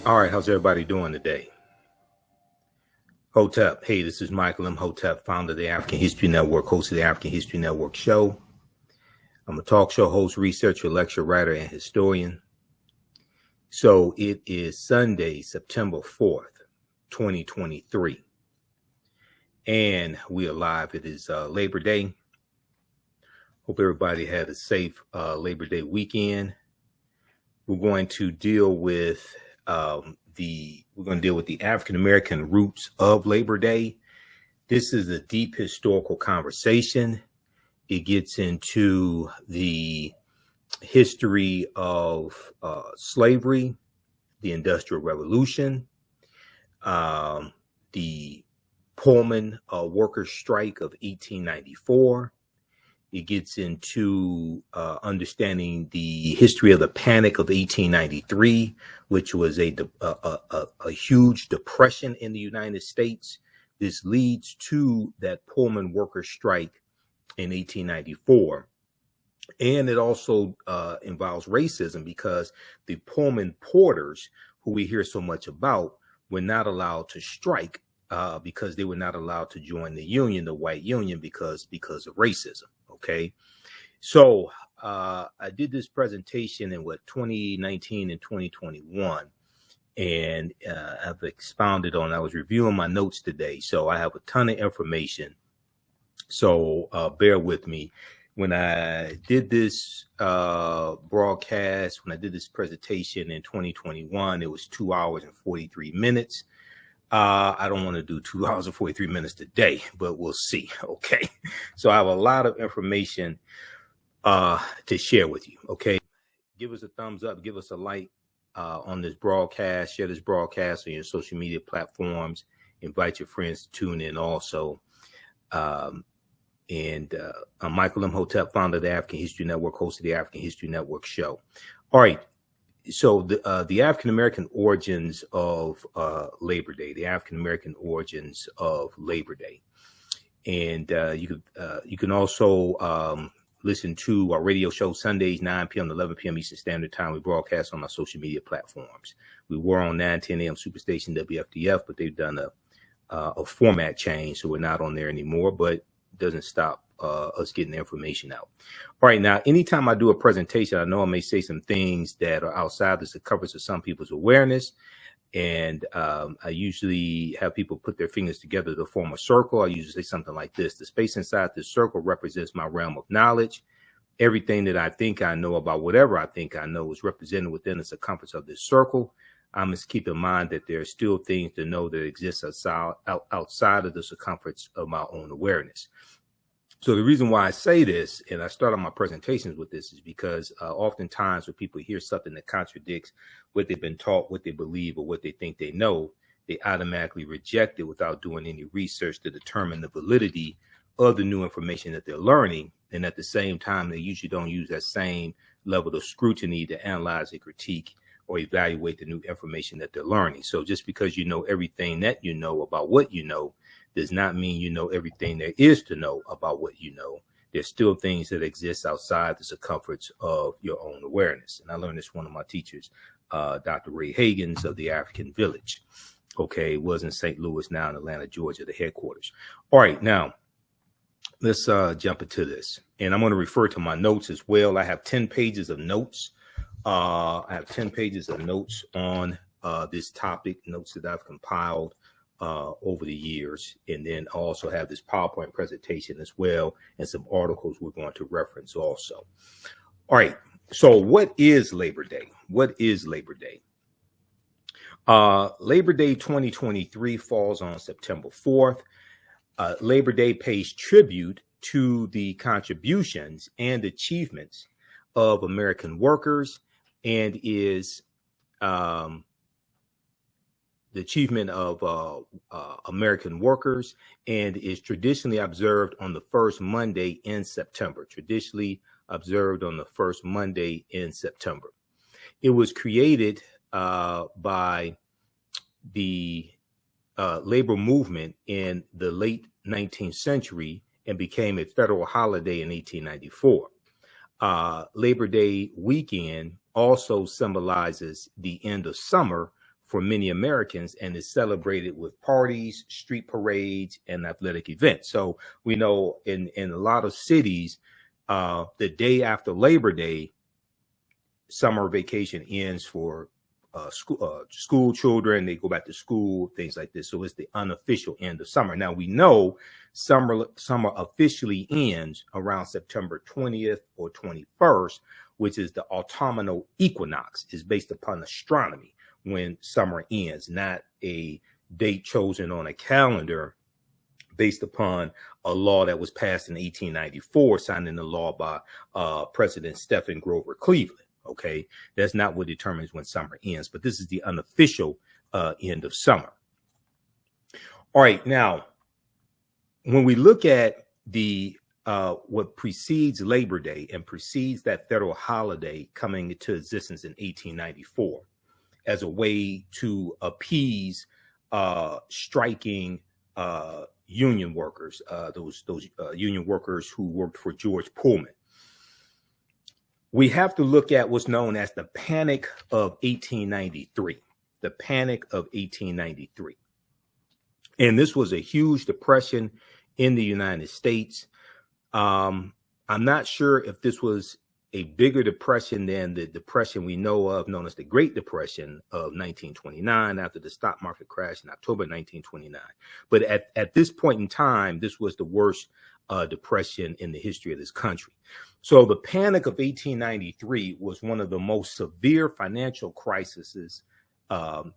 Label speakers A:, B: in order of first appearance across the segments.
A: All right, how's everybody doing today? Hotep. Hey, this is Michael Imhotep, founder of the African History Network, host of the African History Network show. I'm a talk show host, researcher, lecturer, writer, and historian. So it is Sunday, September 4th, 2023. And we are live. It is Labor Day. Hope everybody had a safe Labor Day weekend. We're going to deal with the African American roots of Labor Day. This is a deep historical conversation. It gets into the history of slavery, the Industrial Revolution, the Pullman workers' strike of 1894. It gets into understanding the history of the Panic of 1893, which was a huge depression in the United States. This leads to that Pullman workers' strike in 1894. And it also involves racism because the Pullman Porters, who we hear so much about, were not allowed to strike because they were not allowed to join the union, the white union, because of racism. Okay, so I did this presentation in 2019 and 2021, and I've expounded on. I was reviewing my notes today, so I have a ton of information. So bear with me. When I did this broadcast, when I did this presentation in 2021, it was 2 hours and 43 minutes. I don't want to do 2 hours and 43 minutes today, but we'll see. Okay. So I have a lot of information to share with you. Okay. Give us a thumbs up. Give us a like on this broadcast. Share this broadcast on your social media platforms. Invite your friends to tune in also. I'm Michael Imhotep, founder of the African History Network, host of the African History Network show. All right. So the African American origins of Labor Day, the African American origins of Labor Day, and you can also listen to our radio show Sundays 9 p.m. to 11 p.m. Eastern Standard Time. We broadcast on our social media platforms. We were on 9:10 a.m. Superstation WFDF, but they've done a format change, so we're not on there anymore. But it doesn't stop us getting the information out. All right. Now, anytime I do a presentation, I know I may say some things that are outside the circumference of some people's awareness. And I usually have people put their fingers together to form a circle. I usually say something like this: the space inside this circle represents my realm of knowledge. Everything that I think I know about whatever I think I know is represented within the circumference of this circle. I must keep in mind that there are still things to know that exist outside of the circumference of my own awareness. So the reason why I say this, and I start on my presentations with this, is because oftentimes when people hear something that contradicts what they've been taught, what they believe, or what they think they know, they automatically reject it without doing any research to determine the validity of the new information that they're learning. And at the same time, they usually don't use that same level of scrutiny to analyze and critique or evaluate the new information that they're learning. So just because you know everything that you know about what you know does not mean you know everything there is to know about what you know. There's still things that exist outside the circumference of your own awareness. And I learned this from one of my teachers, Dr. Ray Hagins of the African Village. Okay, it was in St. Louis, now in Atlanta, Georgia, the headquarters. All right, now let's jump into this. And I'm going to refer to my notes as well. I have 10 pages of notes. I have 10 pages of notes on this topic, notes that I've compiled over the years. And then I also have this PowerPoint presentation as well, and some articles we're going to reference also. All right. So what is Labor Day? What is Labor Day? Labor Day 2023 falls on September 4th. Labor Day pays tribute to the contributions and achievements of American workers and is the achievement of American workers, and is traditionally observed on the first Monday in September. Traditionally observed on the first Monday in September. It was created by the labor movement in the late 19th century and became a federal holiday in 1894. Labor Day weekend also symbolizes the end of summer for many Americans and is celebrated with parties, street parades, and athletic events. So we know in a lot of cities, the day after Labor Day, summer vacation ends for school children. They go back to school, things like this. So it's the unofficial end of summer. Now we know summer officially ends around September 20th or 21st, which is the autumnal equinox. Is based upon astronomy when summer ends, not a date chosen on a calendar based upon a law that was passed in 1894, signed into law by President Stephen Grover Cleveland. Okay, that's not what determines when summer ends, but this is the unofficial end of summer. All right, now, when we look at the what precedes Labor Day and precedes that federal holiday coming into existence in 1894 as a way to appease striking union workers, those union workers who worked for George Pullman. We have to look at what's known as the Panic of 1893, the Panic of 1893. And this was a huge depression in the United States. I'm not sure if this was a bigger depression than the depression we know of, known as the Great Depression of 1929, after the stock market crashed in October 1929. But at this point in time, this was the worst depression in the history of this country. So the Panic of 1893 was one of the most severe financial crises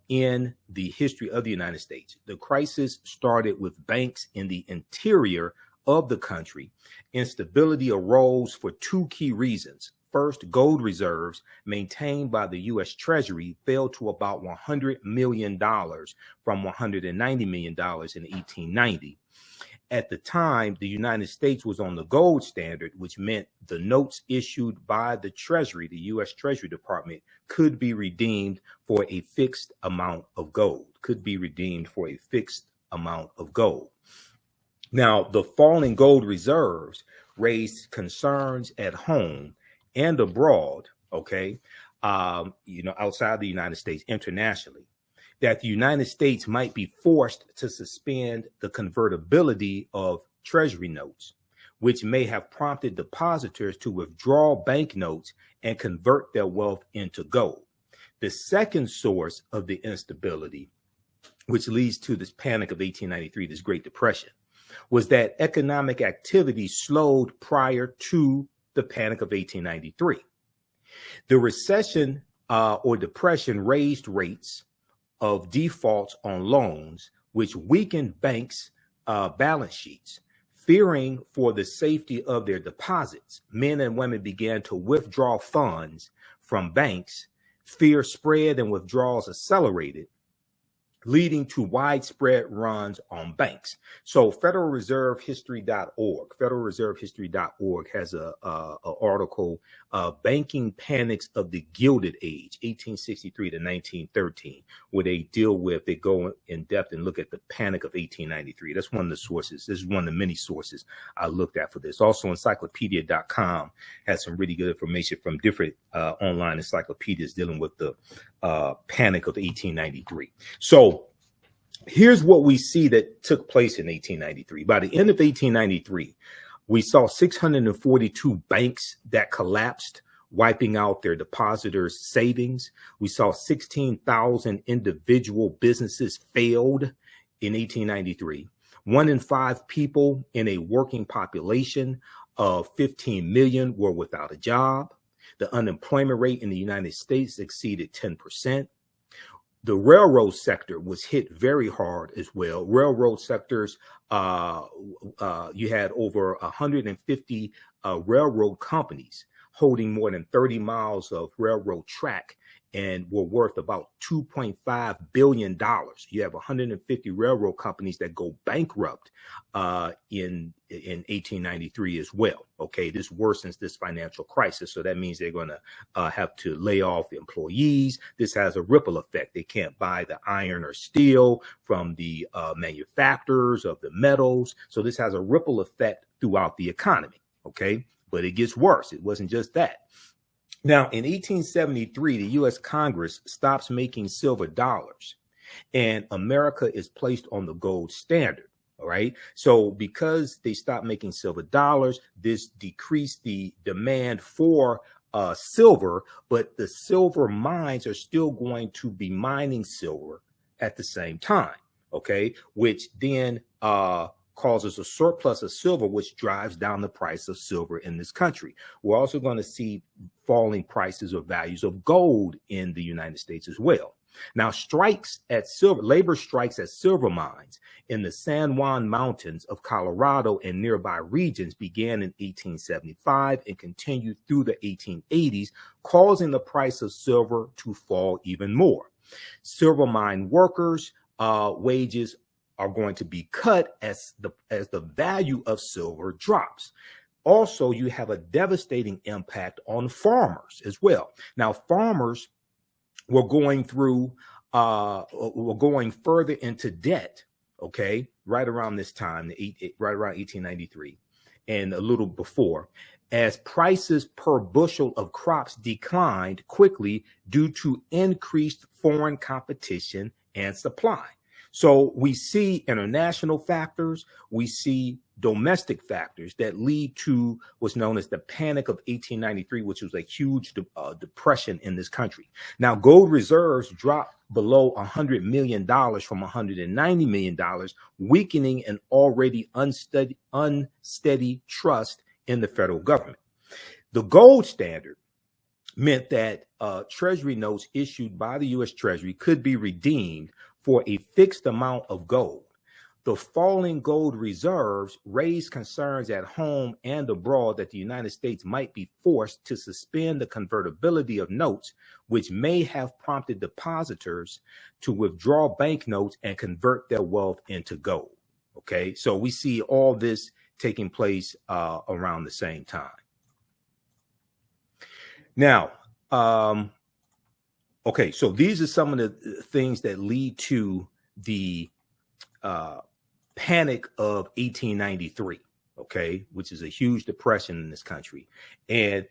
A: in the history of the United States. The crisis started with banks in the interior of the country. Instability arose for two key reasons. First, gold reserves maintained by the U.S. Treasury fell to about $100 million from $190 million in 1890. At the time, the United States was on the gold standard, which meant the notes issued by the Treasury, the U.S. Treasury Department, could be redeemed for a fixed amount of gold, Now, the falling gold reserves raised concerns at home and abroad, outside the United States, internationally, that the United States might be forced to suspend the convertibility of Treasury notes, which may have prompted depositors to withdraw banknotes and convert their wealth into gold. The second source of the instability, which leads to this Panic of 1893, this Great Depression, was that economic activity slowed prior to the Panic of 1893. The recession or depression raised rates of defaults on loans, which weakened banks' balance sheets. Fearing for the safety of their deposits, men and women began to withdraw funds from banks. Fear spread and withdrawals accelerated, leading to widespread runs on banks. So federalreservehistory.org has a article, Banking Panics of the Gilded Age, 1863 to 1913, where they go in depth and look at the Panic of 1893. That's one of the sources. This is one of the many sources I looked at for this. Also, encyclopedia.com has some really good information from different online encyclopedias dealing with the Panic of 1893. So here's what we see that took place in 1893. By the end of 1893, we saw 642 banks that collapsed, wiping out their depositors' savings. We saw 16,000 individual businesses failed in 1893. 1 in 5 people in a working population of 15 million were without a job. The unemployment rate in the United States exceeded 10%. The railroad sector was hit very hard as well. Railroad sectors, you had over 150 railroad companies holding more than 30 miles of railroad track and were worth about $2.5 billion. You have 150 railroad companies that go bankrupt in 1893 as well. Okay, this worsens this financial crisis. So that means they're going to have to lay off employees. This has a ripple effect. They can't buy the iron or steel from the manufacturers of the metals. So this has a ripple effect throughout the economy. Okay, but it gets worse. It wasn't just that. Now, in 1873, the U.S. Congress stops making silver dollars, and America is placed on the gold standard. All right. So because they stopped making silver dollars, this decreased the demand for silver, but the silver mines are still going to be mining silver at the same time. Okay. Which then causes a surplus of silver, which drives down the price of silver in this country. We're also going to see falling prices or values of gold in the United States as well. Now, labor strikes at silver mines in the San Juan Mountains of Colorado and nearby regions began in 1875 and continued through the 1880s, causing the price of silver to fall even more. Silver mine workers' wages are going to be cut as the value of silver drops. Also, you have a devastating impact on farmers as well. Now, farmers were going further into debt, okay, right around this time, right around 1893 and a little before, as prices per bushel of crops declined quickly due to increased foreign competition and supply. So we see international factors, we see domestic factors that lead to what's known as the Panic of 1893, which was a huge depression in this country. Now, gold reserves dropped below $100 million from $190 million, weakening an already unsteady trust in the federal government. The gold standard meant that Treasury notes issued by the U.S. Treasury could be redeemed for a fixed amount of gold. The falling gold reserves raised concerns at home and abroad that the United States might be forced to suspend the convertibility of notes, which may have prompted depositors to withdraw banknotes and convert their wealth into gold. Okay, so we see all this taking place around the same time. Now, okay, so these are some of the things that lead to the Panic of 1893, okay, which is a huge depression in this country. And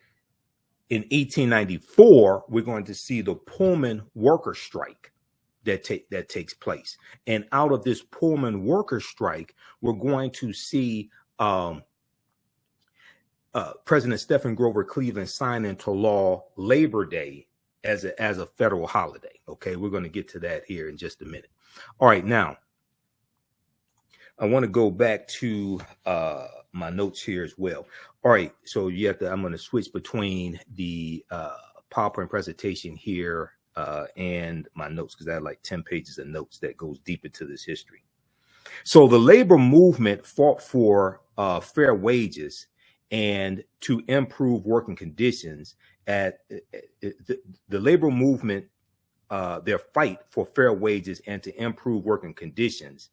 A: in 1894, we're going to see the Pullman worker strike that takes place. And out of this Pullman worker strike, we're going to see President Stephen Grover Cleveland sign into law Labor Day as a federal holiday. Okay, we're going to get to that here in just a minute. All right, now I want to go back to my notes here as well. All right, so I'm going to switch between the PowerPoint presentation here and my notes, because I have like 10 pages of notes that goes deep into this history. So the labor movement fought for fair wages and to improve working conditions. At the labor movement, their fight for fair wages and to improve working conditions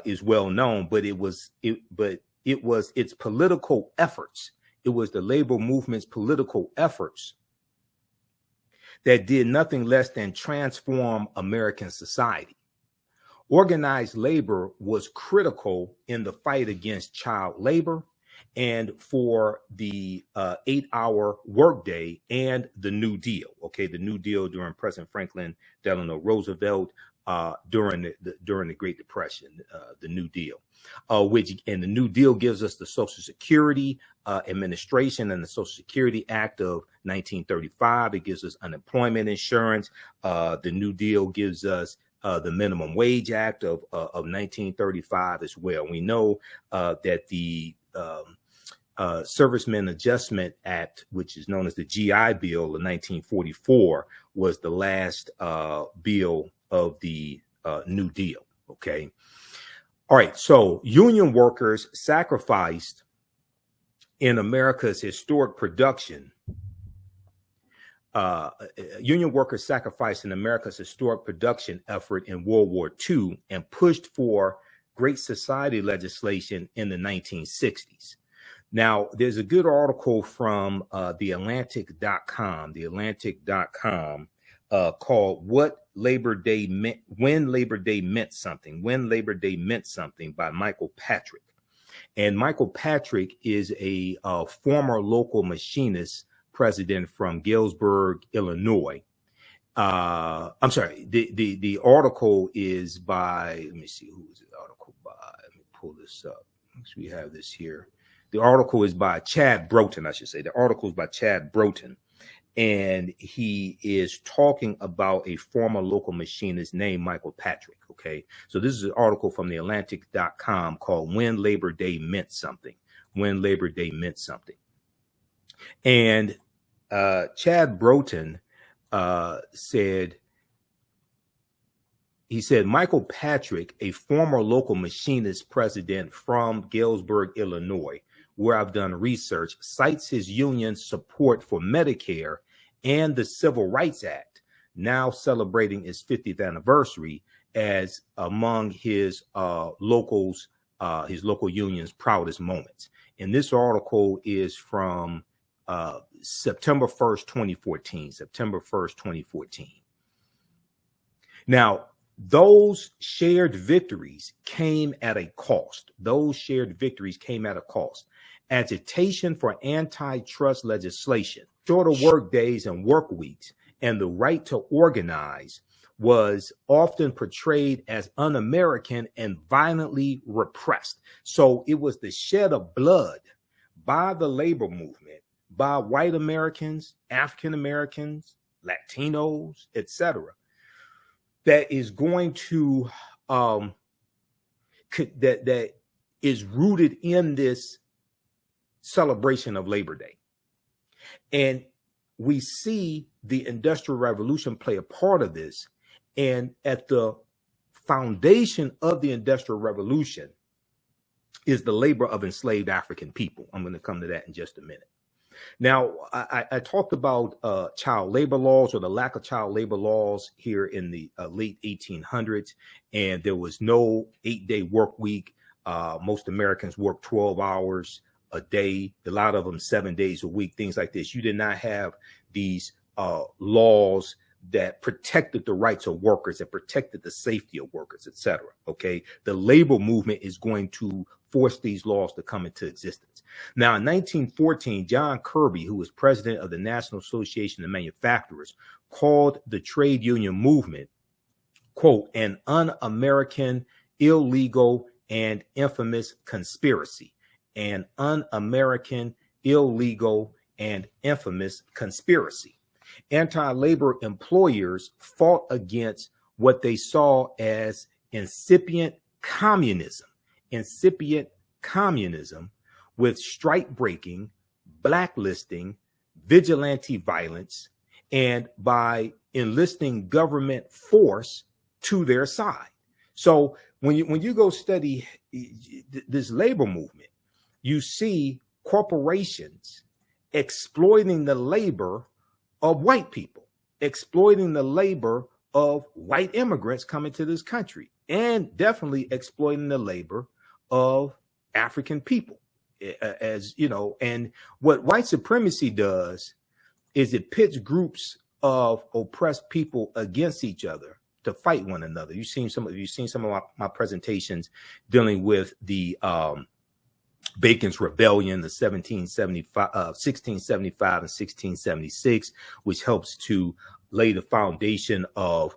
A: is well known, but it was its political efforts. It was the labor movement's political efforts that did nothing less than transform American society. Organized labor was critical in the fight against child labor and for the 8-hour workday and the New Deal. Okay, the New Deal during President Franklin Delano Roosevelt, during the Great Depression, the New Deal, and the New Deal gives us the Social Security Administration and the Social Security Act of 1935. It gives us unemployment insurance. The New Deal gives us the Minimum Wage Act of 1935 as well. We know that the Servicemen Adjustment Act, which is known as the GI Bill of 1944, was the last bill of the New Deal. Okay. All right. So union workers sacrificed in America's historic production. Union workers sacrificed in America's historic production effort in World War II and pushed for Great Society legislation in the 1960s. Now, there's a good article from TheAHNTic.com, called "What Labor Day Meant When Labor Day Meant Something," by Michael Patrick. And Michael Patrick is a former local machinist president from Galesburg, Illinois. I'm sorry. The article is by, let me see, who is the article by? Let me pull this up. We have this here. The article is by Chad Broughton, I should say. The article is by Chad Broughton. And he is talking about a former local machinist named Michael Patrick. Okay. So this is an article from TheATLANTIC.com called When Labor Day Meant Something. When Labor Day Meant Something. And Chad Broughton said, Michael Patrick, a former local machinist president from Galesburg, Illinois, where I've done research, cites his union's support for Medicare and the Civil Rights Act, now celebrating its 50th anniversary, as among his local union's proudest moments. And this article is from September 1st, 2014. September 1st, 2014. Now, those shared victories came at a cost. Those shared victories came at a cost. Agitation for antitrust legislation, shorter work days and work weeks, and the right to organize was often portrayed as un-American and violently repressed. So it was the shed of blood by the labor movement, by white Americans, African Americans, Latinos, etc., that is going to that is rooted in this celebration of Labor Day. And we see the Industrial Revolution play a part of this. And at the foundation of the Industrial Revolution is the labor of enslaved African people. I'm going to come to that in just a minute. Now, I talked about child labor laws, or the lack of child labor laws here in the late 1800s, and there was no 8-day work week. Most Americans worked 12 hours a day, a lot of them 7 days a week, things like this. You did not have these laws that protected the rights of workers and protected the safety of workers, etc. Okay, the labor movement is going to force these laws to come into existence. Now, in 1914, John Kirby, who was president of the National Association of Manufacturers, called the trade union movement, quote, an un-American, illegal, and infamous conspiracy. An un-American, illegal, and infamous conspiracy. Anti-labor employers fought against what they saw as incipient communism with strike breaking, blacklisting, vigilante violence, and by enlisting government force to their side. So when you go study this labor movement, you see corporations exploiting the labor of white people, exploiting the labor of white immigrants coming to this country, and definitely exploiting the labor of African people. As you know, and what white supremacy does is it pits groups of oppressed people against each other to fight one another. You've seen some of my presentations dealing with the Bacon's Rebellion, the 1675 and 1676, which helps to lay the foundation of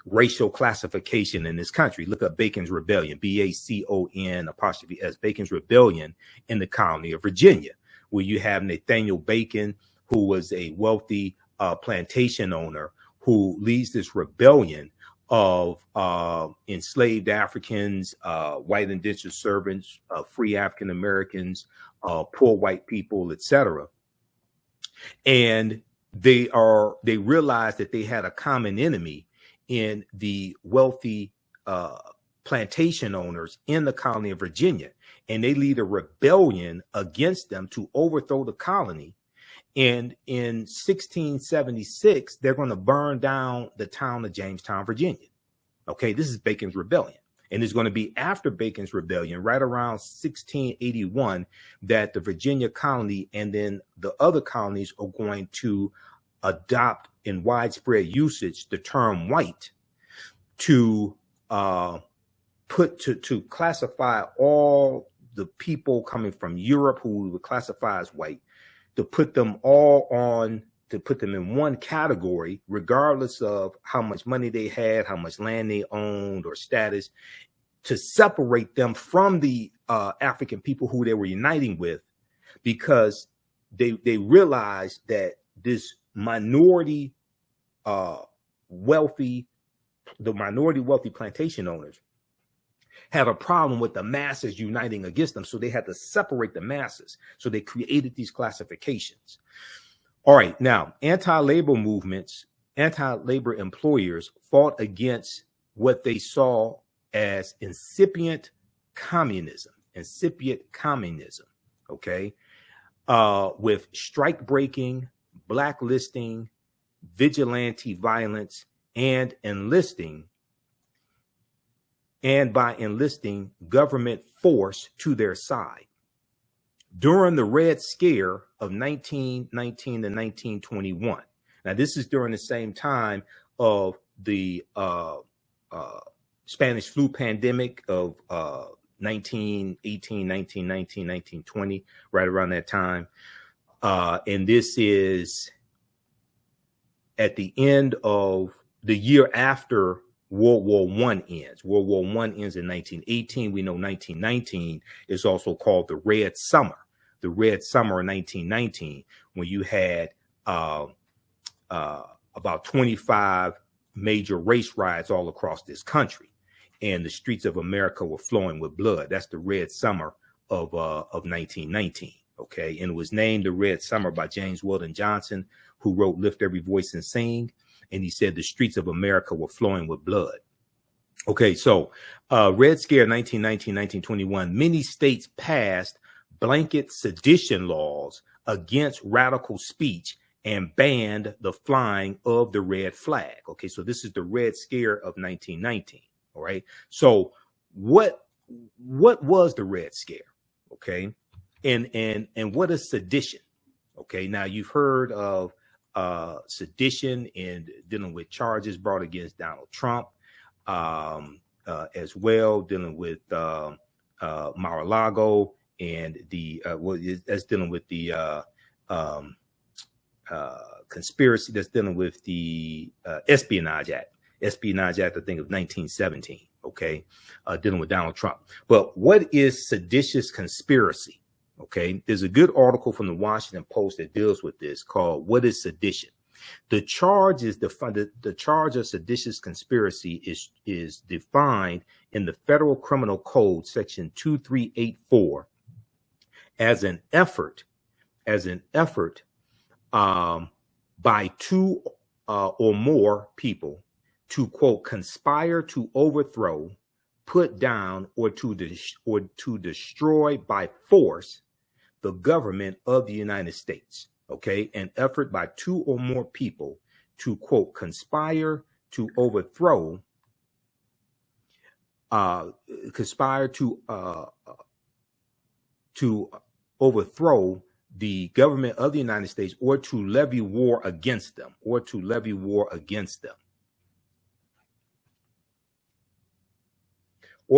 A: racial classification in this country. Look up Bacon's Rebellion, BACON''S, Bacon's Rebellion in the colony of Virginia, where you have Nathaniel Bacon, who was a wealthy plantation owner, who leads this rebellion of enslaved Africans, white indentured servants, free African Americans, poor white people, etc. And they realized that they had a common enemy in the wealthy plantation owners in the colony of Virginia, and they lead a rebellion against them to overthrow the colony. And in 1676, they're going to burn down the town of Jamestown, Virginia. Okay, this is Bacon's Rebellion. And it's going to be after Bacon's Rebellion, right around 1681, that the Virginia colony and then the other colonies are going to adopt in widespread usage the term white to classify all the people coming from Europe who we would classify as white, to put them all on, to put them in one category, regardless of how much money they had, how much land they owned or status, to separate them from the African people who they were uniting with, because they realized that this minority wealthy plantation owners have a problem with the masses uniting against them. So they had to separate the masses. So they created these classifications. All right. Now, anti-labor movements, anti-labor employers fought against what they saw as incipient communism. Okay. With strike breaking, blacklisting, vigilante violence, and by enlisting government force to their side. During the Red Scare of 1919 to 1921. Now, this is during the same time of the Spanish flu pandemic of 1918, 1919, 1920, right around that time. And this is at the end of the year after World War I ends. World War I ends in 1918. We know 1919 is also called the Red Summer. The Red Summer of 1919, when you had about 25 major race riots all across this country, and the streets of America were flowing with blood. That's the Red Summer of 1919. Okay, and it was named the Red Summer by James Weldon Johnson, who wrote "Lift Every Voice and Sing," and he said the streets of America were flowing with blood. Okay, so Red Scare 1919, 1921. Many states passed blanket sedition laws against radical speech and banned the flying of the red flag. Okay, so this is the Red Scare of 1919. All right, so what was the Red Scare? Okay, and what is sedition? Okay, now you've heard of sedition and dealing with charges brought against Donald Trump, as well, dealing with Mar-a-Lago, and that's dealing with the conspiracy, that's dealing with the Espionage Act. Espionage Act, I think, of 1917. Okay, dealing with Donald Trump. But what is seditious conspiracy? Okay, there's a good article from the Washington Post that deals with this called "What is Sedition?" The charge is the charge of seditious conspiracy is defined in the Federal Criminal Code, Section 2384, as an effort by two or more people to, quote, conspire to overthrow, put down, or to destroy by force the government of the United States. Okay, an effort by two or more people to, quote, conspire to overthrow, overthrow the government of the United States, or to levy war against them, or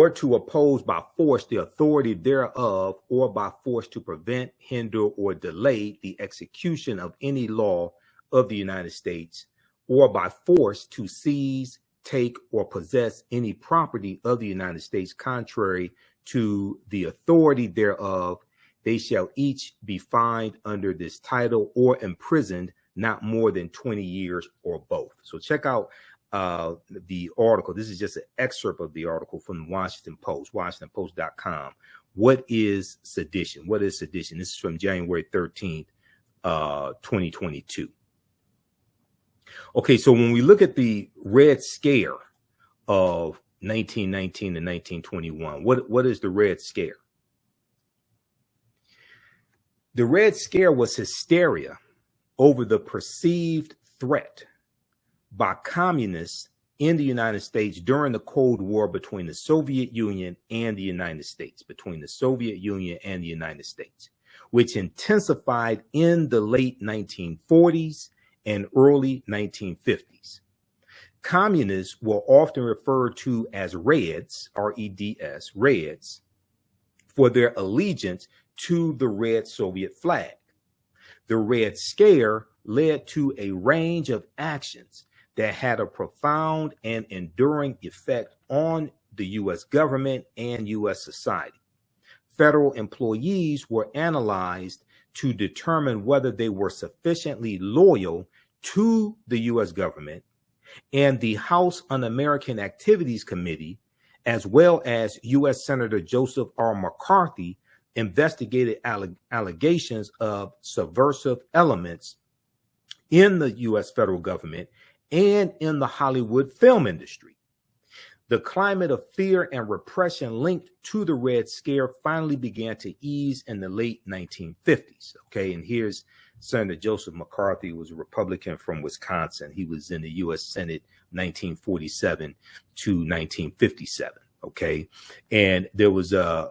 A: to oppose by force the authority thereof, or by force to prevent, hinder, or delay the execution of any law of the United States, or by force to seize, take, or possess any property of the United States contrary to the authority thereof. They shall each be fined under this title or imprisoned not more than 20 years or both. So check out the article. This is just an excerpt of the article from the Washington Post, WashingtonPost.com. What is sedition? What is sedition? This is from January 13th, 2022. Okay, so when we look at the Red Scare of 1919 to 1921, what is the Red Scare? The Red Scare was hysteria over the perceived threat by communists in the United States during the Cold War between the Soviet Union and the United States, which intensified in the late 1940s and early 1950s. Communists were often referred to as Reds, R-E-D-S, Reds, for their allegiance to the red Soviet flag. The Red Scare led to a range of actions that had a profound and enduring effect on the U.S. government and U.S. society. Federal employees were analyzed to determine whether they were sufficiently loyal to the U.S. government, and the House Un-American Activities Committee, as well as U.S. Senator Joseph R. McCarthy, investigated allegations of subversive elements in the U.S. federal government and in the Hollywood film industry. The climate of fear and repression linked to the Red Scare finally began to ease in the late 1950s. Okay, and here's Senator Joseph McCarthy, was a Republican from Wisconsin. He was in the U.S. Senate 1947 to 1957. Okay, and there was a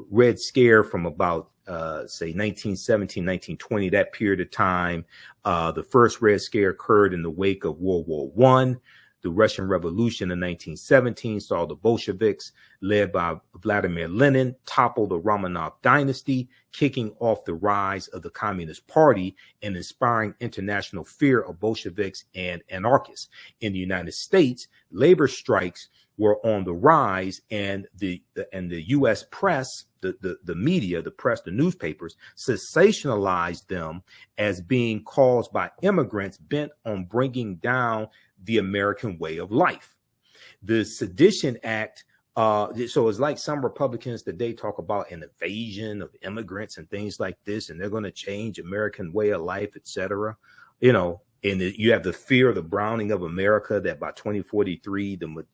A: Red Scare from about say 1917, 1920, that period of time. The first Red Scare occurred in the wake of World War I. The Russian Revolution in 1917 saw the Bolsheviks, led by Vladimir Lenin, topple the Romanov dynasty, kicking off the rise of the Communist Party and inspiring international fear of Bolsheviks and anarchists. In the United States, labor strikes were on the rise, and the U.S. press, the media, the press, the newspapers, sensationalized them as being caused by immigrants bent on bringing down the American way of life. The Sedition Act, so it's like some Republicans today talk about an invasion of immigrants and things like this, and they're going to change American way of life, etc. You know, and you have the fear of the browning of America, that by 2043, the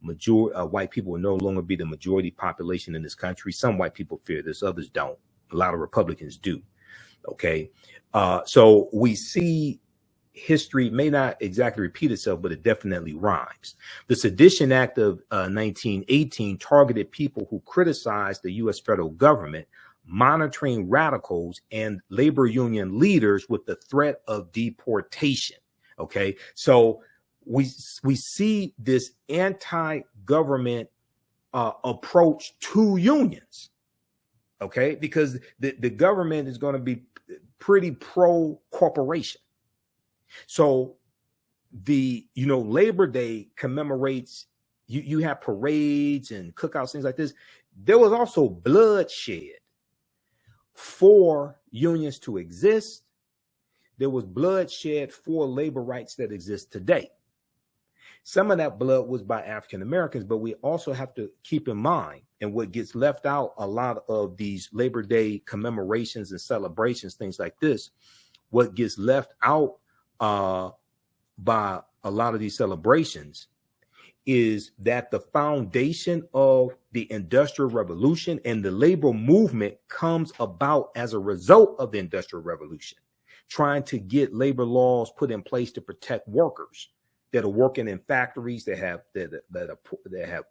A: majority white people will no longer be the majority population in this country. Some white people fear this, others don't. A lot of Republicans do. Okay, so we see history may not exactly repeat itself, but it definitely rhymes. The Sedition Act of 1918 targeted people who criticized the U.S. federal government, monitoring radicals and labor union leaders with the threat of deportation. Okay, so we see this anti-government approach to unions. Okay, because the government is going to be pretty pro-corporation. So the, Labor Day commemorates, you have parades and cookouts, things like this. There was also bloodshed for unions to exist. There was bloodshed for labor rights that exist today. Some of that blood was by African Americans, but we also have to keep in mind, and what gets left out a lot of these Labor Day commemorations and celebrations, things like this, what gets left out by a lot of these celebrations is that the foundation of the Industrial Revolution and the labor movement comes about as a result of the Industrial Revolution, trying to get labor laws put in place to protect workers that are working in factories that have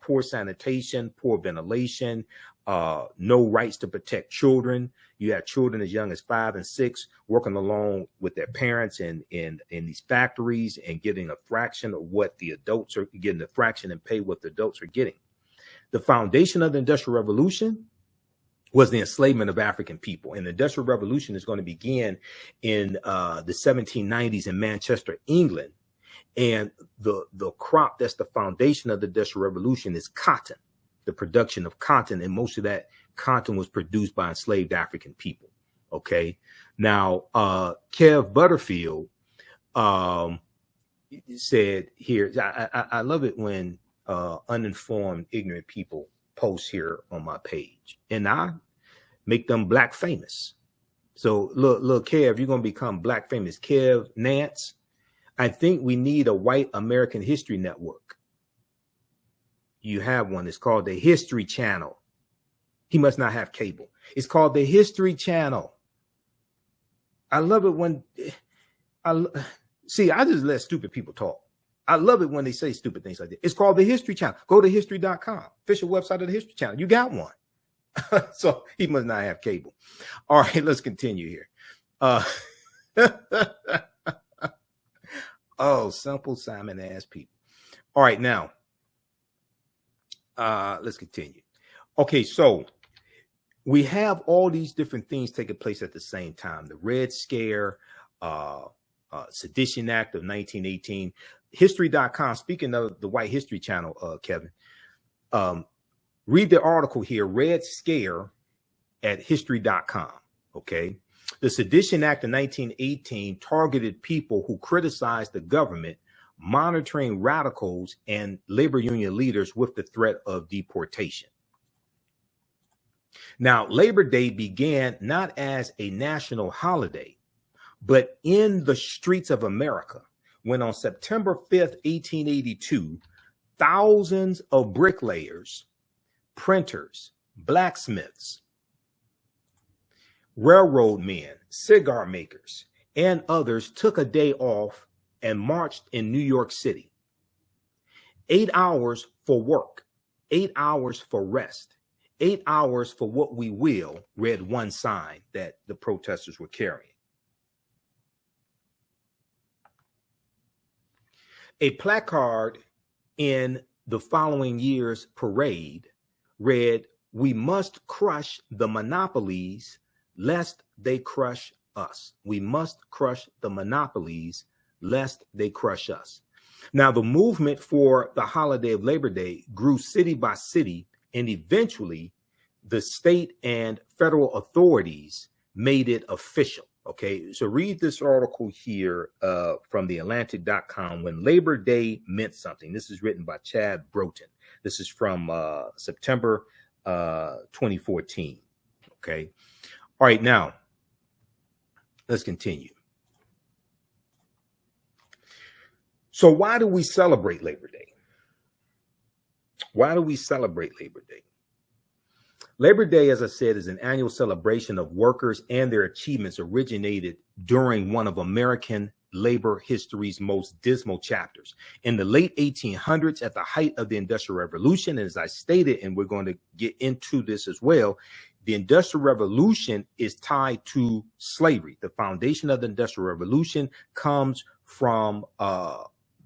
A: poor sanitation, poor ventilation, no rights to protect children. You have children as young as 5 and 6 working along with their parents in these factories and getting a fraction of what the adults are getting, a fraction and pay what the adults are getting. The foundation of the Industrial Revolution was the enslavement of African people. And the Industrial Revolution is going to begin in the 1790s in Manchester, England. And the crop that's the foundation of the Industrial Revolution is cotton, the production of cotton. And most of that cotton was produced by enslaved African people. Okay. Now, Kev Butterfield said here, I love it when uninformed, ignorant people post here on my page, and I make them black famous. So look, Kev, you're going to become black famous. Kev Nance, I think we need a white American history network. You have one. It's called the History Channel. He must not have cable. It's called the History Channel. I love it when I just let stupid people talk. I love it when they say stupid things like that. It's called the History Channel. Go to history.com, official website of the History Channel. You got one. So he must not have cable. All right, let's continue here. Oh, simple Simon ass people. All right, now let's continue. Okay, so we have all these different things taking place at the same time. The Red Scare, Sedition Act of 1918. History.com, speaking of the White History Channel, Kevin, read the article here, Red Scare at history.com, okay? The Sedition Act of 1918 targeted people who criticized the government, monitoring radicals and labor union leaders with the threat of deportation. Now, Labor Day began not as a national holiday, but in the streets of America, when on September 5th, 1882, thousands of bricklayers, printers, blacksmiths, railroad men, cigar makers, and others took a day off and marched in New York City. 8 hours for work, 8 hours for rest, 8 hours for what we will, read one sign that the protesters were carrying. A placard in the following year's parade read, "We must crush the monopolies lest they crush us. We must crush the monopolies lest they crush us." Now, the movement for the holiday of Labor Day grew city by city, and eventually the state and federal authorities made it official. Okay, so read this article here from TheAHNShow, When Labor Day Meant Something. This is written by Chad Broughton. This is from September 2014. Okay. All right, now let's continue. So why do we celebrate Labor Day? Why do we celebrate Labor Day? Labor Day, as I said, is an annual celebration of workers and their achievements originated during one of American labor history's most dismal chapters. In the late 1800s, at the height of the Industrial Revolution, and as I stated, and we're going to get into this as well, the Industrial Revolution is tied to slavery. The foundation of the Industrial Revolution comes from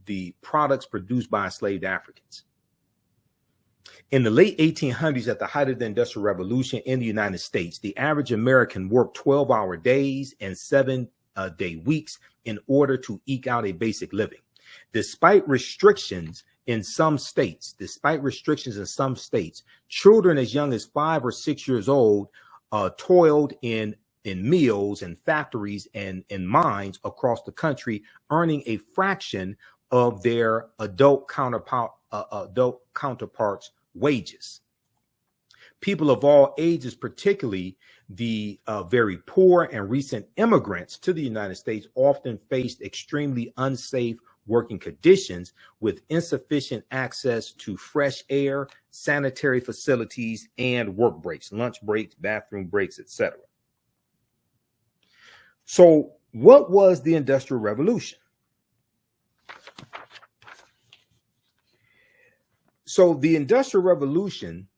A: the products produced by enslaved Africans. In the late 1800s, at the height of the Industrial Revolution in the United States, the average American worked 12-hour days and 7-day weeks in order to eke out a basic living. Despite restrictions in some states, children as young as 5 or 6 years old toiled in mills and factories and in mines across the country, earning a fraction of their adult counterparts' wages. People of all ages, particularly the very poor and recent immigrants to the United States, often faced extremely unsafe working conditions with insufficient access to fresh air, sanitary facilities, and work breaks, lunch breaks, bathroom breaks, etc. So what was the Industrial Revolution? So the Industrial Revolution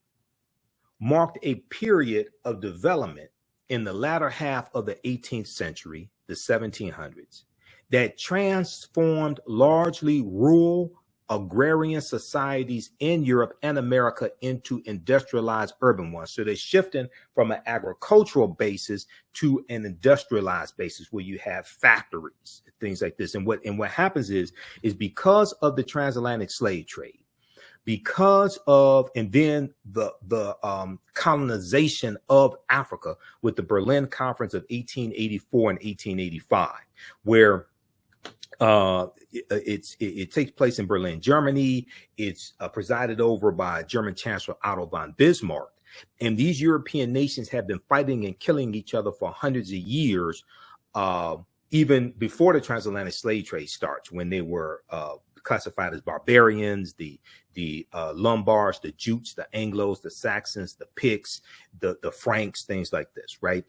A: marked a period of development in the latter half of the 18th century, the 1700s, that transformed largely rural agrarian societies in Europe and America into industrialized urban ones. So they're shifting from an agricultural basis to an industrialized basis where you have factories, things like this. And what happens is because of the transatlantic slave trade, because of, and then the colonization of Africa with the Berlin Conference of 1884 and 1885, where it takes place in Berlin, Germany. It's presided over by German Chancellor Otto von Bismarck. And these European nations have been fighting and killing each other for hundreds of years, even before the transatlantic slave trade starts, when they were classified as barbarians, the Lombards, the Jutes, the Anglos, the Saxons, the Picts, the Franks, things like this, right?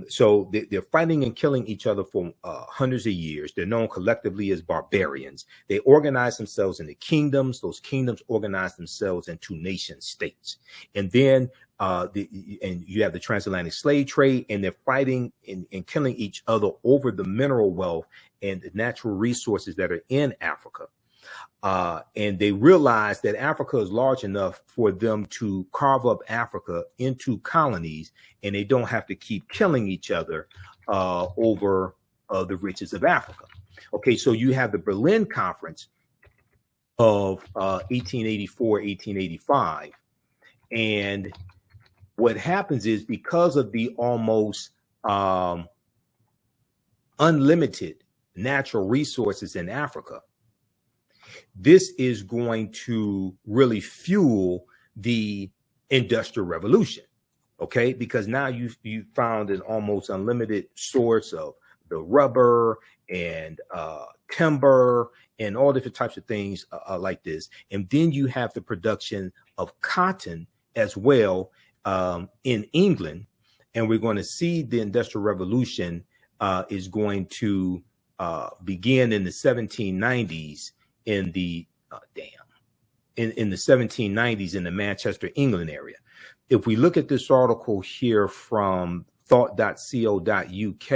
A: So they're fighting and killing each other for hundreds of years. They're known collectively as barbarians. They organize themselves into kingdoms. Those kingdoms organize themselves into nation states. And then and you have the transatlantic slave trade, and they're fighting and killing each other over the mineral wealth and the natural resources that are in Africa. And they realized that Africa is large enough for them to carve up Africa into colonies, and they don't have to keep killing each other over the riches of Africa. Okay, so you have the Berlin Conference of 1884, 1885. And what happens is, because of the almost unlimited natural resources in Africa, this is going to really fuel the Industrial Revolution. Okay, because now you found an almost unlimited source of the rubber and timber and all different types of things like this. And then you have the production of cotton as well in England. And we're going to see the Industrial Revolution is going to begin in the 1790s in the in the 1790s in the Manchester, England area. If we look at this article here from thought.co.uk,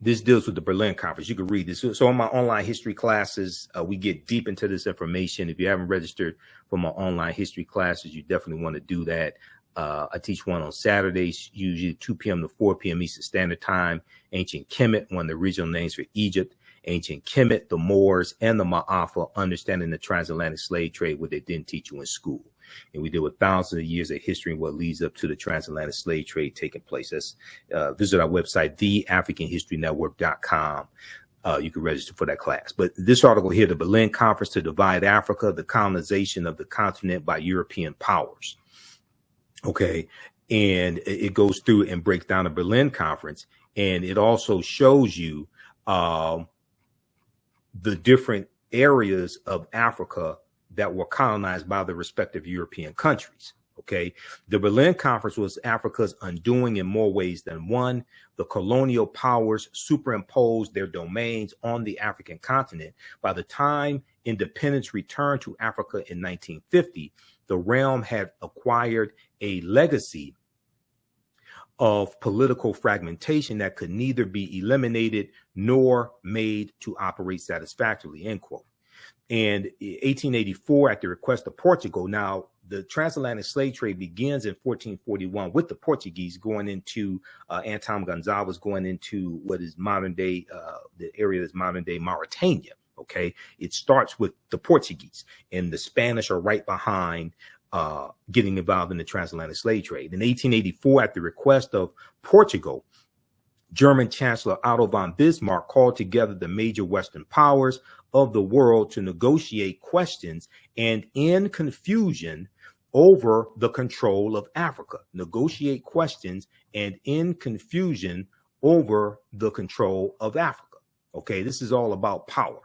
A: this deals with the Berlin Conference. You can read this. So in my online history classes, we get deep into this information. If you haven't registered for my online history classes, you definitely want to do that. I teach one on Saturdays, usually 2 p.m. to 4 p.m. Eastern Standard Time. Ancient Kemet, one of the original names for Egypt. Ancient Kemet, the Moors, and the Ma'afa, understanding the transatlantic slave trade, what they didn't teach you in school. And we deal with thousands of years of history and what leads up to the transatlantic slave trade taking place. That's, visit our website, TheAfricanHistoryNetwork.com. You can register for that class. But this article here, the Berlin Conference to Divide Africa, the colonization of the continent by European powers. Okay. And it goes through and breaks down the Berlin Conference. And it also shows you the different areas of Africa that were colonized by the respective European countries. Okay. The Berlin Conference was Africa's undoing in more ways than one. The colonial powers superimposed their domains on the African continent. By the time independence returned to Africa in 1950, the realm had acquired a legacy of political fragmentation that could neither be eliminated nor made to operate satisfactorily, end quote. And 1884, at the request of Portugal, now the transatlantic slave trade begins in 1441 with the Portuguese going into Anton Gonzalez going into what is modern day, the area that's modern day Mauritania. Okay, it starts with the Portuguese, and the Spanish are right behind getting involved in the transatlantic slave trade. In 1884, at the request of Portugal, German Chancellor Otto von Bismarck called together the major Western powers of the world to negotiate questions and end confusion over the control of Africa. Negotiate questions and end confusion over the control of Africa. Okay, this is all about power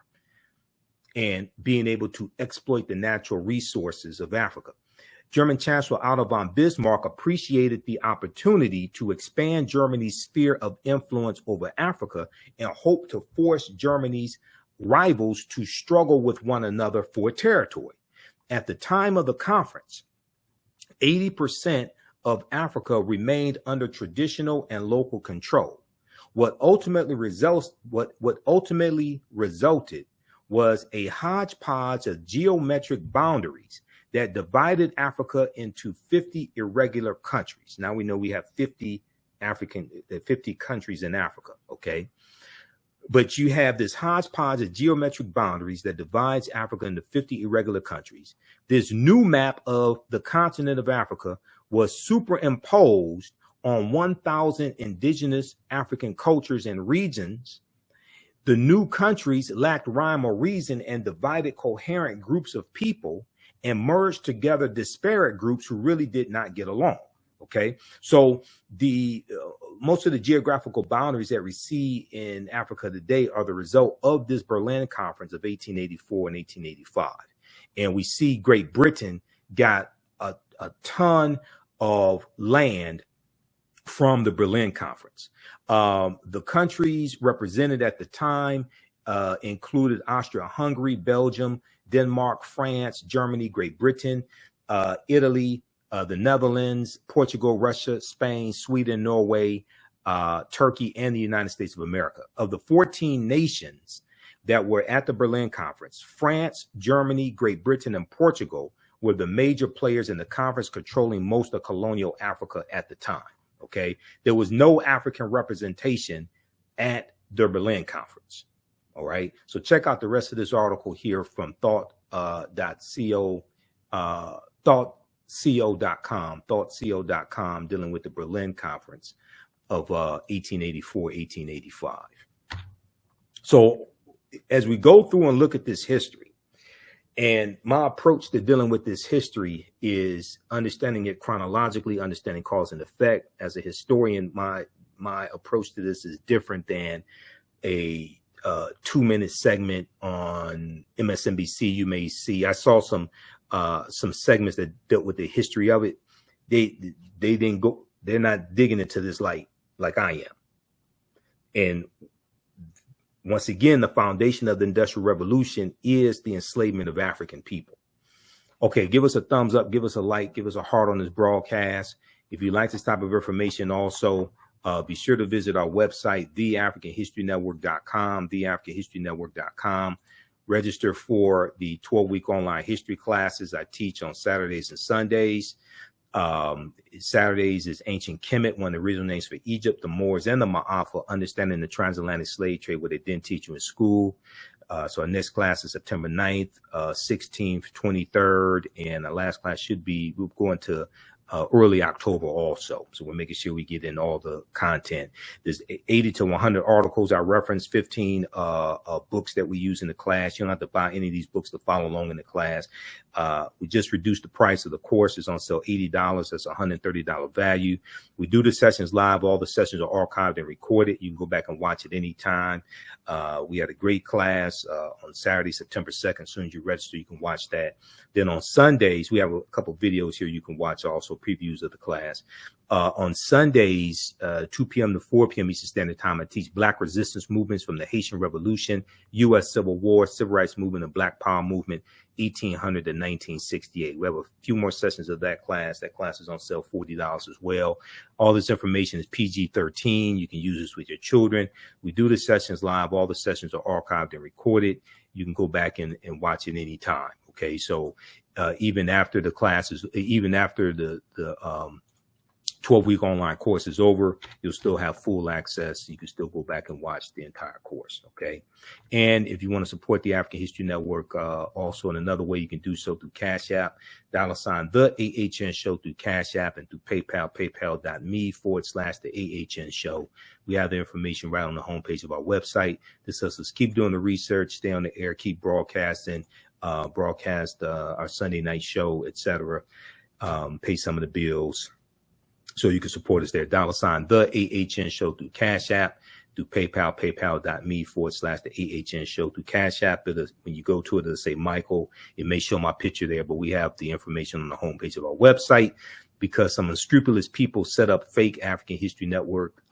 A: and being able to exploit the natural resources of Africa. German Chancellor Otto von Bismarck appreciated the opportunity to expand Germany's sphere of influence over Africa and hoped to force Germany's rivals to struggle with one another for territory. At the time of the conference, 80% of Africa remained under traditional and local control. What ultimately resulted was a hodgepodge of geometric boundaries that divided Africa into 50 irregular countries. Now we know we have 50 countries in Africa, okay? But you have this hodgepodge of geometric boundaries that divides Africa into 50 irregular countries. This new map of the continent of Africa was superimposed on 1,000 indigenous African cultures and regions. The new countries lacked rhyme or reason and divided coherent groups of people and merged together disparate groups who really did not get along. Okay, so the most of the geographical boundaries that we see in Africa today are the result of this Berlin Conference of 1884 and 1885. And we see Great Britain got a ton of land from the Berlin Conference. The countries represented at the time included Austria-Hungary, Belgium, Denmark, France, Germany, Great Britain, Italy, the Netherlands, Portugal, Russia, Spain, Sweden, Norway, Turkey, and the United States of America. Of the 14 nations that were at the Berlin Conference, France, Germany, Great Britain, and Portugal were the major players in the conference, controlling most of colonial Africa at the time. Okay, there was no African representation at the Berlin Conference. All right, so check out the rest of this article here from thoughtco.com, dealing with the Berlin Conference of 1884, 1885. So as we go through and look at this history, and my approach to dealing with this history is understanding it chronologically, understanding cause and effect. As a historian, my approach to this is different than a 2-minute segment on MSNBC. You may see, I saw some segments that dealt with the history of it. They didn't go, they're not digging into this like I am. And once again, the foundation of the Industrial Revolution is the enslavement of African people. Okay, give us a thumbs up, give us a like, give us a heart on this broadcast. If you like this type of information, also be sure to visit our website, TheAfricanHistoryNetwork.com, TheAfricanHistoryNetwork.com. Register for the 12-week online history classes I teach on Saturdays and Sundays. Saturdays is Ancient Kemet, one of the original names for Egypt, the Moors, and the Ma'afa, understanding the transatlantic slave trade, what they didn't teach you in school. So our next class is September 9th, 16th, 23rd, and our last class should be, we're going to early October also. So we're making sure we get in all the content. There's 80 to 100 articles I reference, 15 books that we use in the class. You don't have to buy any of these books to follow along in the class. We just reduced the price of the course. It's on sale $80. That's $130 value. We do the sessions live. All the sessions are archived and recorded. You can go back and watch it anytime. We had a great class on Saturday, September 2nd. As soon as you register, you can watch that. Then on Sundays, we have a couple of videos here you can watch, also previews of the class. On Sundays, 2 p.m. to 4 p.m. Eastern Standard Time, I teach Black resistance movements from the Haitian Revolution, U.S. Civil War, Civil Rights Movement, and Black Power Movement, 1800 to 1968. We have a few more sessions of that class. That class is on sale $40 as well. All this information is PG-13. You can use this with your children. We do the sessions live. All the sessions are archived and recorded. You can go back and watch it anytime. Okay, so even after the classes, even after the 12-week online course is over, you'll still have full access. You can still go back and watch the entire course. Okay. And if you want to support the African History Network, also in another way, you can do so through Cash App, $ TheAHNShow through Cash App, and through PayPal, paypal.me/TheAHNShow. We have the information right on the homepage of our website. This helps us keep doing the research, stay on the air, keep broadcasting, broadcast our Sunday night show, etc. Pay some of the bills. So you can support us there. $ TheAHNShow through Cash App, through PayPal, paypal.me/TheAHNShow through Cash App. When you go to it, it'll say Michael. It may show my picture there, but we have the information on the homepage of our website, because some unscrupulous people set up fake African History Network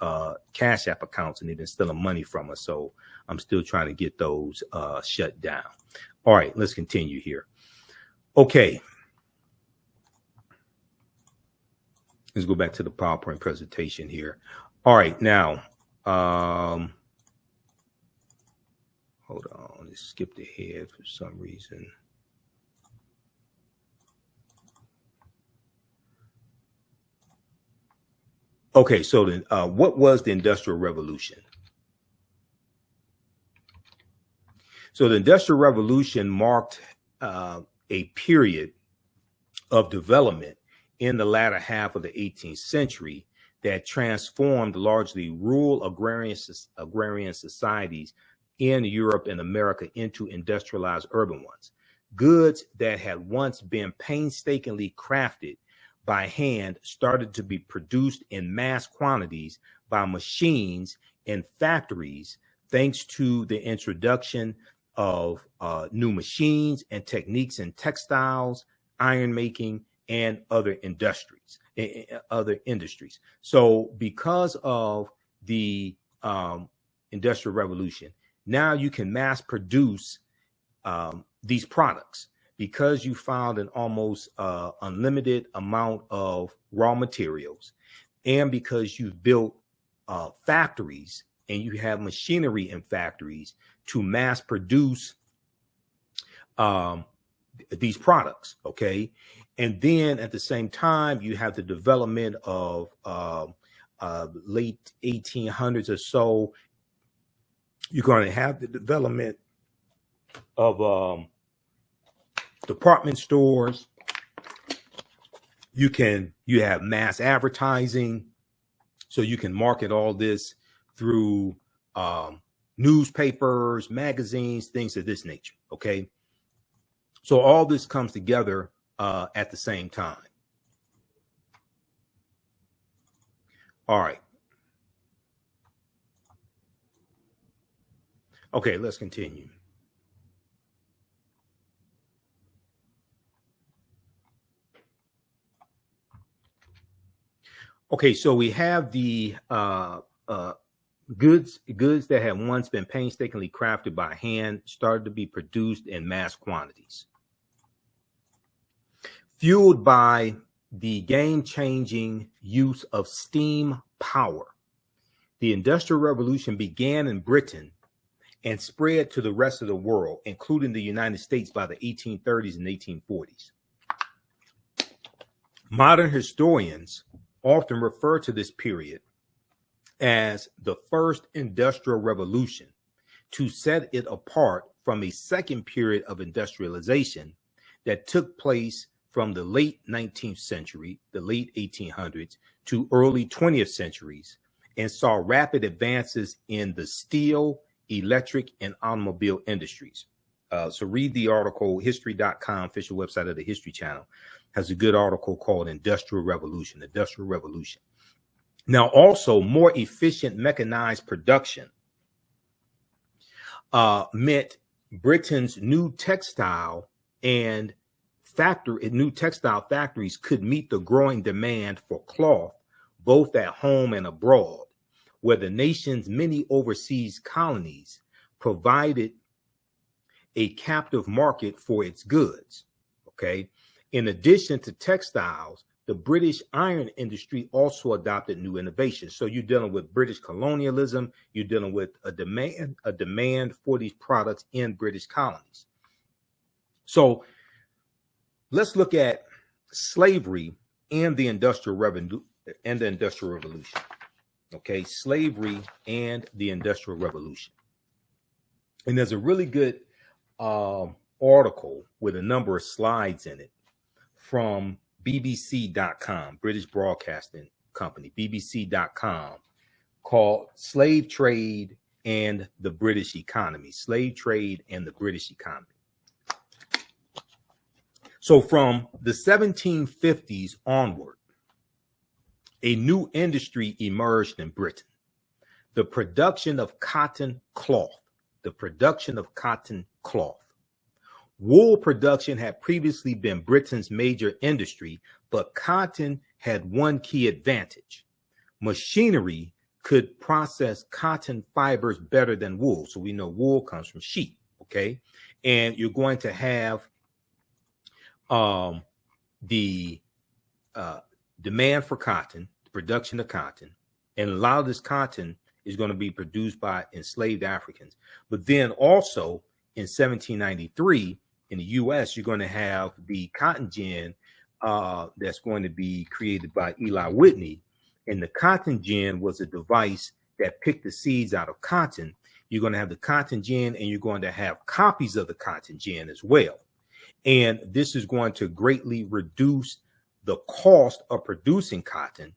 A: Cash App accounts, and they've been stealing money from us. So I'm still trying to get those shut down. All right, let's continue here. Okay. Let's go back to the PowerPoint presentation here. All right, now, hold on. It skipped ahead for some reason. Okay, so then, what was the Industrial Revolution? So the Industrial Revolution marked a period of development in the latter half of the 18th century that transformed largely rural agrarian societies in Europe and America into industrialized urban ones. Goods that had once been painstakingly crafted by hand started to be produced in mass quantities by machines in factories, thanks to the introduction of new machines and techniques in textiles, iron making, and other industries. So because of the Industrial Revolution, now you can mass produce these products, because you found an almost unlimited amount of raw materials, and because you've built factories and you have machinery in factories to mass produce these products. Okay. And then at the same time, you have the development of late 1800s or so. You're going to have the development of department stores. You have mass advertising, so you can market all this through newspapers, magazines, things of this nature. Okay. So all this comes together at the same time. All right. Okay, let's continue. Okay, so we have the goods that have once been painstakingly crafted by hand started to be produced in mass quantities. Fueled by the game-changing use of steam power, the Industrial Revolution began in Britain and spread to the rest of the world, including the United States, by the 1830s and 1840s. Modern historians often refer to this period as the first Industrial Revolution to set it apart from a second period of industrialization that took place from the late 19th century, the late 1800s, to early 20th centuries, and saw rapid advances in the steel, electric, and automobile industries. So read the article. History.com, official website of the History Channel, has a good article called Industrial Revolution. Now, also more efficient mechanized production meant Britain's new textile factories could meet the growing demand for cloth, both at home and abroad, where the nation's many overseas colonies provided a captive market for its goods. Okay. In addition to textiles, the British iron industry also adopted new innovations. So you're dealing with British colonialism. You're dealing with a demand for these products in British colonies. So let's look at slavery and the Industrial Revolution. Okay, slavery and the Industrial Revolution. And there's a really good article with a number of slides in it from BBC.com, British Broadcasting Company, BBC.com, called Slave Trade and the British Economy. Slave Trade and the British Economy. So from the 1750s onward, a new industry emerged in Britain, the production of cotton cloth. Wool production had previously been Britain's major industry, but cotton had one key advantage. Machinery could process cotton fibers better than wool. So we know wool comes from sheep, okay? And you're going to have the demand for cotton, the production of cotton, and a lot of this cotton is going to be produced by enslaved Africans. But then also in 1793 in the U.S., you're going to have the cotton gin that's going to be created by Eli Whitney. And the cotton gin was a device that picked the seeds out of cotton. You're going to have the cotton gin, and you're going to have copies of the cotton gin as well. And this is going to greatly reduce the cost of producing cotton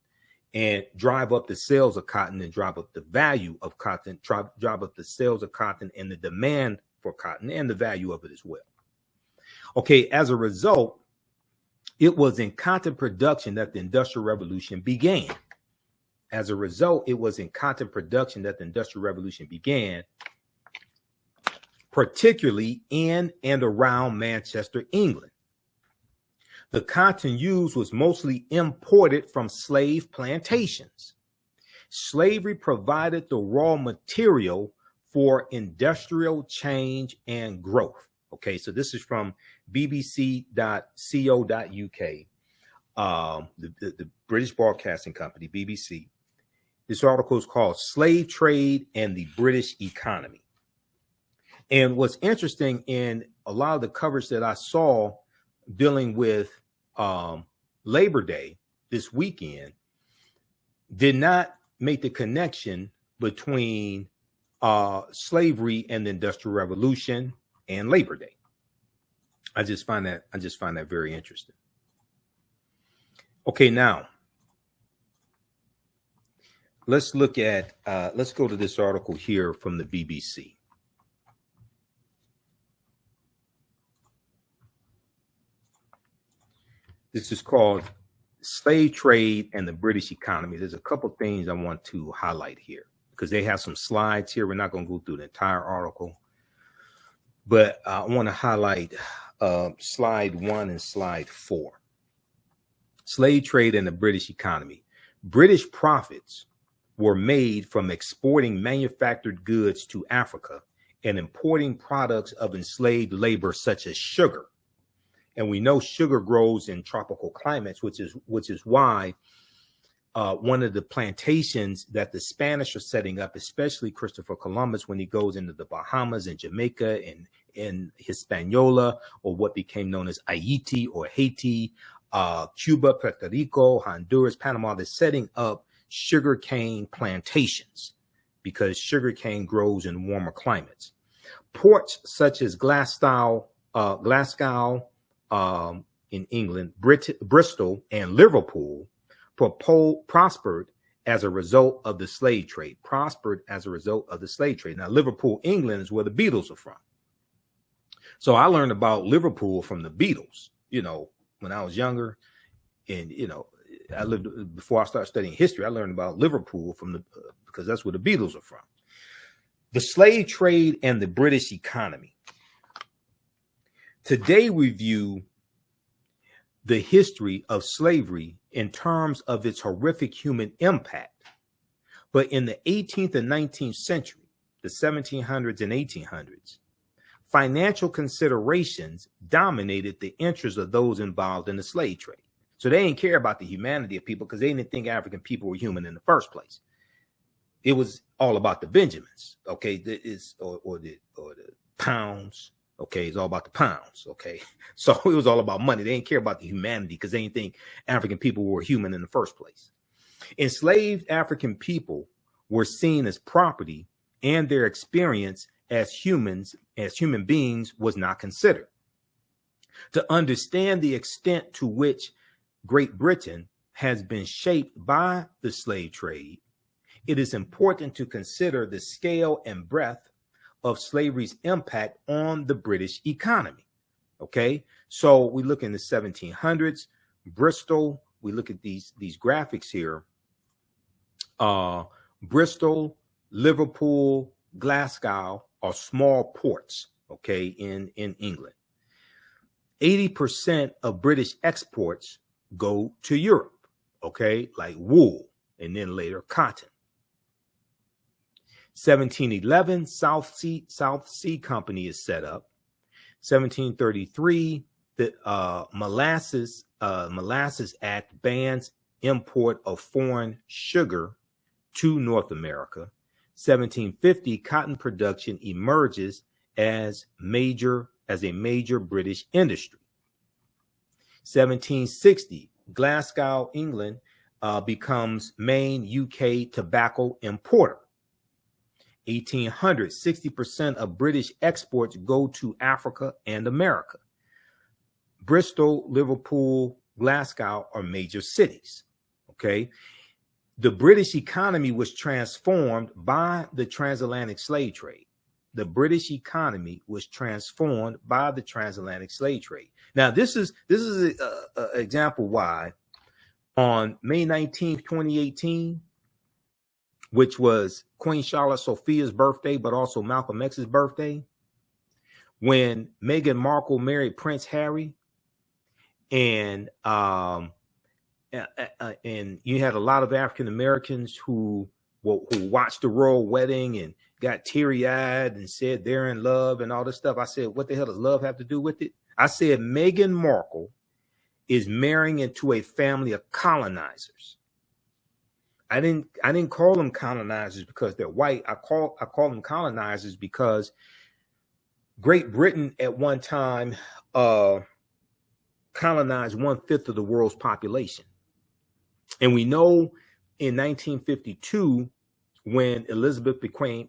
A: and drive up the sales of cotton and drive up the value of cotton, drive up the sales of cotton and the demand for cotton and the value of it as well. Okay, as a result, it was in cotton production that the Industrial Revolution began. Particularly in and around Manchester, England. The cotton used was mostly imported from slave plantations. Slavery provided the raw material for industrial change and growth. Okay, so this is from bbc.co.uk, the British Broadcasting Company, BBC. This article is called Slave Trade and the British Economy. And what's interesting in a lot of the coverage that I saw dealing with Labor Day this weekend did not make the connection between slavery and the Industrial Revolution and Labor Day. I just find that very interesting. Okay, now let's look at let's go to this article here from the BBC. This is called Slave Trade and the British Economy. There's a couple things I want to highlight here because they have some slides here. We're not going to go through the entire article, but I want to highlight slide 1 and slide 4. Slave trade and the British economy. British profits were made from exporting manufactured goods to Africa and importing products of enslaved labor such as sugar. And we know sugar grows in tropical climates, which is why one of the plantations that the Spanish are setting up, especially Christopher Columbus, when he goes into the Bahamas and Jamaica and in Hispaniola, or what became known as Haiti or Haiti, Cuba, Puerto Rico, Honduras, Panama, they're setting up sugarcane plantations because sugarcane grows in warmer climates. Ports such as Glasgow, in England, Bristol, and Liverpool prospered as a result of the slave trade. Now, Liverpool, England is where the Beatles are from. So I learned about Liverpool from the Beatles, when I was younger. And, I lived before I started studying history. I learned about Liverpool because that's where the Beatles are from. The slave trade and the British economy. Today, we view the history of slavery in terms of its horrific human impact. But in the 18th and 19th century, the 1700s and 1800s, financial considerations dominated the interests of those involved in the slave trade. So they didn't care about the humanity of people because they didn't think African people were human in the first place. It was all about the Benjamins, okay, or the pounds. Okay, it's all about the pounds. Okay, so it was all about money. They didn't care about the humanity because they didn't think African people were human in the first place. Enslaved African people were seen as property, and their experience as human beings was not considered. To understand the extent to which Great Britain has been shaped by the slave trade, it is important to consider the scale and breadth of slavery's impact on the British economy. Okay, so we look in the 1700s, Bristol. We look at these graphics here. Bristol, Liverpool, Glasgow are small ports. Okay, in England. 80% of British exports go to Europe. Okay, like wool and then later cotton. 1711, South Sea Company is set up. 1733, the Molasses Act bans import of foreign sugar to North America. 1750, cotton production emerges as a major British industry. 1760, Glasgow, England, becomes main UK tobacco importer. 1800, 60% of British exports go to Africa and America. Bristol, Liverpool, Glasgow are major cities. Okay. The British economy was transformed by the transatlantic slave trade. The British economy was transformed by the transatlantic slave trade. Now, this is an example why on May 19th, 2018, which was Queen Charlotte Sophia's birthday, but also Malcolm X's birthday, when Meghan Markle married Prince Harry, and you had a lot of African Americans who watched the royal wedding and got teary-eyed and said they're in love and all this stuff. I said, what the hell does love have to do with it? I said, Meghan Markle is marrying into a family of colonizers. I didn't call them colonizers because they're white. I call them colonizers because Great Britain at one time colonized 1/5 of the world's population. And we know in 1952, when Elizabeth became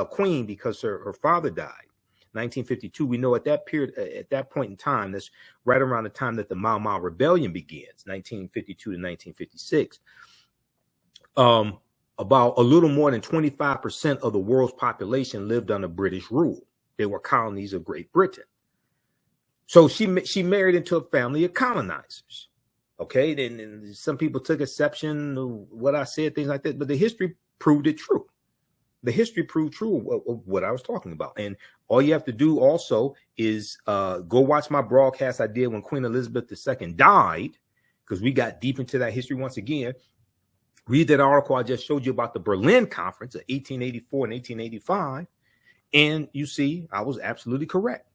A: queen because her father died, 1952, we know at that period, at that point in time, that's right around the time that the Mau Mau Rebellion begins, 1952 to 1956. About a little more than 25% of the world's population lived under British rule. They were colonies of Great Britain. So she married into a family of colonizers. Okay, then some people took exception to what I said, things like that, but the history proved it true. The history proved true of what I was talking about. And all you have to do also is go watch my broadcast I did when Queen Elizabeth II died, because we got deep into that history once again. Read that article I just showed you about the Berlin Conference of 1884 and 1885, and you see I was absolutely correct.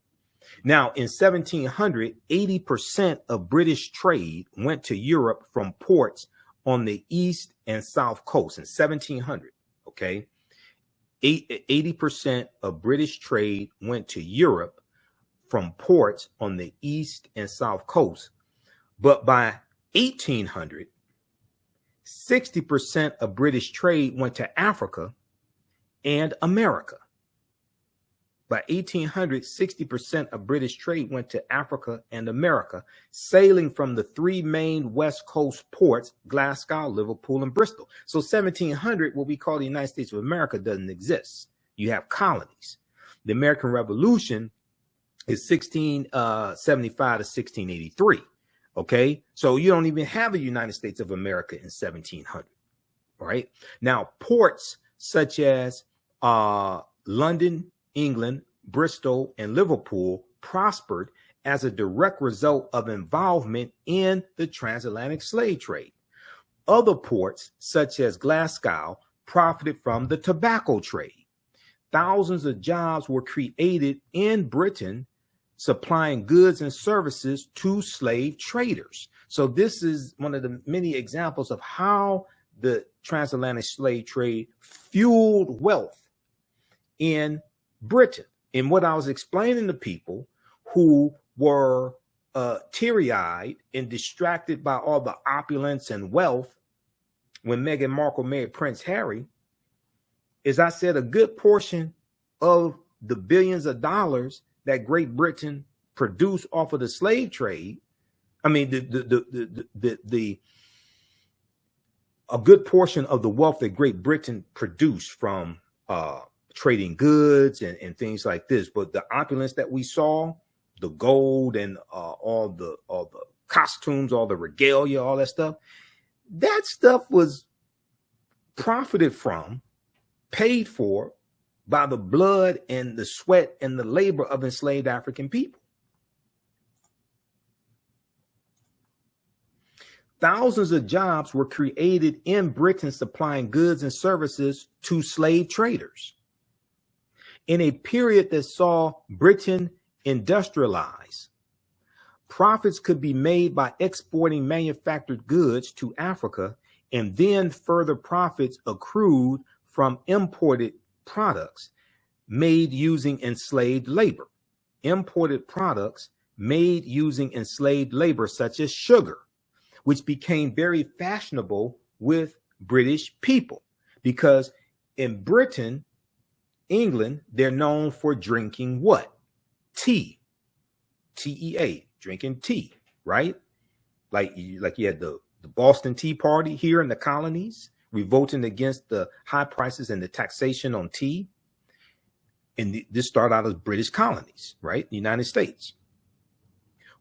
A: Now, in 1700, 80% of British trade went to Europe from ports on the east and south coast in 1700, okay? 80% of British trade went to Europe from ports on the east and south coast. But by 1800, 60% of British trade went to Africa and America. By 1800, 60% of British trade went to Africa and America, sailing from the three main West Coast ports, Glasgow, Liverpool, and Bristol. So 1700, what we call the United States of America, doesn't exist. You have colonies. The American Revolution is 1675 to 1683. Okay, so you don't even have a United States of America in 1700. Right now, ports such as London, England, Bristol, and Liverpool prospered as a direct result of involvement in the transatlantic slave trade. Other ports, such as Glasgow, profited from the tobacco trade. Thousands of jobs were created in Britain, supplying goods and services to slave traders. So this is one of the many examples of how the transatlantic slave trade fueled wealth in Britain. And what I was explaining to people who were teary-eyed and distracted by all the opulence and wealth when Meghan Markle married Prince Harry, is I said a good portion of the billions of dollars that Great Britain produced off of the slave trade, I mean, a good portion of the wealth that Great Britain produced from trading goods and things like this. But the opulence that we saw, the gold and all the costumes, all the regalia, all that stuff was profited from, paid for by the blood and the sweat and the labor of enslaved African people. Thousands of jobs were created in Britain supplying goods and services to slave traders. In a period that saw Britain industrialize, profits could be made by exporting manufactured goods to Africa, and then further profits accrued from imported products made using enslaved labor. Imported products made using enslaved labor, such as sugar, which became very fashionable with British people, because in Britain, England, they're known for drinking what? Tea. T-E-A, drinking tea, right? Like you had the Boston Tea Party here in the colonies, revolting against the high prices and the taxation on tea. And this started out as British colonies, right? The United States.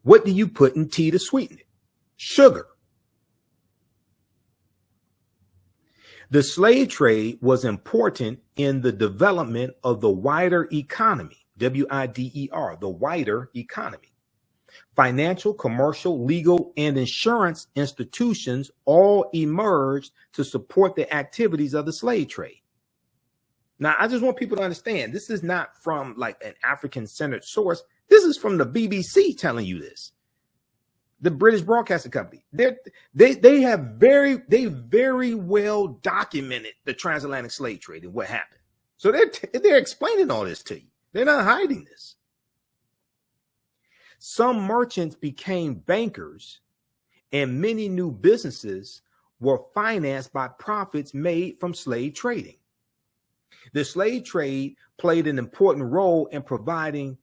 A: What do you put in tea to sweeten it? Sugar. The slave trade was important in the development of the wider economy, W-I-D-E-R, the wider economy. Financial, commercial, legal, and insurance institutions all emerged to support the activities of the slave trade. Now, I just want people to understand, this is not from like an African-centered source. This is from the BBC telling you this. the British Broadcasting Company. They very well documented the transatlantic slave trade and what happened. So they're explaining all this to you. They're not hiding this. Some merchants became bankers, and many new businesses were financed by profits made from slave trading. The slave trade played an important role in providing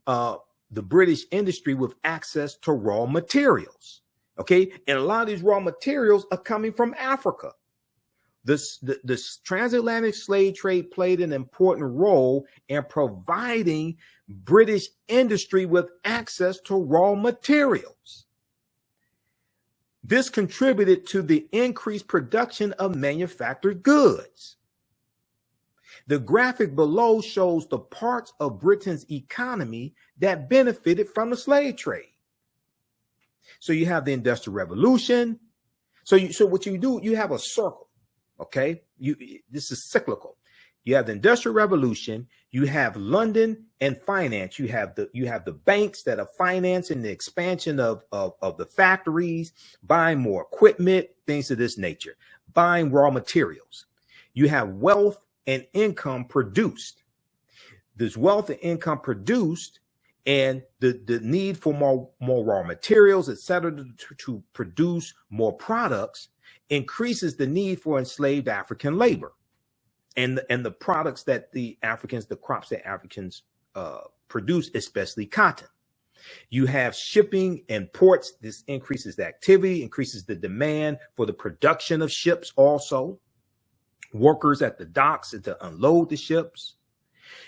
A: the British industry with access to raw materials. Okay, and a lot of these raw materials are coming from Africa. The transatlantic slave trade played an important role in providing British industry with access to raw materials. This contributed to the increased production of manufactured goods. The graphic below shows the parts of Britain's economy that benefited from the slave trade. So you have the Industrial Revolution. So what you do, you have a circle. Okay, this is cyclical. You have the Industrial Revolution, you have London and finance, you have the banks that are financing the expansion of the factories, buying more equipment, things of this nature, buying raw materials. You have wealth and income produced. This wealth and income produced, and the need for more raw materials, etc., to produce more products increases the need for enslaved African labor and the products that the crops that Africans produce, especially cotton. You have shipping and ports. This increases the activity, increases the demand for the production of ships also. Workers at the docks to unload the ships.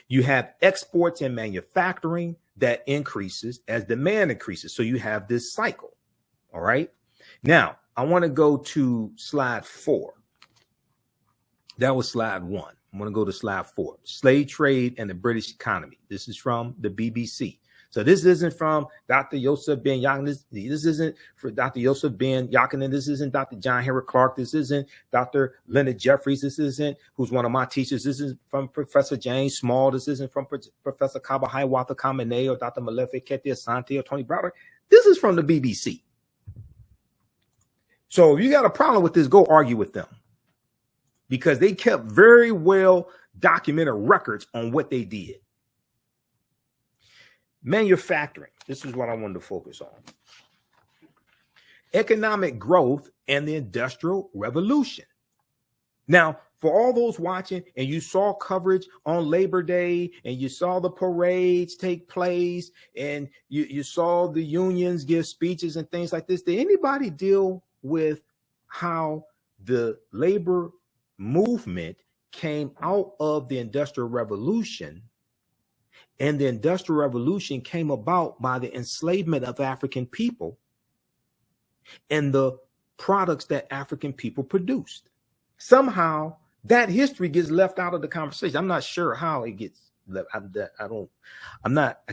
A: You have exports and manufacturing that increases as demand increases. So you have this cycle. All right. Now, I want to go to slide 4. That was slide 1. I'm going to go to slide 4. Slave trade and the British economy. This is from the BBC. So this isn't from Dr. Yosef Ben Yakin. This isn't for Dr. Yosef Ben Yakin. This isn't Dr. John Henry Clark. This isn't Dr. Leonard Jeffries. This isn't who's one of my teachers. This is from Professor James Small. This isn't from Professor Kaba Hiawatha Kamene or Dr. Malefe Kete Asante or Tony Browder. This is from the BBC. So if you got a problem with this, go argue with them, because they kept very well documented records on what they did. Manufacturing. This is what I wanted to focus on. Economic growth and the Industrial Revolution. Now, for all those watching, and you saw coverage on Labor Day, and you saw the parades take place, and you saw the unions give speeches and things like this, did anybody deal with how the labor movement came out of the Industrial Revolution? And the Industrial Revolution came about by the enslavement of African people and the products that African people produced. Somehow that history gets left out of the conversation. I'm not sure how it gets left. I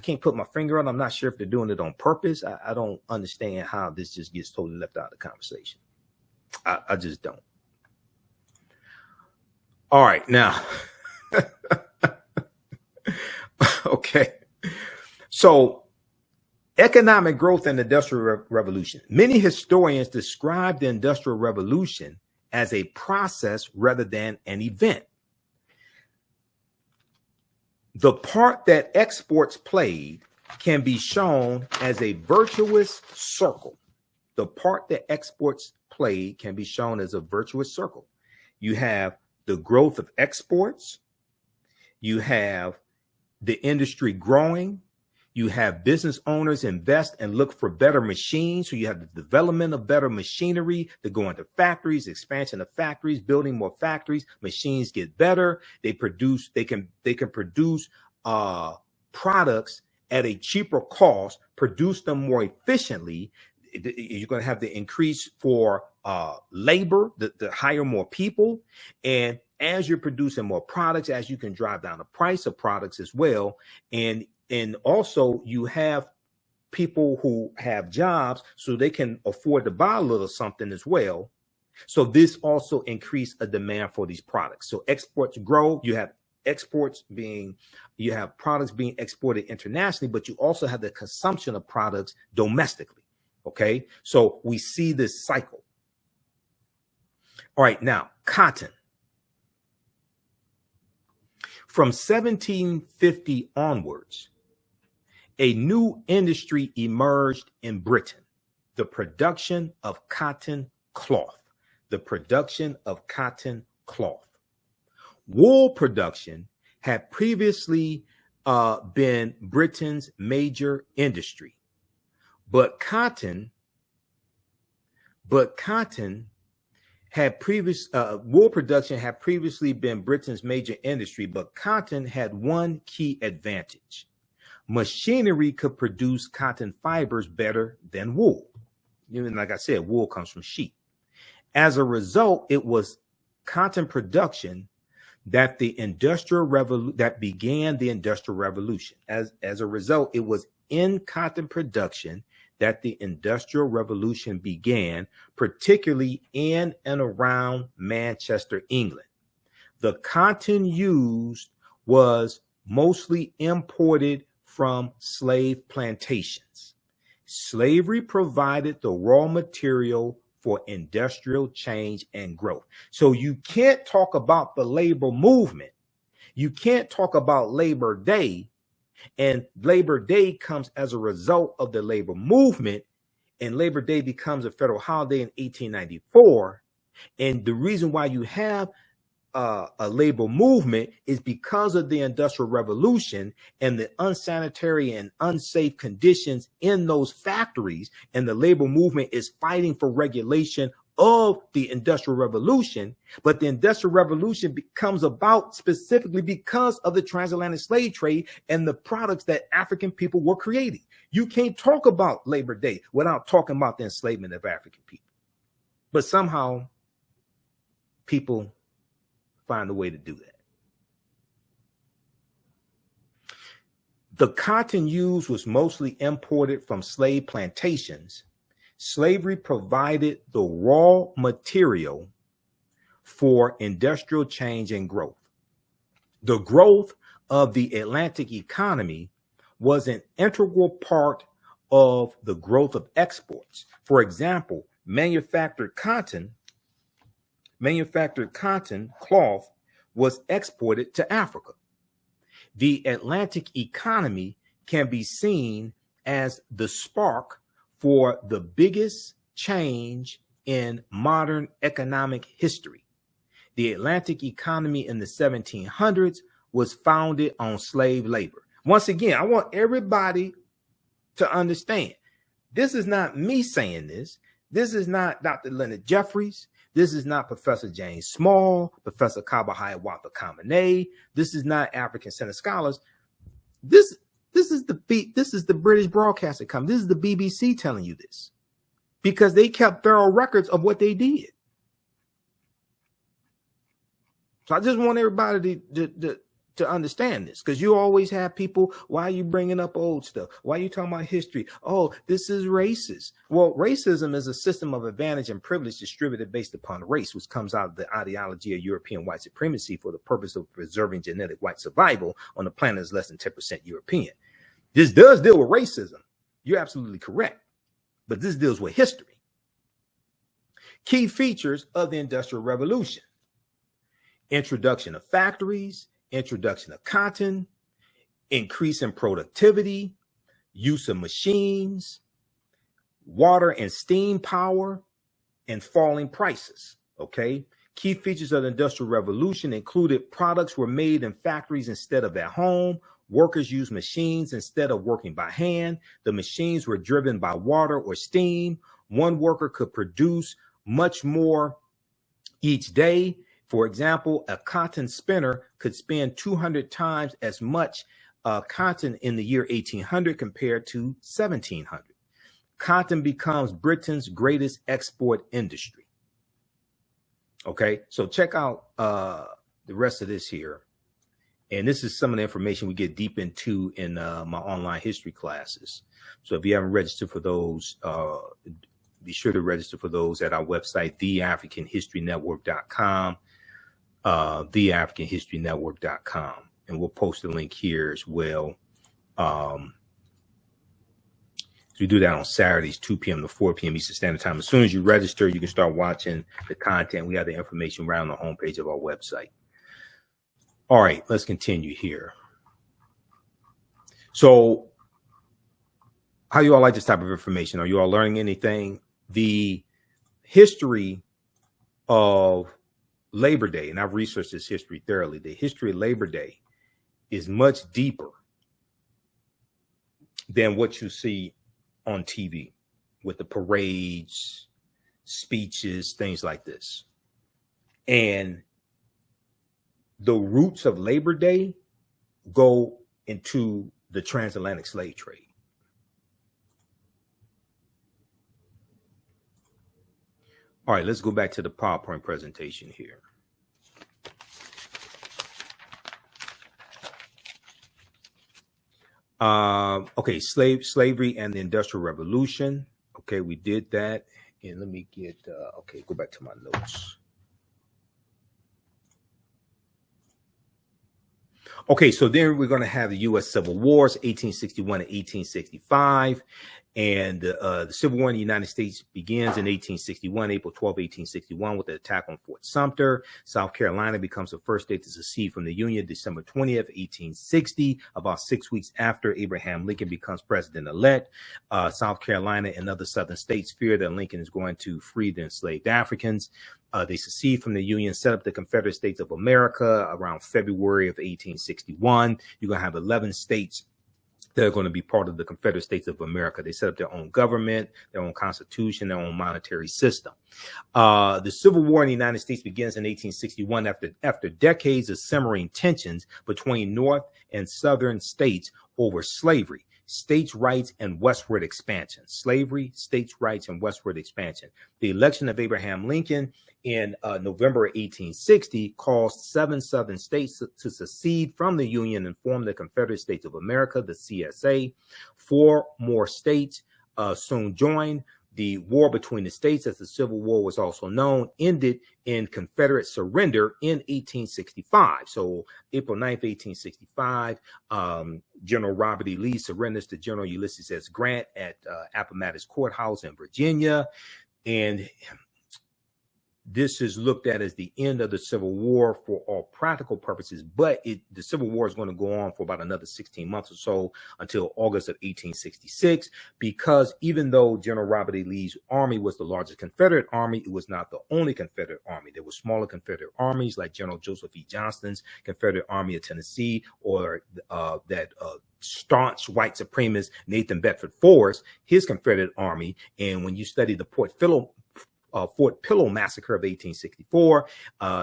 A: can't put my finger on it. I'm not sure if they're doing it on purpose. I don't understand how this just gets totally left out of the conversation. I just don't. All right, now. Okay. So economic growth and the Industrial Revolution. Many historians describe the Industrial Revolution as a process rather than an event. The part that exports played can be shown as a virtuous circle. The part that exports played can be shown as a virtuous circle. You have the growth of exports. You have the industry growing. You have business owners invest and look for better machines. So you have the development of better machinery to go into factories, expansion of factories, building more factories. Machines get better. They can produce products at a cheaper cost, produce them more efficiently. You're going to have the increase for labor, to hire more people. And as you're producing more products, as you can drive down the price of products as well. And also you have people who have jobs so they can afford to buy a little something as well. So this also increased a demand for these products. So exports grow. You have products being exported internationally, but you also have the consumption of products domestically. Okay, so we see this cycle. All right, now cotton. From 1750 onwards, a new industry emerged in Britain, the production of cotton cloth. The production of cotton cloth. Wool production had previously been Britain's major industry, but cotton had wool production had previously been Britain's major industry, but cotton had one key advantage. Machinery could produce cotton fibers better than wool. Even like I said, wool comes from sheep. As a result, it was cotton production that began the Industrial Revolution. As a result, it was in cotton production that the Industrial Revolution began, particularly in and around Manchester, England. The cotton used was mostly imported from slave plantations. Slavery provided the raw material for industrial change and growth. So you can't talk about the labor movement. You can't talk about Labor Day, and Labor Day comes as a result of the labor movement, and Labor Day becomes a federal holiday in 1894. And the reason why you have a labor movement is because of the Industrial Revolution and the unsanitary and unsafe conditions in those factories. And the labor movement is fighting for regulation of the Industrial Revolution. But the Industrial Revolution becomes about specifically because of the transatlantic slave trade and the products that African people were creating. You can't talk about Labor Day without talking about the enslavement of African people. But somehow people find a way to do that. The cotton used was mostly imported from slave plantations. Slavery provided the raw material for industrial change and growth. The growth of the Atlantic economy was an integral part of the growth of exports. For example, manufactured cotton cloth was exported to Africa. The Atlantic economy can be seen as the spark for the biggest change in modern economic history. The Atlantic economy in the 1700s was founded on slave labor. Once again, I want everybody to understand, this is not me saying this. This is not Dr. Leonard Jeffries. This is not Professor James Small, Professor Kaba Hiawatha Kamene. This is not African Center scholars. This is the British Broadcasting Company. This is the BBC telling you this, because they kept thorough records of what they did. So I just want everybody to understand this, because you always have people, why are you bringing up old stuff? Why are you talking about history? Oh, this is racist. Well, racism is a system of advantage and privilege distributed based upon race, which comes out of the ideology of European white supremacy for the purpose of preserving genetic white survival on a planet that's less than 10% European. This does deal with racism. You're absolutely correct. But this deals with history. Key features of the Industrial Revolution: introduction of factories, introduction of cotton, increase in productivity, use of machines, water and steam power, and falling prices. Okay. Key features of the Industrial Revolution included products were made in factories instead of at home. Workers used machines instead of working by hand. The machines were driven by water or steam. One worker could produce much more each day. For example, a cotton spinner could spin 200 times as much cotton in the year 1800 compared to 1700. Cotton becomes Britain's greatest export industry. Okay, so check out the rest of this here. And this is some of the information we get deep into in my online history classes. So if you haven't registered for those, be sure to register for those at our website, TheAHNShowNetwork.com. TheAHNShowNetwork.com, and we'll post a link here as well. So we do that on Saturdays, 2 p.m. to 4 p.m. Eastern Standard Time. As soon as you register, you can start watching the content. We have the information right on the homepage of our website. All right, let's continue here. So how you all like this type of information? Are you all learning anything? The history of Labor Day, and I've researched this history thoroughly, the history of Labor Day is much deeper than what you see on TV with the parades, speeches, things like this. And the roots of Labor Day go into the transatlantic slave trade. All right, let's go back to the PowerPoint presentation here. Okay, slavery and the Industrial Revolution. Okay, we did that. And let me get, okay, go back to my notes. Okay, so then we're going to have the U.S. Civil Wars, 1861 to 1865. And the Civil War in the United States begins in 1861, April 12, 1861, with the attack on Fort Sumter. South Carolina becomes the first state to secede from the Union, December 20th, 1860, about 6 weeks after Abraham Lincoln becomes president-elect. South Carolina and other southern states fear that Lincoln is going to free the enslaved Africans. They secede from the Union, set up the Confederate States of America around February of 1861. You're going to have 11 states that are going to be part of the Confederate States of America. They set up their own government, their own constitution, their own monetary system. The Civil War in the United States begins in 1861 after decades of simmering tensions between North and Southern states over slavery, states' rights, and westward expansion. Slavery, states' rights, and westward expansion. The election of Abraham Lincoln in November 1860 caused 7 southern states to secede from the Union and form the Confederate States of America, the CSA. 4 more states soon joined. The war between the states, as the Civil War was also known, ended in Confederate surrender in 1865. So April 9th, 1865, General Robert E. Lee surrenders to General Ulysses S. Grant at Appomattox Courthouse in Virginia. And this is looked at as the end of the Civil War for all practical purposes, but the Civil War is going to go on for about another 16 months or so until August of 1866, because even though General Robert E. Lee's army was the largest Confederate army, it was not the only Confederate army. There were smaller Confederate armies like General Joseph E. Johnston's Confederate Army of Tennessee, or that staunch white supremacist Nathan Bedford Forrest, his Confederate army. And when you study the Fort Pillow Massacre of 1864,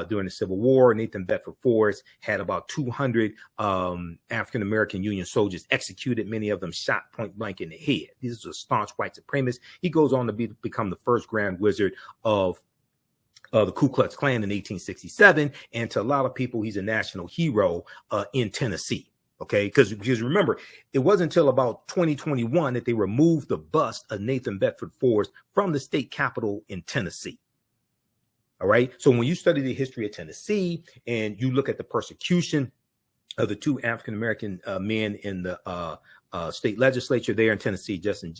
A: during the Civil War, Nathan Bedford Forrest had about 200 African-American Union soldiers executed, many of them shot point blank in the head. These are staunch white supremacists. He goes on to become the first Grand Wizard of the Ku Klux Klan in 1867. And to a lot of people, he's a national hero in Tennessee. Okay, because remember, it wasn't until about 2021 that they removed the bust of Nathan Bedford Forrest from the state capitol in Tennessee. All right. So when you study the history of Tennessee and you look at the persecution of the 2 African-American men in the state legislature there in Tennessee, Justin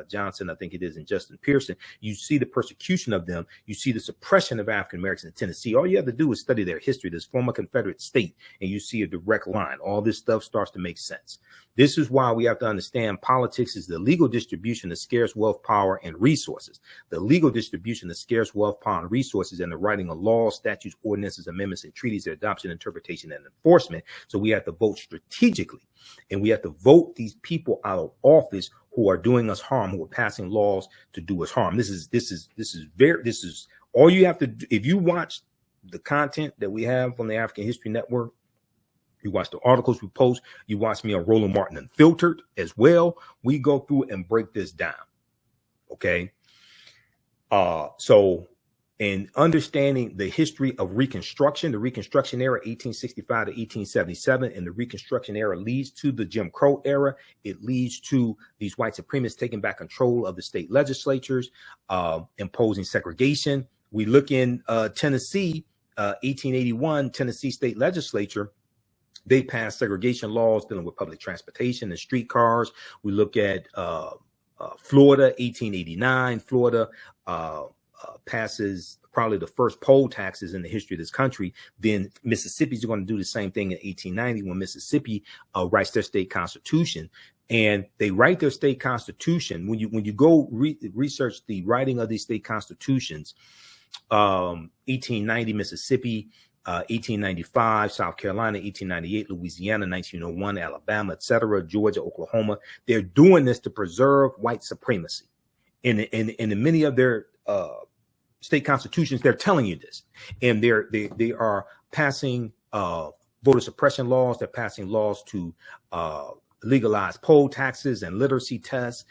A: Johnson, I think it is, and Justin Pearson, you see the persecution of them. You see the suppression of African-Americans in Tennessee. All you have to do is study their history, this former Confederate state, and you see a direct line. All this stuff starts to make sense. This is why we have to understand politics is the legal distribution of scarce wealth, power, and resources. The legal distribution of scarce wealth, power, and resources, and the writing of laws, statutes, ordinances, amendments, and treaties, their adoption, interpretation, and enforcement. So we have to vote strategically, and we have to vote these people out of office who are doing us harm, who are passing laws to do us harm. This is all you have to do. If you watch the content that we have on the African History Network, you watch the articles we post, you watch me on Roland Martin Unfiltered as well, we go through and break this down. Okay. So in understanding the history of Reconstruction, the Reconstruction era, 1865 to 1877, and the Reconstruction era leads to the Jim Crow era. It leads to these white supremacists taking back control of the state legislatures, imposing segregation. We look in Tennessee, 1881, Tennessee state legislature They passed segregation laws dealing with public transportation and streetcars. We look at Florida, 1889. Florida passes probably the first poll taxes in the history of this country. Then Mississippi's going to do the same thing in 1890 when Mississippi writes their state constitution. And they write their state constitution. When you go research the writing of these state constitutions, 1890 Mississippi, 1895 South Carolina, 1898 Louisiana, 1901 Alabama, etc., Georgia, Oklahoma. They're doing this to preserve white supremacy. In many of their state constitutions, they're telling you this, and they are passing voter suppression laws. They're passing laws to legalize poll taxes and literacy tests,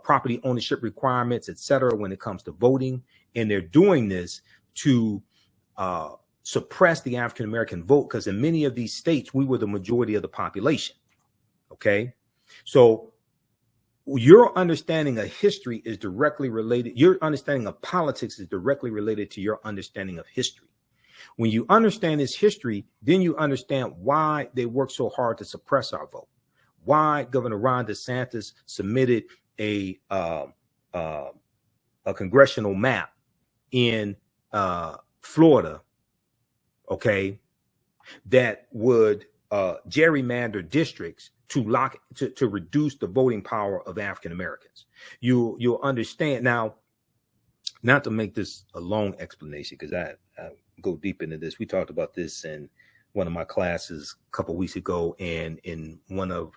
A: property ownership requirements, etc. when it comes to voting. And they're doing this to suppress the African American vote, because in many of these states, we were the majority of the population. Okay, so your understanding of history is directly related. Your understanding of politics is directly related to your understanding of history. When you understand this history, then you understand why they work so hard to suppress our vote. Why Governor Ron DeSantis submitted a congressional map in Florida, okay, that would gerrymander districts to reduce the voting power of African Americans. You'll understand now. Not to make this a long explanation, because I go deep into this. We talked about this in one of my classes a couple of weeks ago, and in one of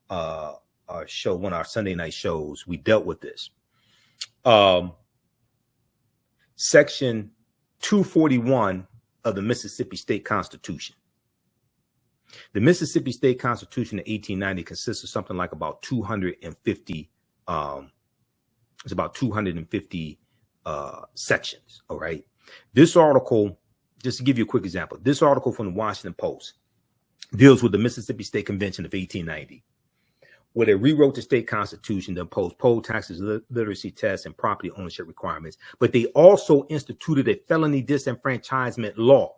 A: our Sunday night shows, we dealt with this. Section 241 of the Mississippi State Constitution. The Mississippi State Constitution of 1890 consists of something like about 250. It's about 250 sections. All right. This article, just to give you a quick example, this article from the Washington Post deals with the Mississippi State Convention of 1890, where they rewrote the state constitution to impose poll taxes, literacy tests, and property ownership requirements. But they also instituted a felony disenfranchisement law.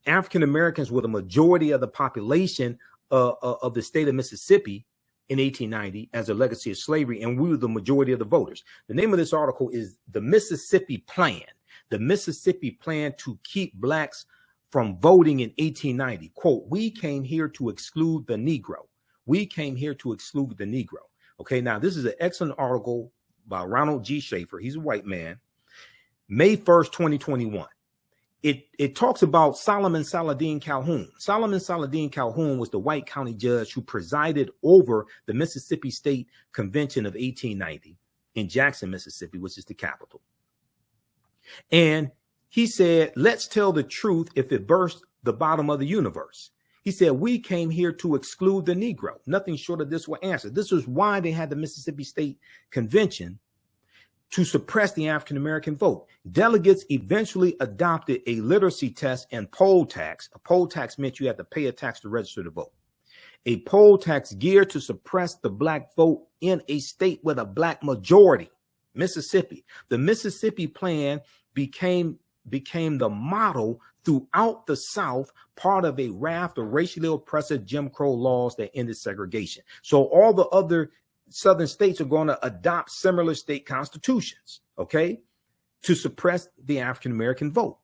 A: African Americans were the majority of the population of the state of Mississippi in 1890 as a legacy of slavery, and we were the majority of the voters. The name of this article is The Mississippi Plan. The Mississippi Plan to keep blacks from voting in 1890. Quote, "We came here to exclude the Negro. We came here to exclude the Negro." Okay, now this is an excellent article by Ronald G. Schaefer. He's a white man. May 1st, 2021. It talks about Solomon Saladin Calhoun. Solomon Saladin Calhoun was the white county judge who presided over the Mississippi State Convention of 1890 in Jackson, Mississippi, which is the capital. And he said, "Let's tell the truth if it burst the bottom of the universe." He said, "We came here to exclude the Negro." Nothing short of this will answer. This is why they had the Mississippi State Convention, to suppress the African American vote. Delegates eventually adopted a literacy test and poll tax. A poll tax meant you had to pay a tax to register to vote. A poll tax geared to suppress the black vote in a state with a black majority, Mississippi. The Mississippi Plan became the model throughout the South, part of a raft of racially oppressive Jim Crow laws that ended segregation. So all the other Southern states are going to adopt similar state constitutions, okay, to suppress the African American vote.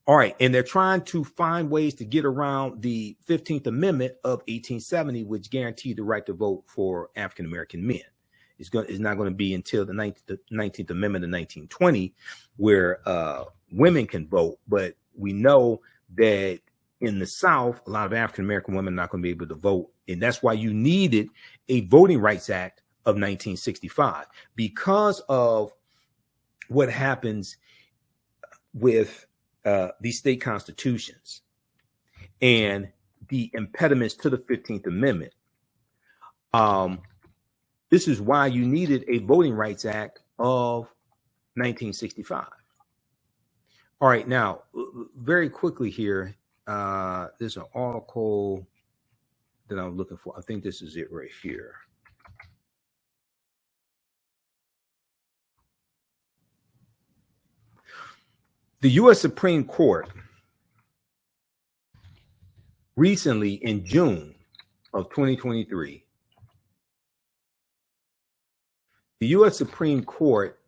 A: All right, and they're trying to find ways to get around the 15th Amendment of 1870, which guaranteed the right to vote for African American men. It's not going to be until the 19th Amendment of 1920 where women can vote, but we know that in the South, a lot of African American women are not going to be able to vote. And that's why you needed a Voting Rights Act of 1965, because of what happens with these state constitutions and the impediments to the 15th Amendment. This is why you needed a Voting Rights Act of 1965. All right, now, very quickly here, there's an article that I'm looking for. I think this is it right here. The U.S. Supreme Court recently in June of 2023, the U.S. Supreme Court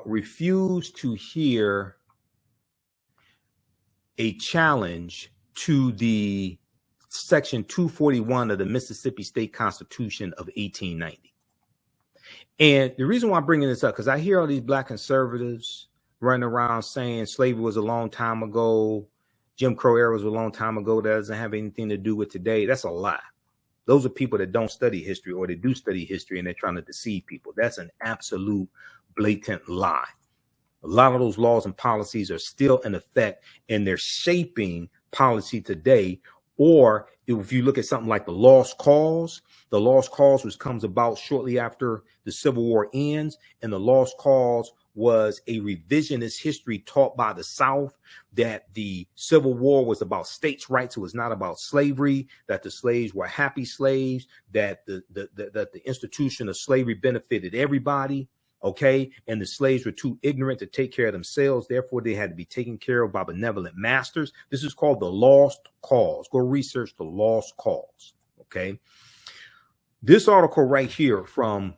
A: refused to hear a challenge to the Section 241 of the Mississippi State Constitution of 1890. And the reason why I'm bringing this up, because I hear all these black conservatives running around saying slavery was a long time ago, Jim Crow era was a long time ago, that doesn't have anything to do with today. That's a lie. Those are people that don't study history, or they do study history and they're trying to deceive people. That's an absolute blatant lie. A lot of those laws and policies are still in effect, and they're shaping policy today. Or if you look at something like the lost cause, which comes about shortly after the Civil War ends, and the lost cause was a revisionist history taught by the South, that the Civil War was about states' rights, it was not about slavery, that the slaves were happy slaves, that the institution of slavery benefited everybody. Okay, and the slaves were too ignorant to take care of themselves. Therefore, they had to be taken care of by benevolent masters. This is called the lost cause. Go research the lost cause. Okay, this article right here from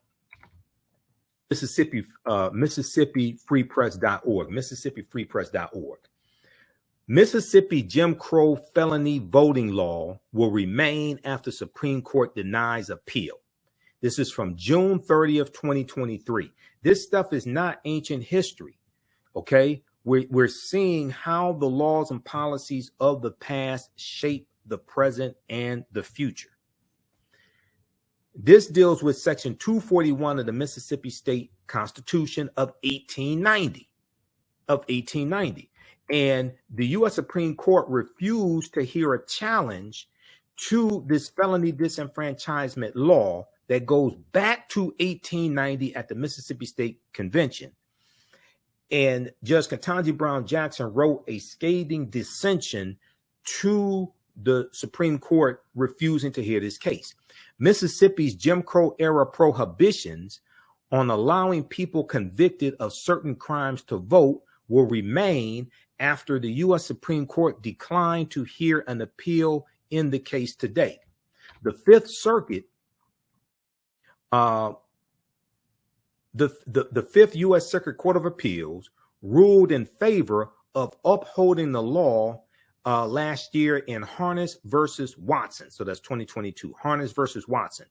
A: MississippiFreePress.org. MississippiFreePress.org. Mississippi Jim Crow felony voting law will remain after Supreme Court denies appeal. This is from June 30th, 2023. This stuff is not ancient history, okay? We're seeing how the laws and policies of the past shape the present and the future. This deals with Section 241 of the Mississippi State Constitution of 1890. And the U.S. Supreme Court refused to hear a challenge to this felony disenfranchisement law that goes back to 1890 at the Mississippi State Convention. And Judge Ketanji Brown Jackson wrote a scathing dissension to the Supreme Court refusing to hear this case. Mississippi's Jim Crow era prohibitions on allowing people convicted of certain crimes to vote will remain after the U.S. Supreme Court declined to hear an appeal in the case today. The Fifth Circuit, the Fifth U.S. Circuit Court of Appeals ruled in favor of upholding the law last year in Harness versus Watson. So that's 2022, Harness versus Watson.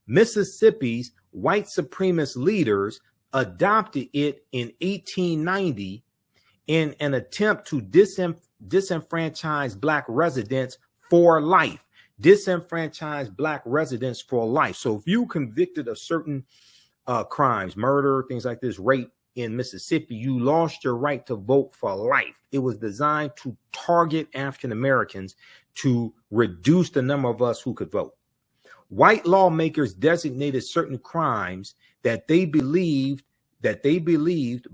A: Mississippi's white supremacist leaders adopted it in 1890 in an attempt to disenfranchise black residents for life. Disenfranchise black residents for life. So if you convicted of certain crimes, murder, things like this, rape in Mississippi, you lost your right to vote for life. It was designed to target African Americans to reduce the number of us who could vote. White lawmakers designated certain crimes that they believed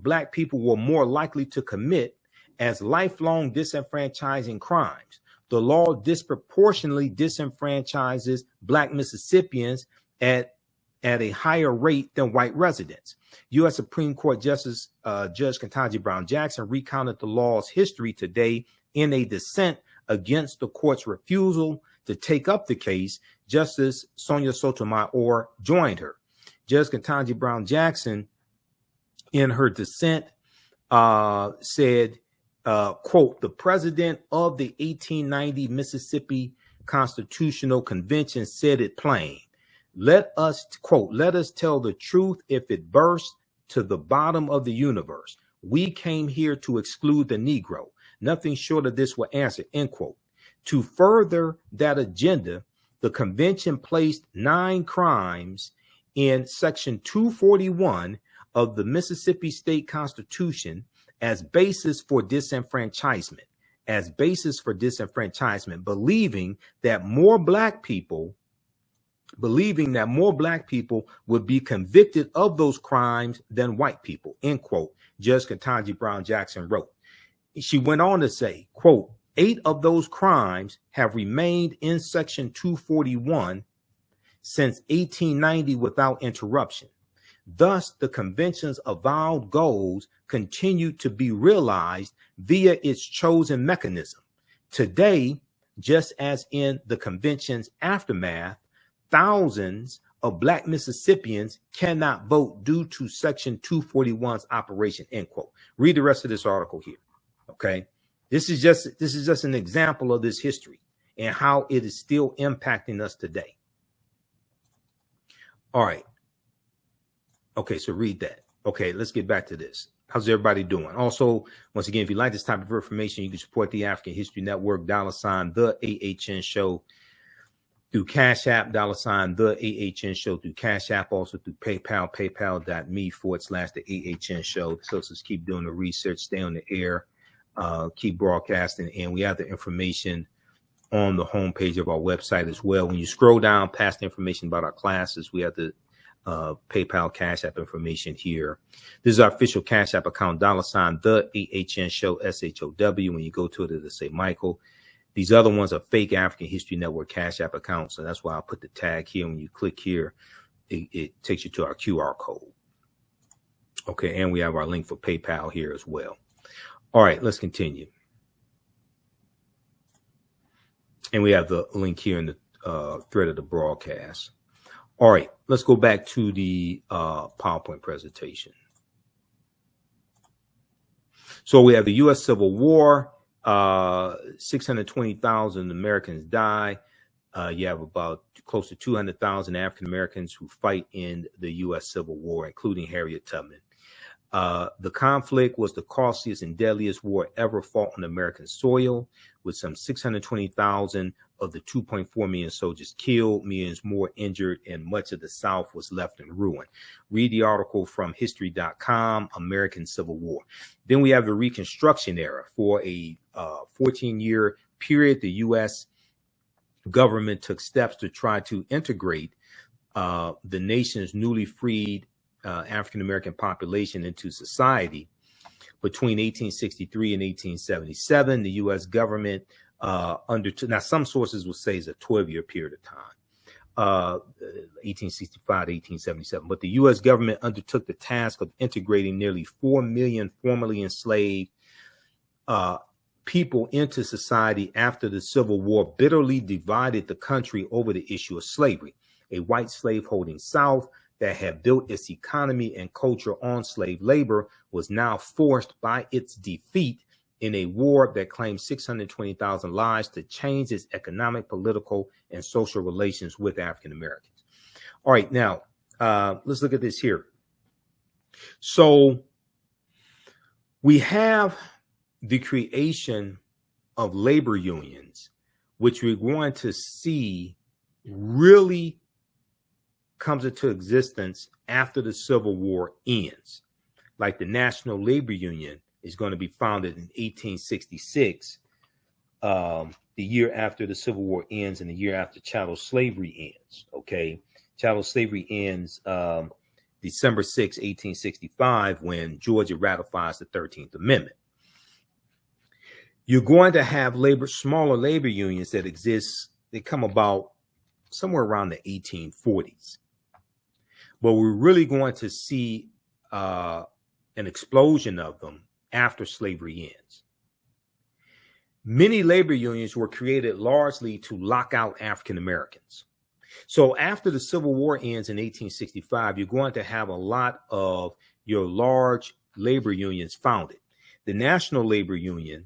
A: black people were more likely to commit as lifelong disenfranchising crimes. The law disproportionately disenfranchises black Mississippians at a higher rate than white residents. U.S. Supreme Court Justice Judge Ketanji Brown Jackson recounted the law's history today in a dissent against the court's refusal to take up the case. Justice Sonia Sotomayor joined her. Judge Ketanji Brown Jackson, in her dissent, said, quote, the president of the 1890 Mississippi Constitutional Convention said it plain. Let us, quote, let us tell the truth if it bursts to the bottom of the universe. We came here to exclude the Negro. Nothing short of this will answer, end quote. To further that agenda, the convention placed 9 crimes in Section 241 of the Mississippi State Constitution as basis for disenfranchisement, believing that more black people would be convicted of those crimes than white people, end quote, Judge Ketanji Brown Jackson wrote. She went on to say, quote, 8 of those crimes have remained in Section 241 since 1890 without interruption. Thus, the convention's avowed goals continue to be realized via its chosen mechanism. Today, just as in the convention's aftermath, thousands of Black Mississippians cannot vote due to Section 241's operation, end quote. Read the rest of this article here, okay? This is just an example of this history and how it is still impacting us today. All right. Okay, so read that. Okay, let's get back to this. How's everybody doing? Also, once again, if you like this type of information, you can support the African History Network, $ the AHN Show through Cash App, $ the AHN Show through Cash App, also through PayPal, paypal.me/the AHN Show. So let's keep doing the research, stay on the air, keep broadcasting, and we have the information on the homepage of our website as well. When you scroll down past the information about our classes, we have the PayPal Cash App information here. This is our official Cash App account, $ the AHN Show, SHOW. When you go to it, it'll say Michael. These other ones are fake African History Network Cash App accounts. So that's why I'll put the tag here. When you click here, it takes you to our QR code. Okay, and we have our link for PayPal here as well. All right, let's continue. And we have the link here in the thread of the broadcast. All right, let's go back to the PowerPoint presentation. So we have the U.S. Civil War. 620,000 Americans die. You have about close to 200,000 African Americans who fight in the U.S. Civil War, including Harriet Tubman. The conflict was the costliest and deadliest war ever fought on American soil, with some 620,000 of the 2.4 million soldiers killed, millions more injured, and much of the South was left in ruin. Read the article from history.com, American Civil War. Then we have the Reconstruction era. For a 14-year period, the U.S. government took steps to try to integrate the nation's newly freed African-American population into society. Between 1863 and 1877, the U.S. government undertook, now some sources will say it's a 12-year period of time, 1865 to 1877, but the U.S. government undertook the task of integrating nearly 4 million formerly enslaved people into society after the Civil War bitterly divided the country over the issue of slavery. A white slave-holding South that had built its economy and culture on slave labor was now forced by its defeat in a war that claimed 620,000 lives to change its economic, political, and social relations with African Americans. All right, now let's look at this here. So we have the creation of labor unions, which we're going to see really comes into existence after the Civil War ends. Like the National Labor Union is going to be founded in 1866, the year after the Civil War ends and the year after chattel slavery ends. Okay, chattel slavery ends December 6, 1865, when Georgia ratifies the 13th Amendment. You're going to have smaller labor unions that exist. They come about somewhere around the 1840s. But we're really going to see an explosion of them after slavery ends. Many labor unions were created largely to lock out African Americans. So after the Civil War ends in 1865, you're going to have a lot of your large labor unions founded. The National Labor Union,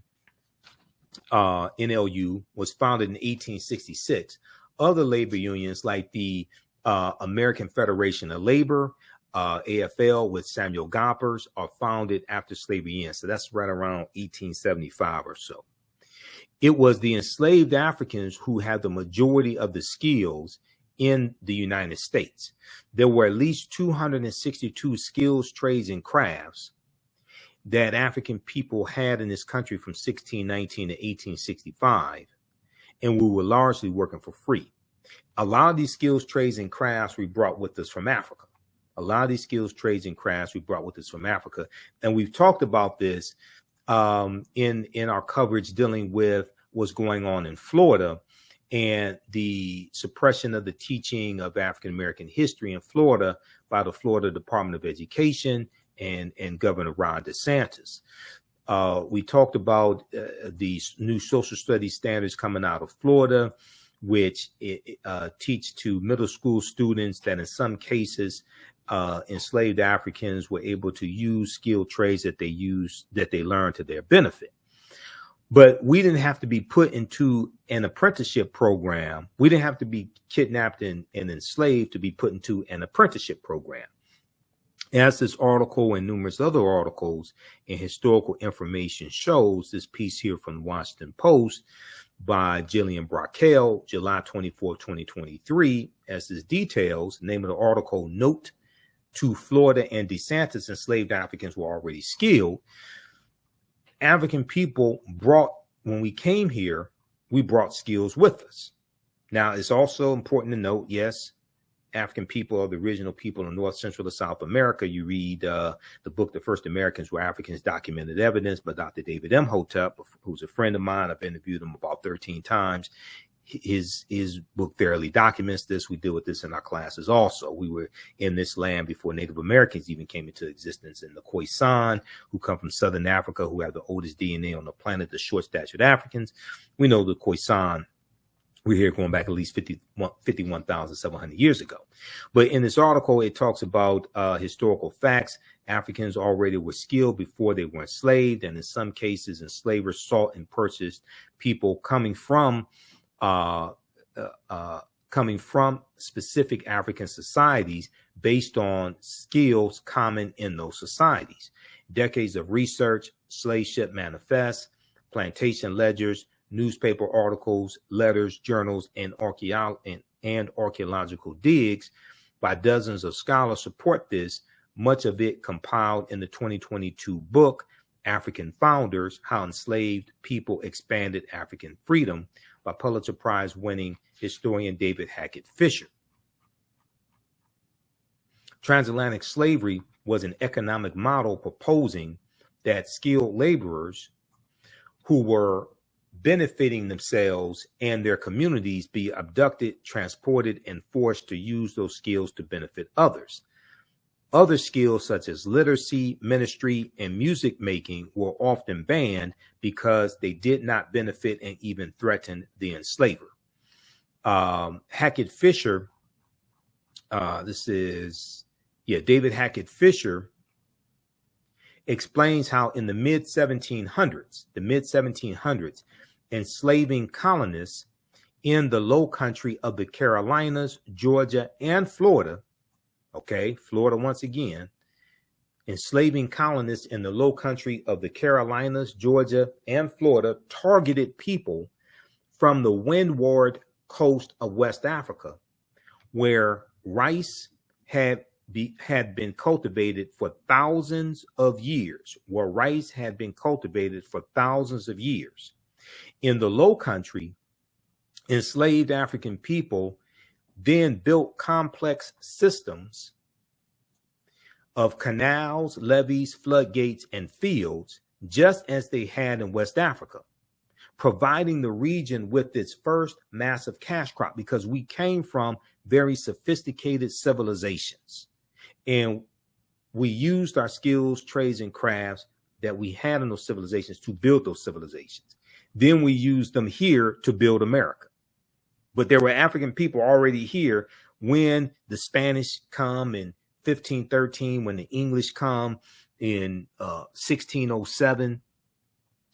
A: NLU, was founded in 1866. Other labor unions like the American Federation of Labor, AFL, with Samuel Gompers, are founded after slavery ends. So that's right around 1875 or so. It was the enslaved Africans who had the majority of the skills in the United States. There were at least 262 skills, trades, and crafts that African people had in this country from 1619 to 1865, and we were largely working for free. A lot of these skills, trades, and crafts we brought with us from Africa. And we've talked about this in our coverage dealing with what's going on in Florida and the suppression of the teaching of African-American history in Florida by the Florida Department of Education and Governor Ron DeSantis. We talked about these new social studies standards coming out of Florida, which teach to middle school students that in some cases enslaved Africans were able to use skilled trades that they learned to their benefit. But we didn't have to be put into an apprenticeship program. We didn't have to be kidnapped and enslaved to be put into an apprenticeship program. As this article and numerous other articles and historical information shows, this piece here from the Washington Post by Jillian Brockel, July 24, 2023, as this details, the name of the article, Note to Florida and DeSantis, enslaved Africans were already skilled. African people when we came here, we brought skills with us. Now, it's also important to note, yes, African people are the original people in North, Central, and South America. You read the book, The First Americans Were Africans, Documented Evidence by Dr. David Imhotep, who's a friend of mine. I've interviewed him about 13 times. His book thoroughly documents this. We deal with this in our classes also. We were in this land before Native Americans even came into existence. And the Khoisan, who come from Southern Africa, who have the oldest DNA on the planet, the short-statured Africans. We know the Khoisan, we're here going back at least 51,700 years ago. But in this article, it talks about historical facts. Africans already were skilled before they were enslaved. And in some cases, enslavers sought and purchased people coming from specific African societies based on skills common in those societies. Decades of research, slave ship manifests, plantation ledgers, newspaper articles, letters, journals, and archaeological digs by dozens of scholars support this, much of it compiled in the 2022 book, African Founders, How Enslaved People Expanded African Freedom, by Pulitzer Prize winning historian David Hackett Fisher. Transatlantic slavery was an economic model proposing that skilled laborers who were benefiting themselves and their communities be abducted, transported, and forced to use those skills to benefit others. Other skills such as literacy, ministry, and music making were often banned because they did not benefit and even threaten the enslaver. Hackett Fisher, David Hackett Fisher explains how in the mid-1700s, enslaving colonists in the low country of the Carolinas, Georgia, and Florida, Florida once again, enslaving colonists in the low country of the Carolinas, Georgia, and Florida targeted people from the windward coast of West Africa, where rice had been cultivated for thousands of years, In the low country, enslaved African people then built complex systems of canals, levees, floodgates, and fields, just as they had in West Africa, providing the region with its first massive cash crop, because we came from very sophisticated civilizations. And we used our skills, trades, and crafts that we had in those civilizations to build those civilizations. Then we used them here to build America. But there were African people already here when the Spanish come in 1513, when the English come in 1607.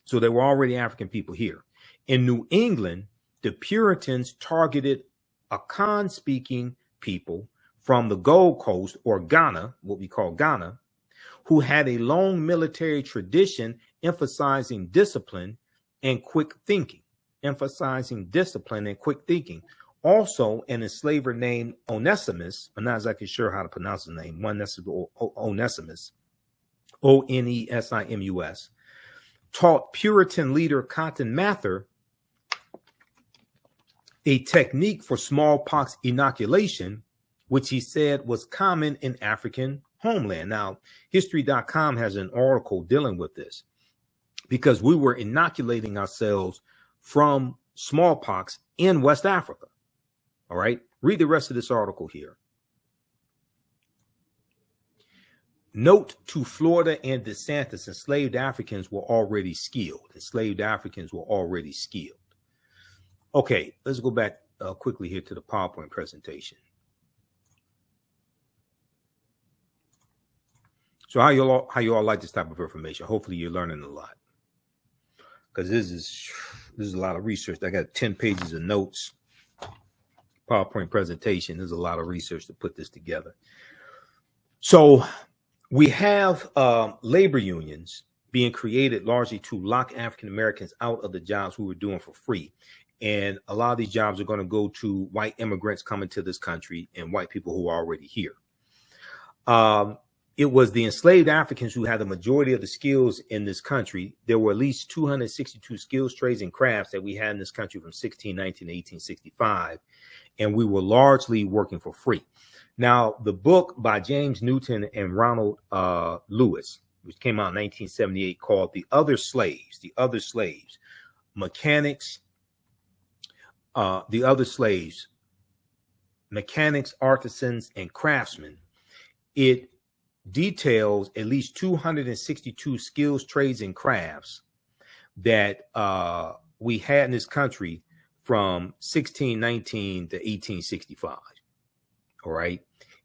A: So there were already African people here. In New England, the Puritans targeted Akan-speaking people from the Gold Coast, or Ghana, what we call Ghana, who had a long military tradition emphasizing discipline and quick thinking. Also, an enslaver named Onesimus, I'm not exactly sure how to pronounce his name, Onesimus, Onesimus, taught Puritan leader Cotton Mather a technique for smallpox inoculation, which he said was common in African homeland. Now, history.com has an article dealing with this, because we were inoculating ourselves from smallpox in West Africa. All right, read the rest of this article here. Note to Florida and DeSantis, enslaved Africans were already skilled. Enslaved Africans were already skilled. Okay, let's go back quickly here to the PowerPoint presentation. So how you all like this type of information? Hopefully you're learning a lot, because this is a lot of research. I got 10 pages of notes, PowerPoint presentation. There's a lot of research to put this together. So we have labor unions being created largely to lock African Americans out of the jobs we were doing for free. And a lot of these jobs are going to go to white immigrants coming to this country and white people who are already here. It was the enslaved Africans who had the majority of the skills in this country. There were at least 262 skills, trades, and crafts that we had in this country from 1619 to 1865. And we were largely working for free. Now, the book by James Newton and Ronald Lewis, which came out in 1978, called The Other Slaves, Mechanics, Mechanics, Artisans, and Craftsmen. It details at least 262 skills, trades, and crafts that we had in this country from 1619 to 1865. All right.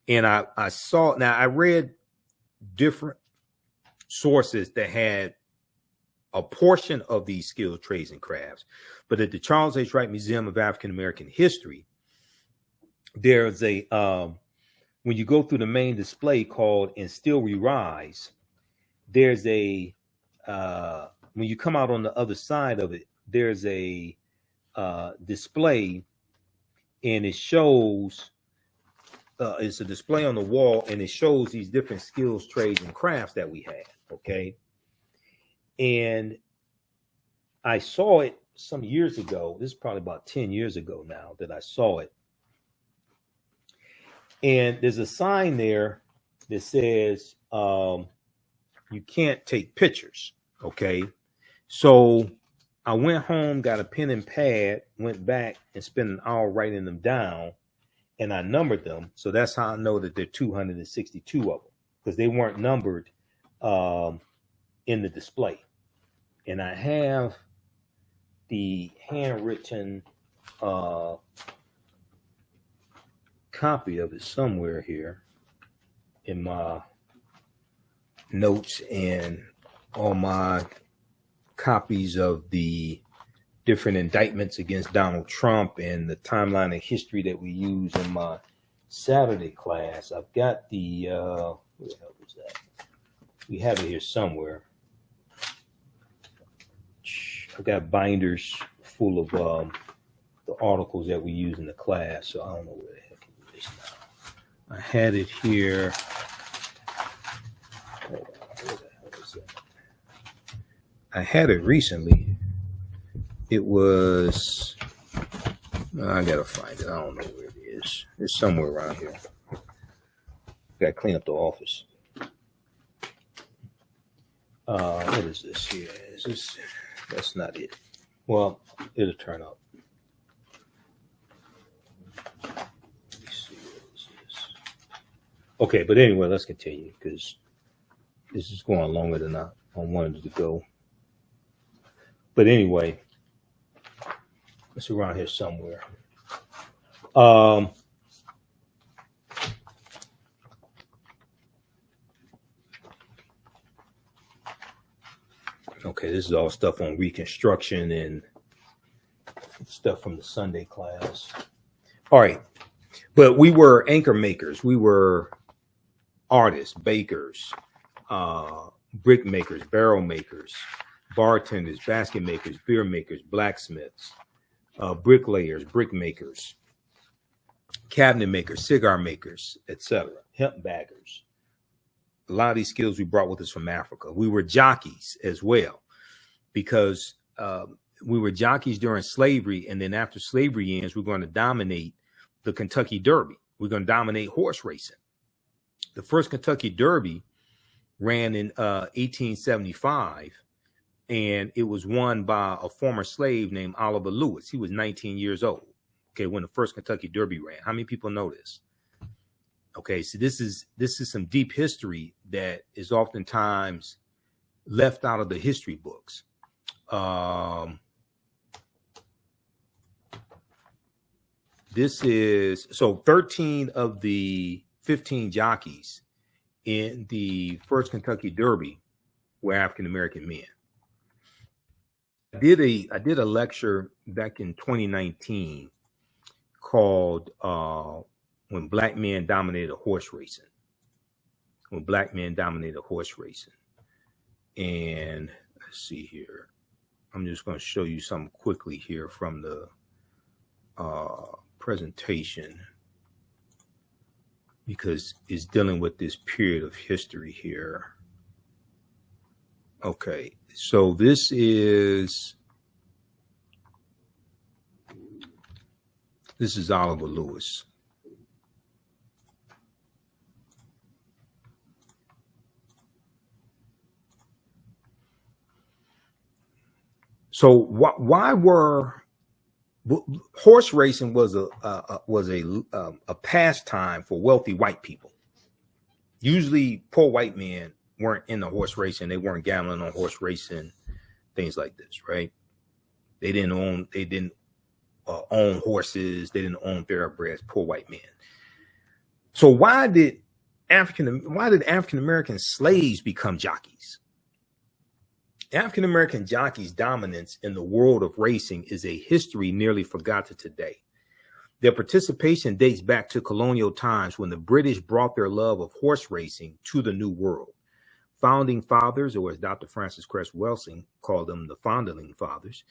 A: And I read different sources that had a portion of these skills, trades, and crafts. But at the Charles H. Wright Museum of African American History, there's a, when you go through the main display called And Still We Rise, there's a, when you come out on the other side of it, there's a display, and it shows, it's a display on the wall, and it shows these different skills, trades, and crafts that we had. Okay. And I saw it some years ago. This is probably about 10 years ago now that I saw it. And there's a sign there that says you can't take pictures. Okay. So I went home, got a pen and pad, went back and spent an hour writing them down, and I numbered them. So that's how I know that there are 262 of them, because they weren't numbered in the display. And I have the handwritten copy of it somewhere here in my notes, and all my copies of the different indictments against Donald Trump and the timeline of history that we use in my Saturday class. I've got the, where the hell was that? We have it here somewhere. I've got binders full of the articles that we use in the class, so I don't know where the heck it is now. I had it here. Hold on, where the hell is that? I had it recently. It was, I gotta find it. I don't know where it is. It's somewhere around here. Gotta clean up the office. What is this here? Is this? That's not it. Well, it'll turn up. Let me see what this is. Okay, but anyway, let's continue, because this is going longer than I wanted it to go. But anyway, it's around here somewhere. Okay, this is all stuff on Reconstruction and stuff from the Sunday class. All right, but we were anchor makers. We were artists, bakers, brick makers, barrel makers, bartenders, basket makers, beer makers, blacksmiths, bricklayers, brick makers, cabinet makers, cigar makers, etc., hemp baggers. A lot of these skills we brought with us from Africa. We were jockeys as well, because we were jockeys during slavery, and then after slavery ends, we're going to dominate the Kentucky Derby. We're going to dominate horse racing. The first Kentucky Derby ran in 1875, and it was won by a former slave named Oliver Lewis. He was 19 years old, okay, when the first Kentucky Derby ran. How many people know this? Okay, so this is some deep history that is oftentimes left out of the history books. This is, so 13 of the 15 jockeys in the first Kentucky Derby were African American men. I did a lecture back in 2019 called When Black Men Dominated Horse Racing. When Black Men Dominated Horse Racing. And let's see here. I'm just going to show you something quickly here from the presentation, because it's dealing with this period of history here. Okay, so this is Oliver Lewis. So why were horse racing was a pastime for wealthy white people. Usually, poor white men weren't into horse racing; they weren't gambling on horse racing, things like this, right? They didn't own horses. They didn't own thoroughbreds. Poor white men. So why did African American slaves become jockeys? African American jockeys' dominance in the world of racing is a history nearly forgotten today. Their participation dates back to colonial times when the British brought their love of horse racing to the New World. Founding fathers, or as Dr. Francis Cress Welsing called them, the Foundling Fathers,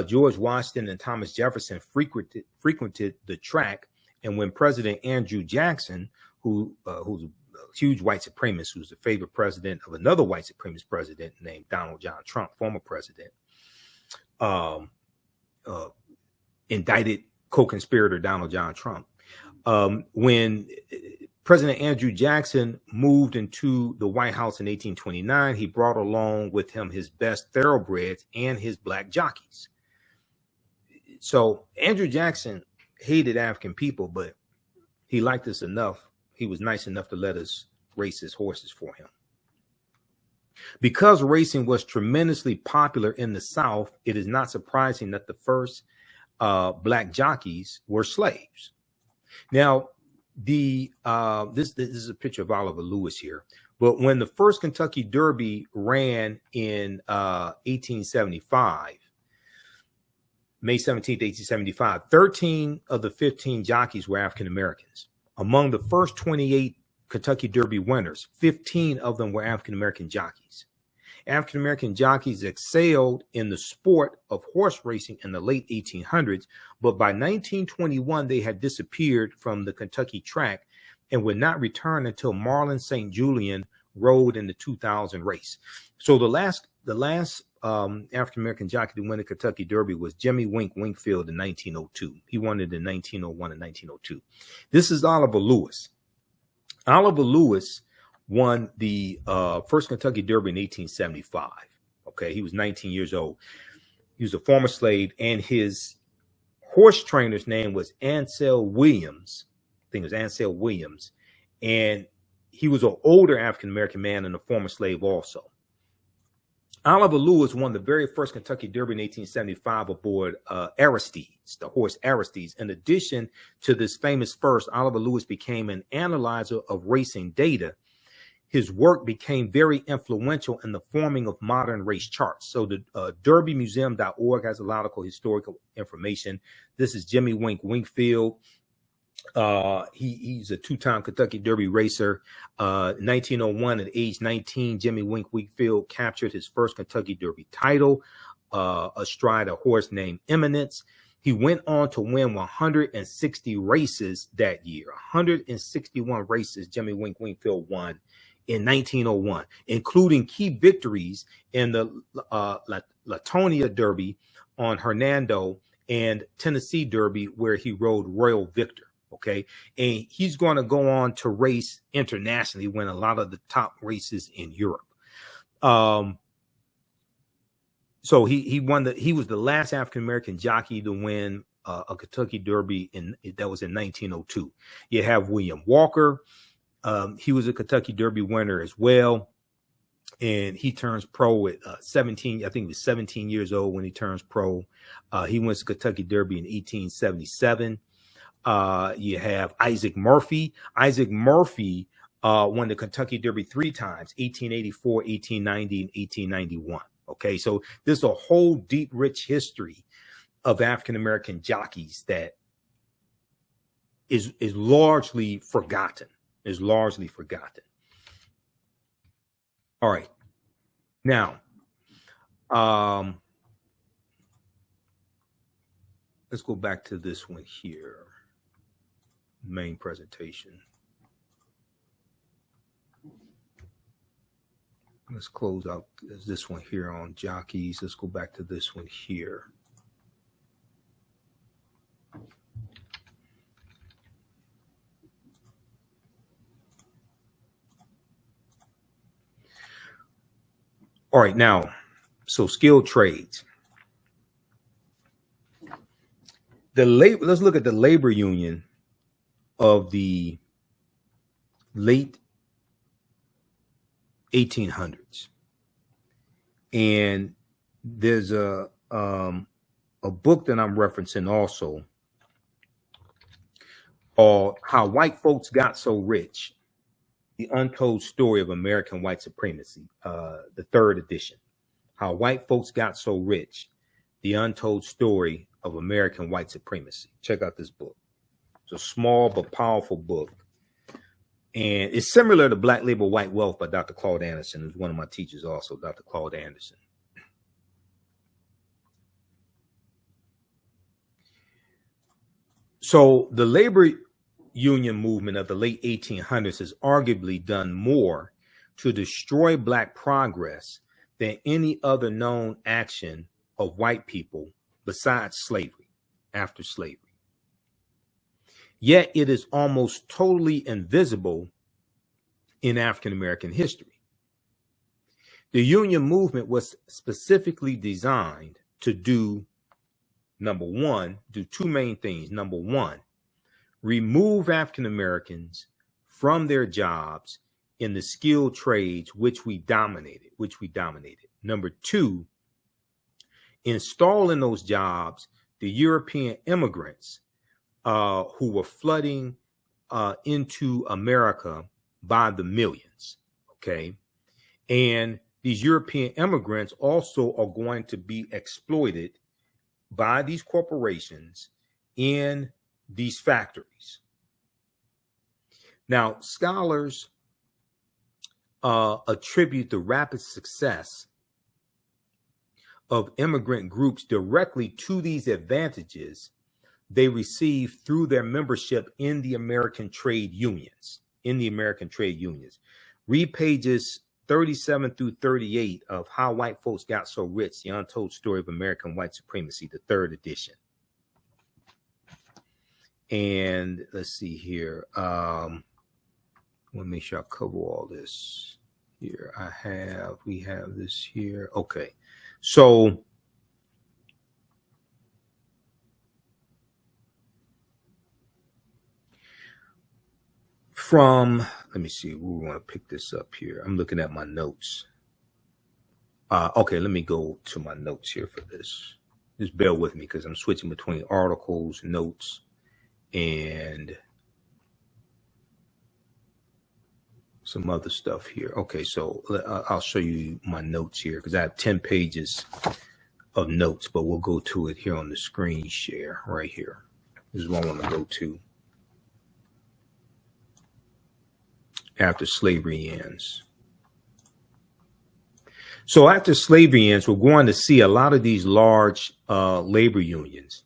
A: George Washington and Thomas Jefferson frequented the track, and when President Andrew Jackson, who's a huge white supremacist, who's the favorite president of another white supremacist president named Donald John Trump, former president, indicted co-conspirator Donald John Trump. When President Andrew Jackson moved into the White House in 1829, he brought along with him his best thoroughbreds and his black jockeys. So Andrew Jackson hated African people, but he liked us enough. He was nice enough to let us race his horses for him. Because racing was tremendously popular in the South, it is not surprising that the first black jockeys were slaves. Now, this is a picture of Oliver Lewis here. But when the first Kentucky Derby ran in 1875, May 17th, 1875, 13 of the 15 jockeys were African Americans. Among the first 28 Kentucky Derby winners, 15 of them were African American jockeys. African American jockeys excelled in the sport of horse racing in the late 1800s, but by 1921 they had disappeared from the Kentucky track and would not return until Marlon St. Julian rode in the 2000 race. So the last African American jockey to win the Kentucky Derby was Jimmy Wingfield in 1902. He won it in 1901 and 1902. This is Oliver Lewis. Oliver Lewis won the first Kentucky Derby in 1875. Okay, he was 19 years old. He was a former slave, and his horse trainer's name was Ansel Williams. I think it was Ansel Williams. And he was an older African-American man and a former slave also. Oliver Lewis won the very first Kentucky Derby in 1875 aboard Aristides, the horse Aristides. In addition to this famous first, Oliver Lewis became an analyzer of racing data. His work became very influential in the forming of modern race charts. So the derbymuseum.org has a lot of historical information. This is Jimmy Wingfield. He's a two-time Kentucky Derby racer. 1901, at age 19, Jimmy Wingfield captured his first Kentucky Derby title astride a horse named Eminence. He went on to win 160 races that year. 161 races Jimmy Wingfield won in 1901, including key victories in the Latonia Derby on Hernando and Tennessee Derby, where he rode Royal Victor. Okay, and he's going to go on to race internationally, win a lot of the top races in Europe. So he won he was the last African American jockey to win a Kentucky Derby that was in 1902. You have William Walker, He was a Kentucky Derby winner as well. And he turns pro at 17. I think he was 17 years old when he turns pro. He wins the Kentucky Derby in 1877. You have Isaac Murphy. Isaac Murphy won the Kentucky Derby 3 times, 1884, 1890, and 1891. Okay, so there's a whole deep, rich history of African-American jockeys that is largely forgotten, All right. Now, let's go back to this one here. Main presentation. Let's close out this one here on jockeys. Let's go back to this one here. All right, now, so skilled trades. Let's look at the labor union of the late 1800s. And there's a book that I'm referencing also called How White Folks Got So Rich: The Untold Story of American White Supremacy, the 3rd edition. How White Folks Got So Rich: The Untold Story of American White Supremacy. Check out this book. It's a small but powerful book. And it's similar to Black Labor, White Wealth by Dr. Claude Anderson, who's one of my teachers also, Dr. Claude Anderson. So the labor union movement of the late 1800s has arguably done more to destroy Black progress than any other known action of white people besides slavery, after slavery. Yet it is almost totally invisible in African American history. The union movement was specifically designed to do, number one, do 2 main things. Number one, remove African Americans from their jobs in the skilled trades which we dominated. Number 2, install in those jobs the European immigrants who were flooding into America by the millions. Okay. And these European immigrants also are going to be exploited by these corporations in these factories. Now, scholars attribute the rapid success of immigrant groups directly to these advantages they received through their membership in the American trade unions. Read pages 37 through 38 of How White Folks Got So Rich: The Untold Story of American White Supremacy, the 3rd edition. And let's see here. I want to make sure I cover all this here. We have this here. Okay. So let me see, we want to pick this up here. I'm looking at my notes. Okay, let me go to my notes here for this. Just bear with me because I'm switching between articles, notes, and some other stuff here. Okay, so I'll show you my notes here because I have 10 pages of notes, but we'll go to it here on the screen share right here. This is what I want to go to. After slavery ends. So after slavery ends, we're going to see a lot of these large labor unions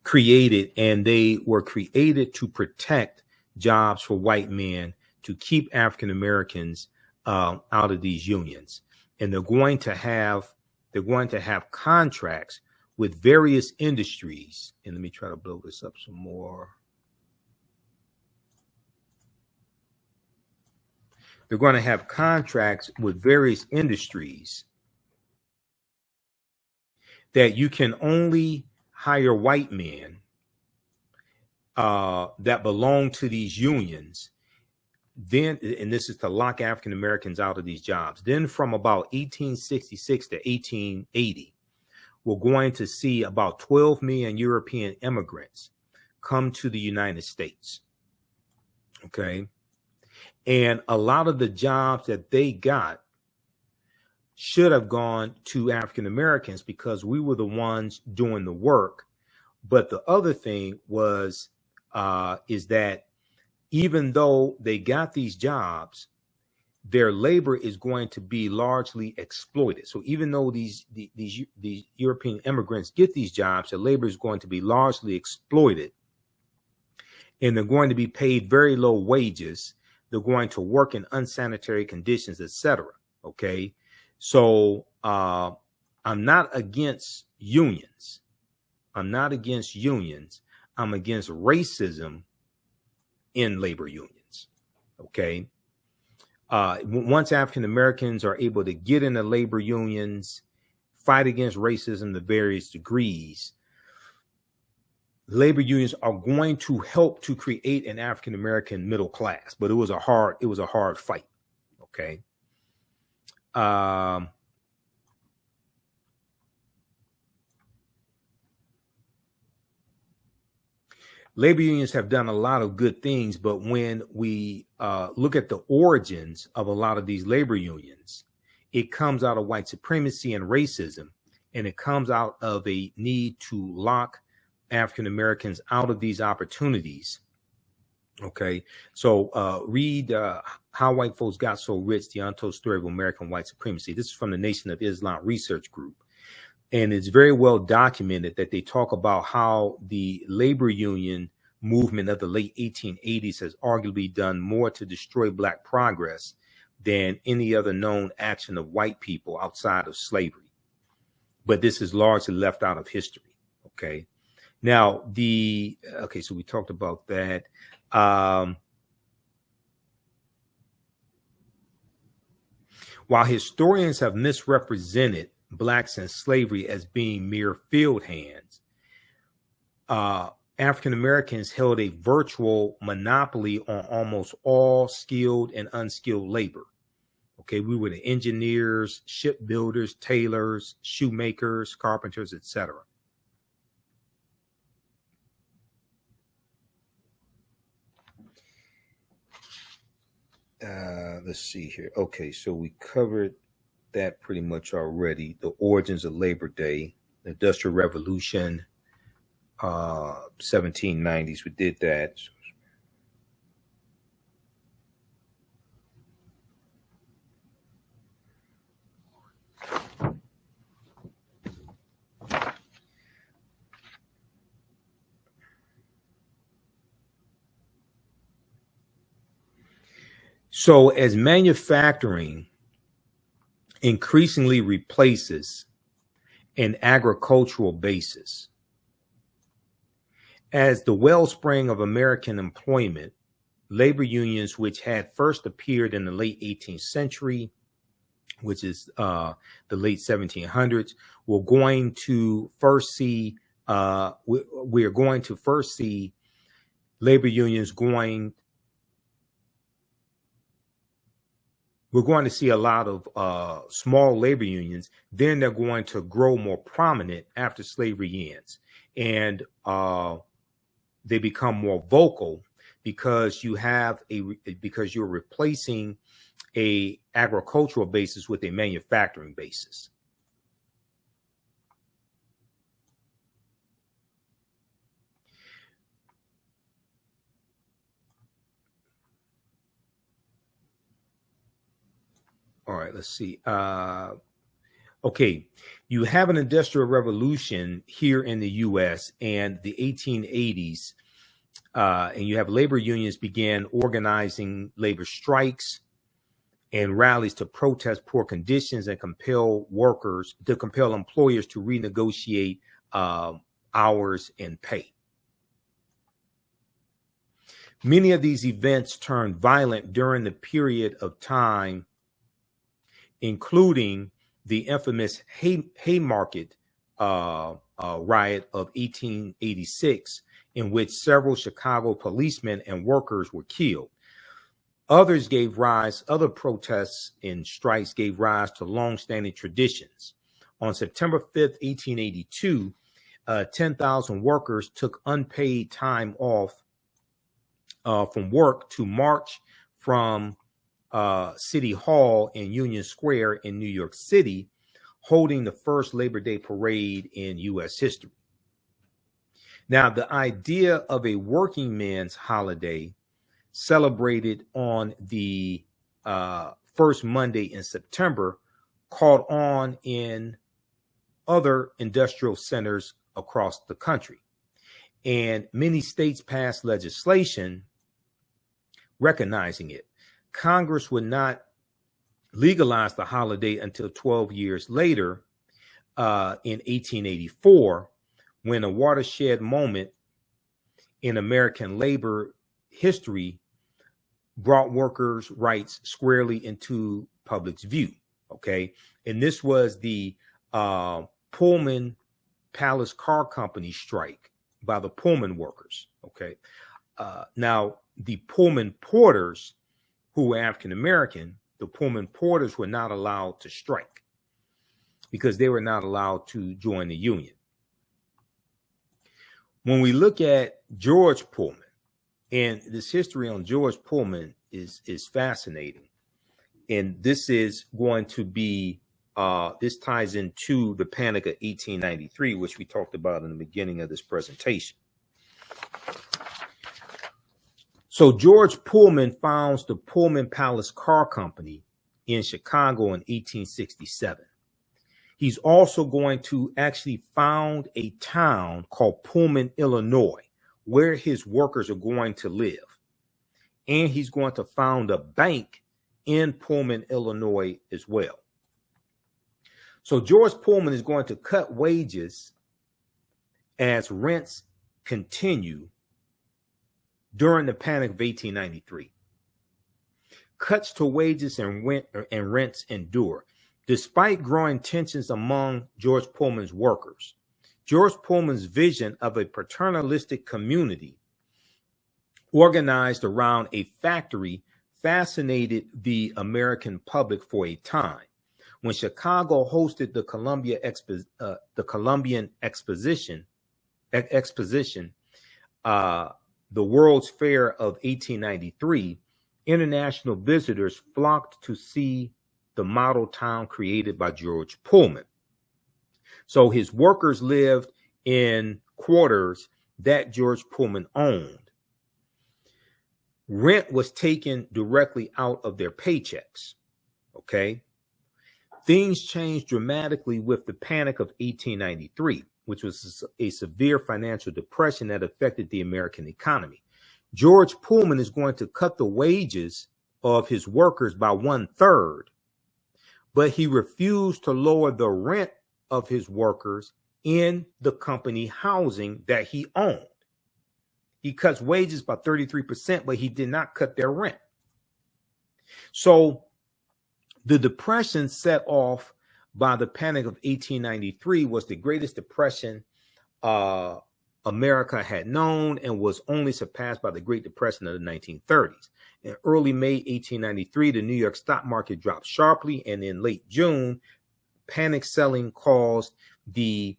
A: created, and they were created to protect jobs for white men, to keep African Americans out of these unions. And they're going to have contracts with various industries. And let me try to blow this up some more. They're going to have contracts with various industries that you can only hire white men that belong to these unions then, and this is to lock African Americans out of these jobs. Then from about 1866 to 1880, we're going to see about 12 million European immigrants come to the United States. Okay. And a lot of the jobs that they got should have gone to African Americans because we were the ones doing the work. But the other thing was, is that even though they got these jobs, their labor is going to be largely exploited. So even though these European immigrants get these jobs, their labor is going to be largely exploited, and they're going to be paid very low wages. They're going to work in unsanitary conditions, etc. Okay, so I'm not against unions. I'm not against unions. I'm against racism in labor unions. Okay. Once African Americans are able to get into labor unions, fight against racism to various degrees, labor unions are going to help to create an African American middle class. But it was a hard fight. Okay. Labor unions have done a lot of good things, but when we look at the origins of a lot of these labor unions, it comes out of white supremacy and racism, and it comes out of a need to lock African Americans out of these opportunities. Okay, so read How White Folks Got So Rich, The Untold Story of American White Supremacy. This is from the Nation of Islam Research Group. And it's very well documented that they talk about how the labor union movement of the late 1880s has arguably done more to destroy Black progress than any other known action of white people outside of slavery. But this is largely left out of history. Okay. Now, so we talked about that. While historians have misrepresented Blacks in slavery as being mere field hands, African Americans held a virtual monopoly on almost all skilled and unskilled labor. Okay, we were the engineers, shipbuilders, tailors, shoemakers, carpenters, etc. Let's see here. Okay, so we covered that pretty much already. The origins of Labor Day, the Industrial Revolution, 1790s. We did that. So as manufacturing increasingly replaces an agricultural basis, as the wellspring of American employment, labor unions, which had first appeared in the late 18th century, which is the late 1700s, we're going to first see labor unions we're going to see a lot of small labor unions. Then they're going to grow more prominent after slavery ends. And they become more vocal because you're replacing a agricultural basis with a manufacturing basis. All right, let's see. Okay, you have an industrial revolution here in the U.S. and the 1880s, and you have labor unions began organizing labor strikes and rallies to protest poor conditions and compel employers to renegotiate hours and pay. Many of these events turned violent during the period of time, including the infamous Haymarket riot of 1886, in which several Chicago policemen and workers were killed. Other protests and strikes gave rise to long-standing traditions. On September 5th, 1882, 10,000 workers took unpaid time off from work to march from City Hall in Union Square in New York City, holding the first Labor Day parade in U.S. history. Now, the idea of a working man's holiday celebrated on the first Monday in September caught on in other industrial centers across the country. And many states passed legislation recognizing it. Congress would not legalize the holiday until 12 years later, in 1884, when a watershed moment in American labor history brought workers' rights squarely into public's view. Okay. And this was the Pullman Car Company Strike by the Pullman workers. Okay. Now, the Pullman Porters, who were African American, the Pullman Porters were not allowed to strike because they were not allowed to join the union. When we look at George Pullman, and this history on George Pullman is fascinating, and this is going to be this ties into the Panic of 1893, which we talked about in the beginning of this presentation. So George Pullman founds the Pullman Palace Car Company in Chicago in 1867. He's also going to actually found a town called Pullman, Illinois, where his workers are going to live. And he's going to found a bank in Pullman, Illinois as well. So George Pullman is going to cut wages as rents continue during the Panic of 1893. Cuts to wages and rents endure. Despite growing tensions among George Pullman's workers, George Pullman's vision of a paternalistic community organized around a factory fascinated the American public for a time. When Chicago hosted the Columbian Exposition, the World's Fair of 1893, international visitors flocked to see the model town created by George Pullman. So his workers lived in quarters that George Pullman owned. Rent was taken directly out of their paychecks. Okay. Things changed dramatically with the Panic of 1893, which was a severe financial depression that affected the American economy. George Pullman is going to cut the wages of his workers by 1/3, but he refused to lower the rent of his workers in the company housing that he owned. He cuts wages by 33%, but he did not cut their rent. So the depression set off by the Panic of 1893 was the greatest depression America had known, and was only surpassed by the Great Depression of the 1930s. In early May 1893, the New York stock market dropped sharply, and in late June, panic selling caused the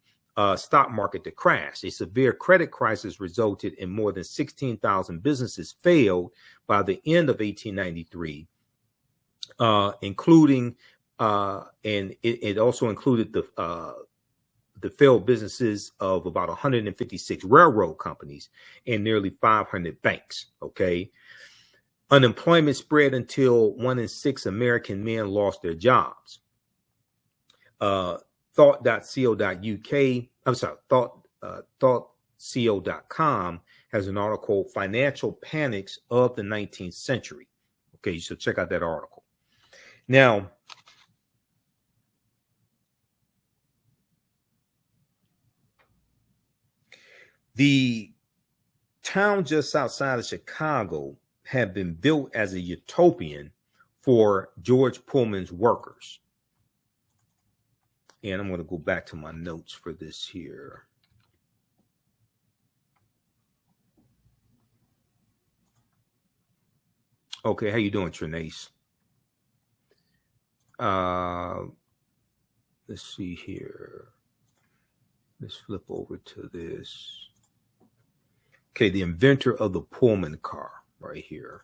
A: stock market to crash. A severe credit crisis resulted in more than 16,000 businesses failed by the end of 1893, including and it also included the failed businesses of about 156 railroad companies and nearly 500 banks. Okay. Unemployment spread until 1 in 6 American men lost their jobs. Thoughtco.com has an article, Financial Panics of the 19th Century. Okay, you should check out that article. Now, the town just outside of Chicago had been built as a utopian for George Pullman's workers. And I'm going to go back to my notes for this here. Okay, how you doing, Trinace? Let's see here. Let's flip over to this. Okay, the inventor of the Pullman car right here.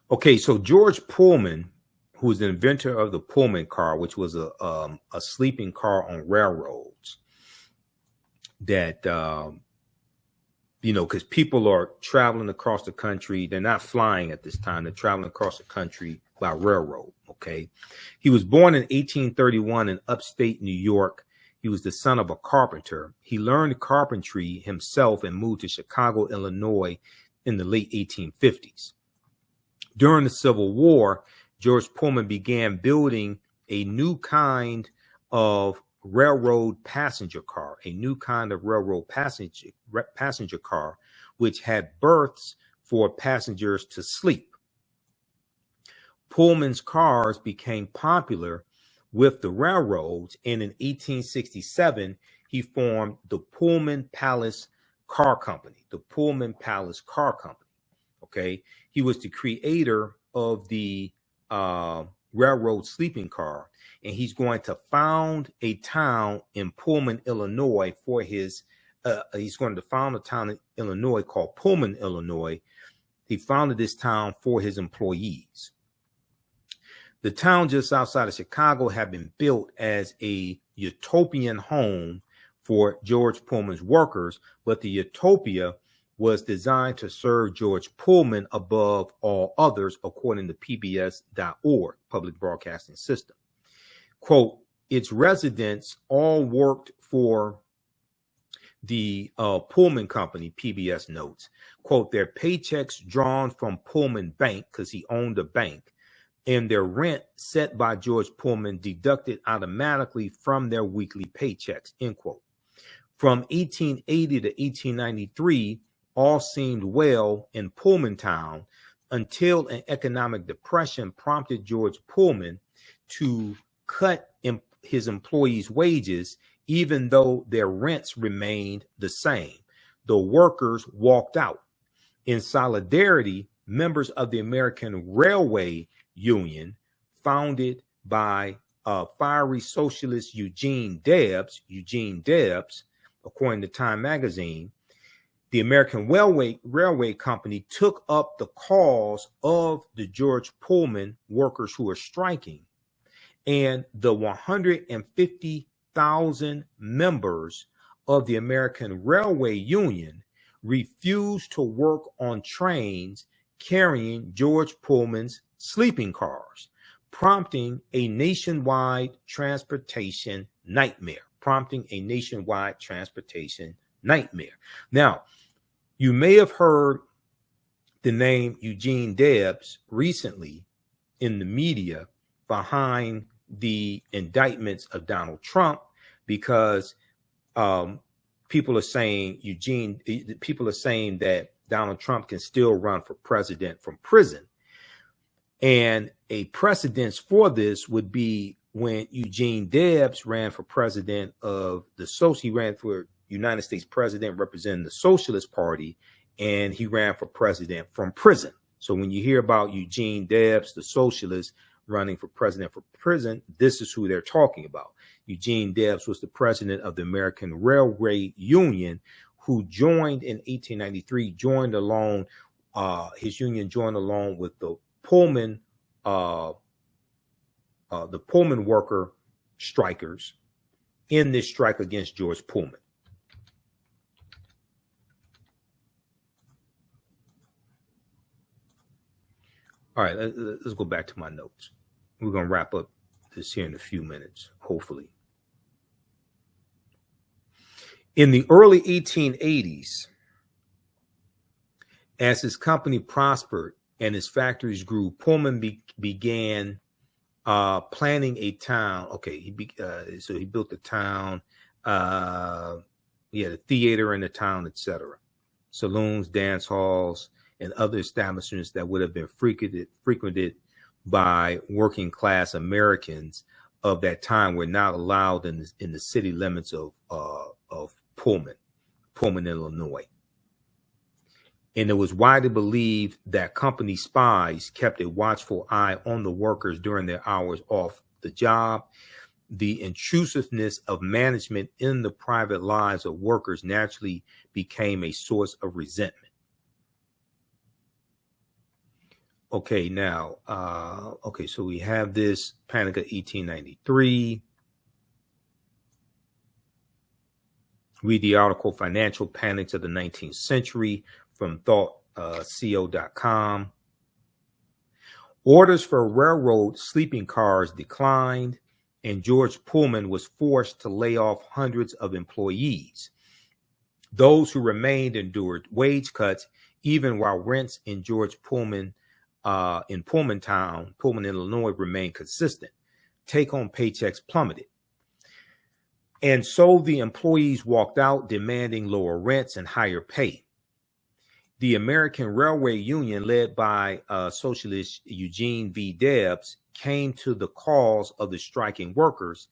A: Okay, so George Pullman, who was the inventor of the Pullman car, which was a sleeping car on railroads that, you know, because people are traveling across the country. They're not flying at this time. They're traveling across the country by railroad. Okay. He was born in 1831 in upstate New York. He was the son of a carpenter. He learned carpentry himself and moved to Chicago, Illinois in the late 1850s. During the Civil War, George Pullman began building a new kind of railroad passenger car, passenger car, which had berths for passengers to sleep. Pullman's cars became popular with the railroads, and in 1867, he formed the Pullman Palace Car Company, Okay. He was the creator of the railroad sleeping car, and he's going to found a town in Pullman, Illinois for his, he's going to found a town in Illinois called Pullman, Illinois. He founded this town for his employees. The town just outside of Chicago had been built as a utopian home for George Pullman's workers, but the utopia was designed to serve George Pullman above all others, according to PBS.org, Public Broadcasting System. Quote, its residents all worked for the Pullman Company, PBS notes. Quote, their paychecks drawn from Pullman Bank, because he owned a bank, and their rent set by George Pullman deducted automatically from their weekly paychecks, end quote. From 1880 to 1893, all seemed well in Pullman Town until an economic depression prompted George Pullman to cut his employees' wages, even though their rents remained the same. The workers walked out. In solidarity, members of the American Railway Union, founded by fiery socialist Eugene Debs, according to Time magazine, the American Railway Company took up the cause of the George Pullman workers who are striking, and the 150,000 members of the American Railway Union refused to work on trains carrying George Pullman's sleeping cars, prompting a nationwide transportation nightmare. Now, you may have heard the name Eugene Debs recently in the media behind the indictments of Donald Trump, because people are saying that Donald Trump can still run for president from prison. And a precedence for this would be when Eugene Debs ran for president of he ran for United States president representing the Socialist Party, and he ran for president from prison. So when you hear about Eugene Debs, the socialist, running for president from prison, this is who they're talking about. Eugene Debs was the president of the American Railway Union, who joined in 1893, his union joined along with the Pullman worker strikers in this strike against George Pullman. All right, let's go back to my notes. We're going to wrap up this here in a few minutes, hopefully. In the early 1880s, as his company prospered and his factories grew, Pullman began planning a town. Okay, so he built the town. He had a theater in the town, etc. Saloons, dance halls, and other establishments that would have been frequented by working class Americans of that time were not allowed in the city limits of Pullman, Illinois. And it was widely believed that company spies kept a watchful eye on the workers during their hours off the job. The intrusiveness of management in the private lives of workers naturally became a source of resentment. Okay, now, so we have this Panic of 1893. Read the article, Financial Panics of the 19th Century, from thoughtco.com. Orders for railroad sleeping cars declined, and George Pullman was forced to lay off hundreds of employees. Those who remained endured wage cuts, even while rents in George Pullman, in Pullman Town, Pullman, Illinois, remained consistent. Take-home paychecks plummeted. And so the employees walked out, demanding lower rents and higher pay. The American Railway Union, led by socialist Eugene V. Debs, came to the cause of the striking workers,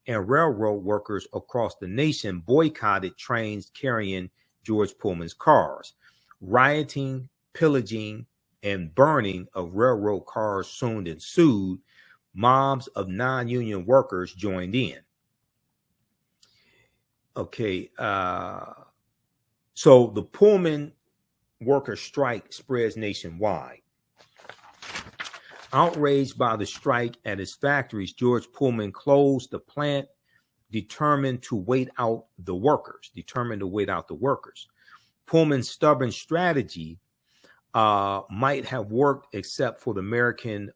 A: and railroad workers across the nation boycotted trains carrying George Pullman's cars. Rioting, pillaging, and burning of railroad cars soon ensued. Mobs of non-union workers joined in. Okay, so the Pullman worker strike spreads nationwide. Outraged by the strike at his factories, George Pullman closed the plant, determined to wait out the workers. Pullman's stubborn strategy might have worked except for the American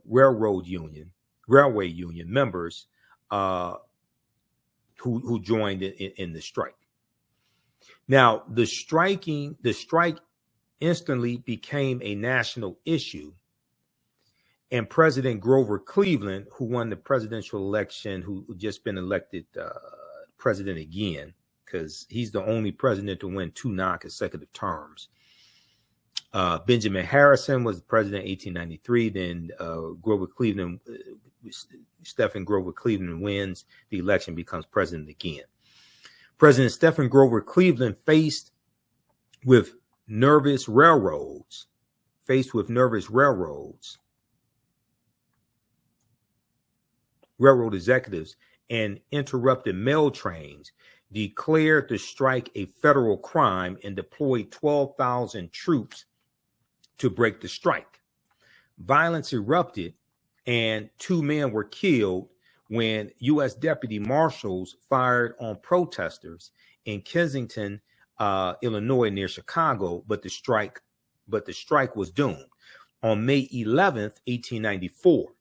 A: Railway Union members who joined in the strike. Now, the strike instantly became a national issue, and President Grover Cleveland, who won the presidential election, who just been elected president again, because he's the only president to win 2 non-consecutive terms. Benjamin Harrison was the president in 1893. Then Stephen Grover Cleveland wins the election, becomes president again. President Stephen Grover Cleveland, faced with nervous railroad executives and interrupted mail trains, declared the strike a federal crime and deployed 12,000 troops to break the strike. Violence erupted, and 2 men were killed when U.S. deputy marshals fired on protesters in Kensington, Illinois, near Chicago. But the strike was doomed. On May 11th, 1894,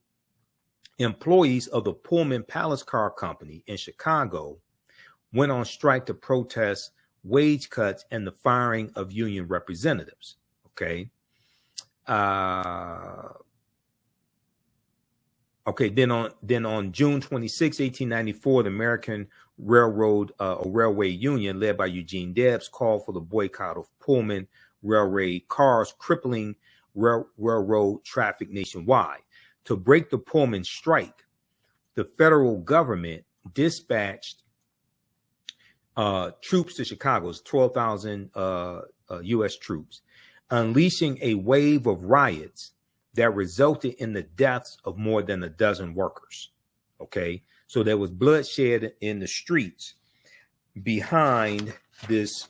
A: employees of the Pullman Car Company in Chicago went on strike to protest wage cuts and the firing of union representatives. Okay. Then on June 26, 1894, the American Railway Union, led by Eugene Debs, called for the boycott of Pullman railway cars, crippling railroad traffic nationwide. To break the Pullman strike, the federal government dispatched troops to Chicago, 12,000 U.S. troops, unleashing a wave of riots that resulted in the deaths of more than a dozen workers. Okay, so there was bloodshed in the streets behind this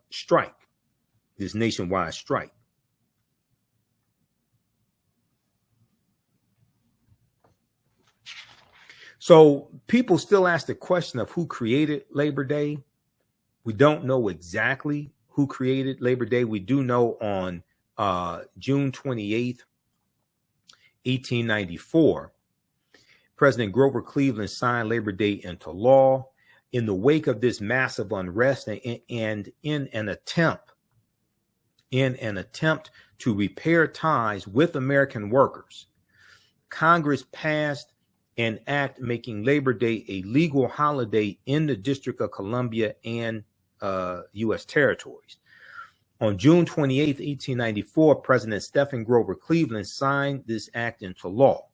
A: strike, this nationwide strike. So people still ask the question of who created Labor Day. We don't know exactly who created Labor Day. We do know on June 28th, 1894, President Grover Cleveland signed Labor Day into law. In the wake of this massive unrest and in an attempt to repair ties with American workers, Congress passed an act making Labor Day a legal holiday in the District of Columbia and U.S. territories. On June 28, 1894, President Stephen Grover Cleveland signed this act into law.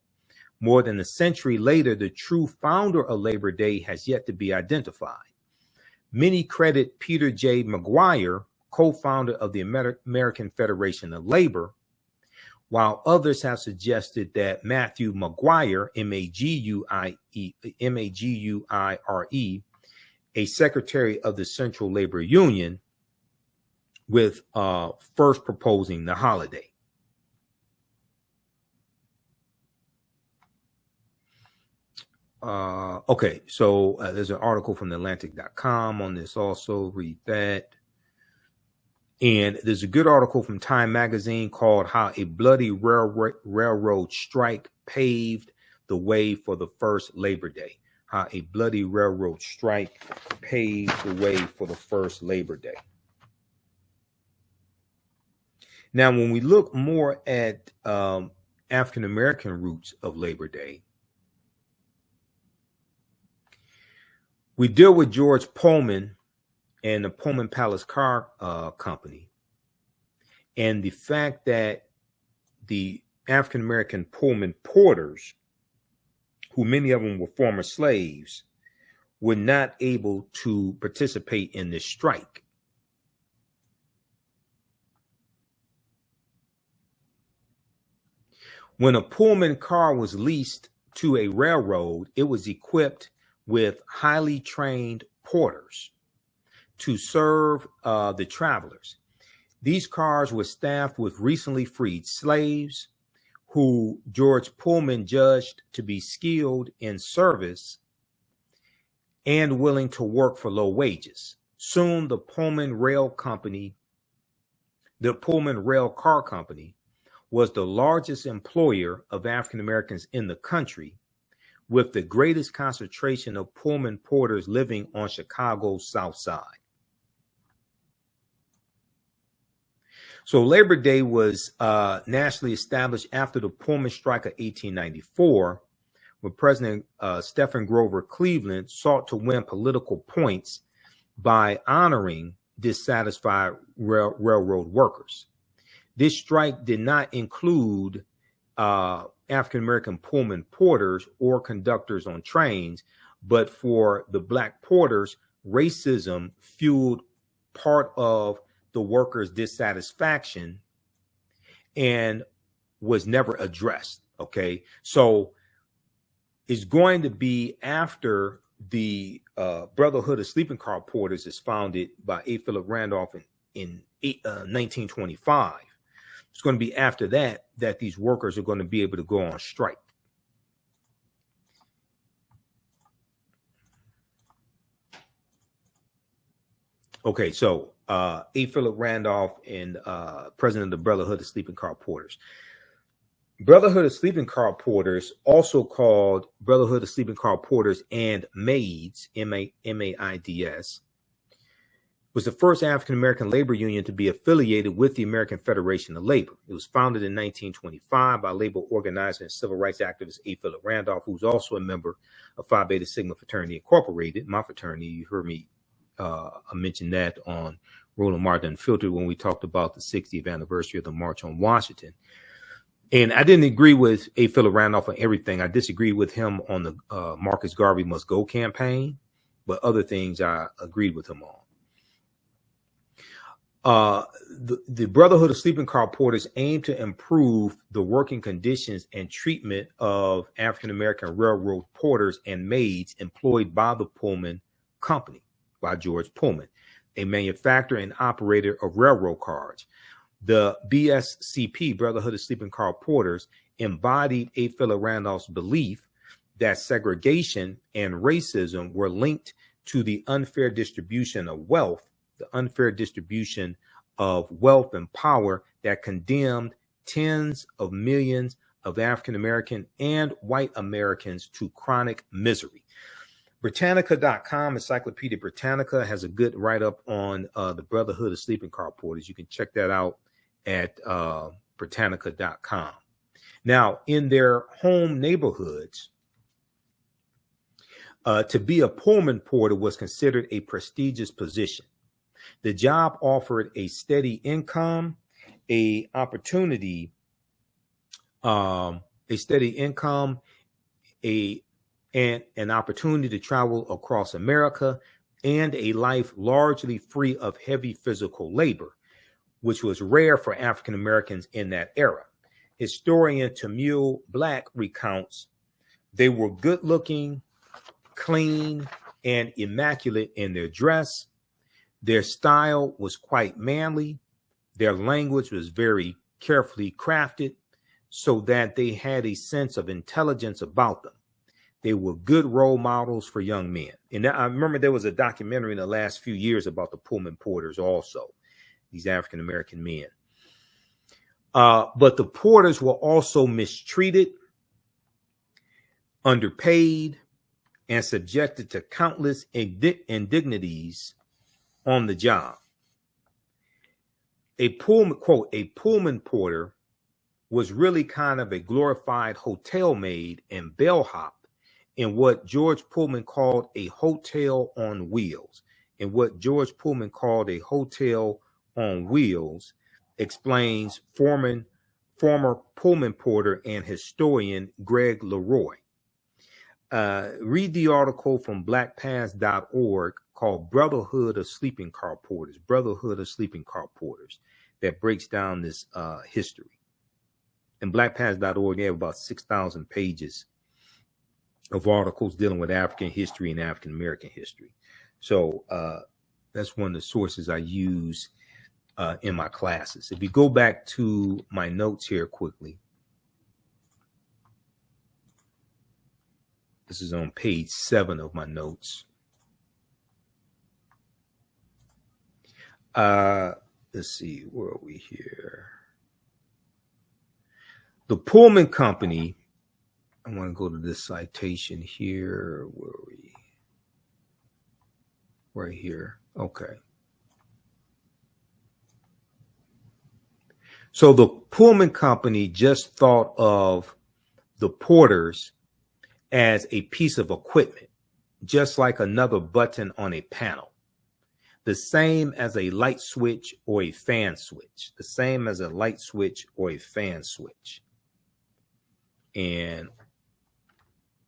A: More than a century later, the true founder of Labor Day has yet to be identified. Many credit Peter J. McGuire, co-founder of the American Federation of Labor, while others have suggested that Matthew McGuire, M-A-G-U-I-R-E, a secretary of the Central Labor Union, with first proposing the holiday. Okay, so there's an article from TheATHNShow on this also. Read that. And there's a good article from Time Magazine called How a Bloody Railroad Strike Paved the Way for the First Labor Day. How a bloody railroad strike paved the way for the first Labor Day. Now, when we look more at African-American roots of Labor Day, we deal with George Pullman and the Pullman Car Company, and the fact that the African-American Pullman Porters, who many of them were former slaves, were not able to participate in this strike. When a Pullman car was leased to a railroad, it was equipped with highly trained porters to serve the travelers. These cars were staffed with recently freed slaves who George Pullman judged to be skilled in service and willing to work for low wages. Soon, the Pullman Car Company was the largest employer of African Americans in the country, with the greatest concentration of Pullman porters living on Chicago's South Side. So Labor Day was nationally established after the Pullman Strike of 1894, when President Stephen Grover Cleveland sought to win political points by honoring dissatisfied railroad workers. This strike did not include African-American Pullman porters or conductors on trains, but for the Black porters, racism fueled part of the workers' dissatisfaction and was never addressed. Okay, so it's going to be after the Brotherhood of Sleeping Car Porters is founded by A. Phillip Randolph in 1925. It's going to be after that these workers are going to be able to go on strike. Okay, so A. Phillip Randolph and president of the Brotherhood of Sleeping Car Porters. Brotherhood of Sleeping Car Porters, also called Brotherhood of Sleeping Car Porters and Maids, M-A-I-D-S, was the first African-American labor union to be affiliated with the American Federation of Labor. It was founded in 1925 by labor organizer and civil rights activist A. Phillip Randolph, who's also a member of Phi Beta Sigma Fraternity Incorporated, my fraternity. You heard me mention that on Roland Martin Unfiltered when we talked about the 60th anniversary of the March on Washington. And I didn't agree with A. Phillip Randolph on everything. I disagreed with him on the Marcus Garvey Must Go campaign, but other things I agreed with him on. The Brotherhood of Sleeping Car Porters aim to improve the working conditions and treatment of African-American railroad porters and maids employed by the Pullman Company, by George Pullman, a manufacturer and operator of railroad cars. The BSCP, Brotherhood of Sleeping Car Porters, embodied A. Phillip Randolph's belief that segregation and racism were linked to the unfair distribution of wealth, and power that condemned tens of millions of African American and white Americans to chronic misery. Britannica.com, Encyclopedia Britannica, has a good write-up on the Brotherhood of Sleeping Car Porters. You can check that out at Britannica.com. Now, in their home neighborhoods, to be a Pullman porter was considered a prestigious position. The job offered a steady income, an opportunity to travel across America, and a life largely free of heavy physical labor, which was rare for African Americans in that era. Historian Tamil Black recounts they were good looking, clean, and immaculate in their dress. Their style was quite manly. Their language was very carefully crafted so that they had a sense of intelligence about them. They were good role models for young men. And I remember there was a documentary in the last few years about the Pullman Porters also, these African-American men. But the Porters were also mistreated, underpaid, and subjected to countless indignities on the job. A Pullman, quote, a Pullman porter was really kind of a glorified hotel maid and bellhop in what George Pullman called a hotel on wheels. And what George Pullman called a hotel on wheels explains former Pullman porter and historian Greg Leroy. Read the article from blackpast.org called Brotherhood of Sleeping Car Porters, Brotherhood of Sleeping Car Porters, that breaks down this history. And blackpast.org, they have about 6,000 pages of articles dealing with African history and African American history. So that's one of the sources I use in my classes. If you go back to my notes here quickly, this is on page 7 of my notes. Let's see, where are we here? The Pullman Company, I want to go to this citation here. Where are we? Right here. Okay. So the Pullman Company just thought of the porters as a piece of equipment, just like another button on a panel. The same as a light switch or a fan switch. The same as a light switch or a fan switch. And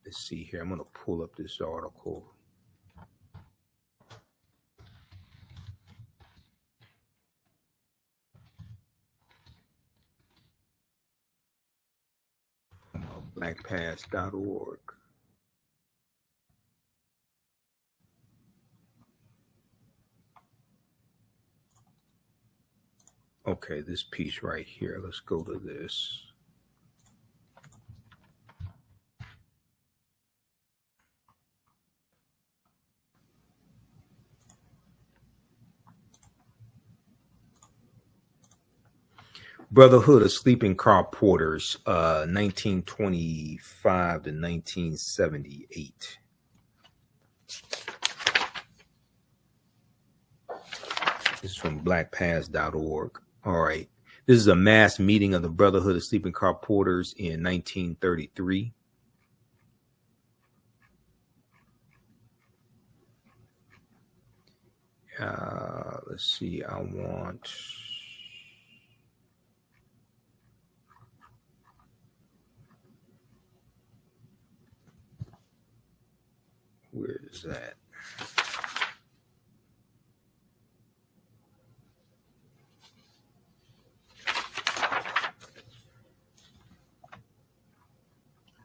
A: let's see here. I'm going to pull up this article. Blackpast.org. Okay, this piece right here. Let's go to this. Brotherhood of Sleeping Car Porters, 1925 to 1978. This is from blackpast.org. All right. This is a mass meeting of the Brotherhood of Sleeping Car Porters in 1933. Let's see. I want... Where is that?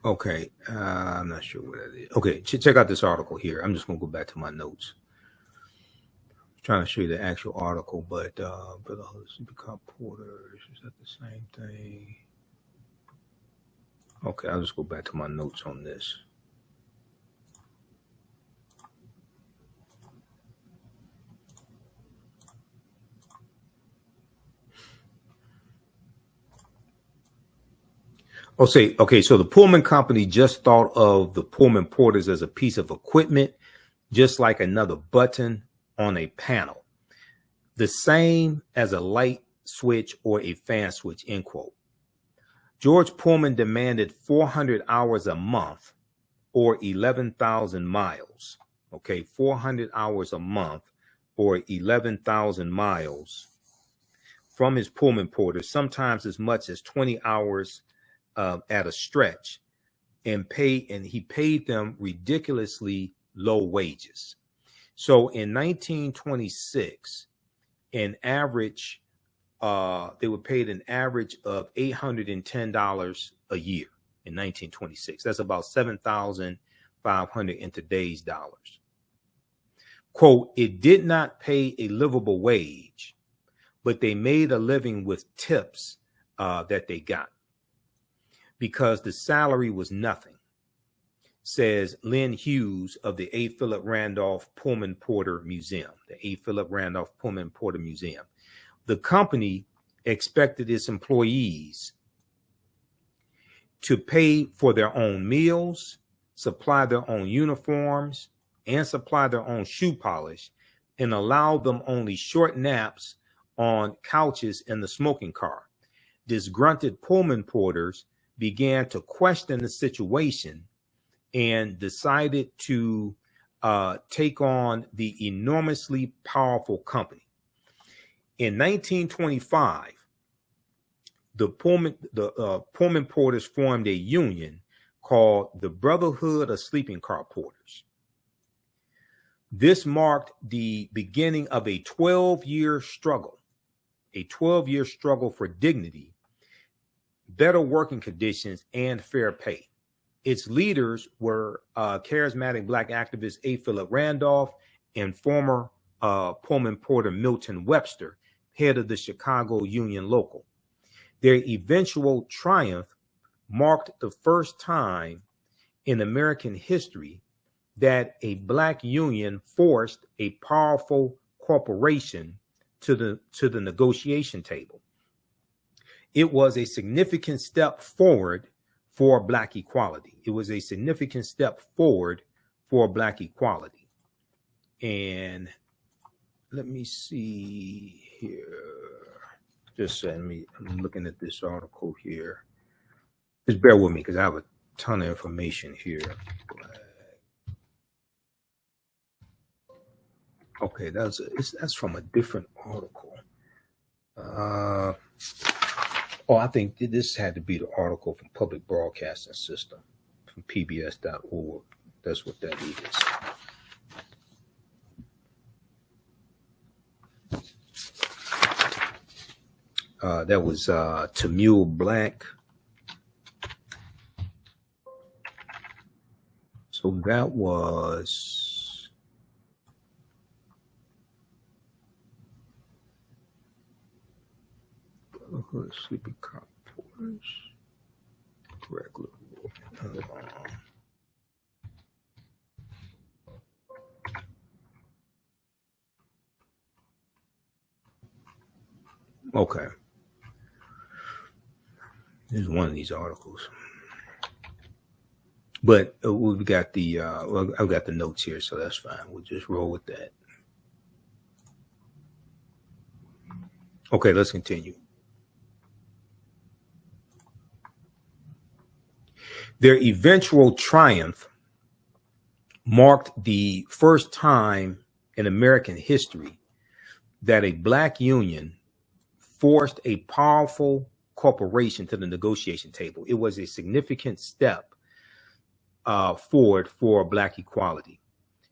A: Okay, I'm not sure what that is. Okay, check out this article here. I'm just going to go back to my notes. I'm trying to show you the actual article, but Brotherhood of Sleeping Car Porters, is that the same thing? Okay, I'll just go back to my notes on this. Okay, so the Pullman Company just thought of the Pullman Porters as a piece of equipment, just like another button on a panel. The same as a light switch or a fan switch, end quote. George Pullman demanded 400 hours a month or 11,000 miles. Okay, 400 hours a month or 11,000 miles from his Pullman Porters, sometimes as much as 20 hours at a stretch, and he paid them ridiculously low wages. So in 1926, an average, they were paid an average of $810 a year in 1926. That's about 7,500 in today's dollars. Quote, it did not pay a livable wage, but they made a living with tips that they got because the salary was nothing, says Lynn Hughes of the A. Phillip Randolph Pullman Porter Museum, the A. Phillip Randolph Pullman Porter Museum. The company expected its employees to pay for their own meals, supply their own uniforms, and supply their own shoe polish, and allow them only short naps on couches in the smoking car. Disgruntled Pullman porters began to question the situation and decided to take on the enormously powerful company. In 1925, the Pullman porters formed a union called the Brotherhood of Sleeping Car Porters. This marked the beginning of a 12-year struggle for dignity, better working conditions, and fair pay. Its leaders were charismatic Black activist A. Phillip Randolph and former Pullman porter Milton Webster, head of the Chicago Union Local. Their eventual triumph marked the first time in American history that a Black union forced a powerful corporation to the negotiation table. It was a significant step forward for Black equality. It was a significant step forward for Black equality. And let me see here. I'm looking at this article here. Just bear with me because I have a ton of information here. Okay, that's from a different article. I think this had to be the article from Public Broadcasting System from pbs.org. That's what that is. That was Tamil Black. So that was Brotherhood Sleeping Car Porters. Regular. Okay. This is one of these articles. But we've got the I've got the notes here, so that's fine. We'll just roll with that. Okay, let's continue. Their eventual triumph marked the first time in American history that a Black union forced a powerful corporation to the negotiation table. It was a significant step forward for Black equality.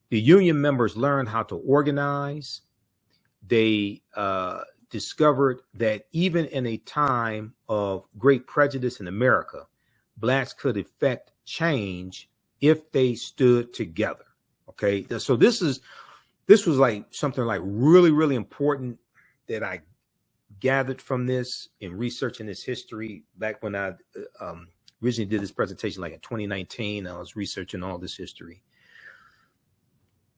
A: The union members learned how to organize. They discovered that even in a time of great prejudice in America, Blacks could effect change if they stood together. Okay, so this was like something like really, really important that I gathered from this in researching this history back when I originally did this presentation, like in 2019. I was researching all this history.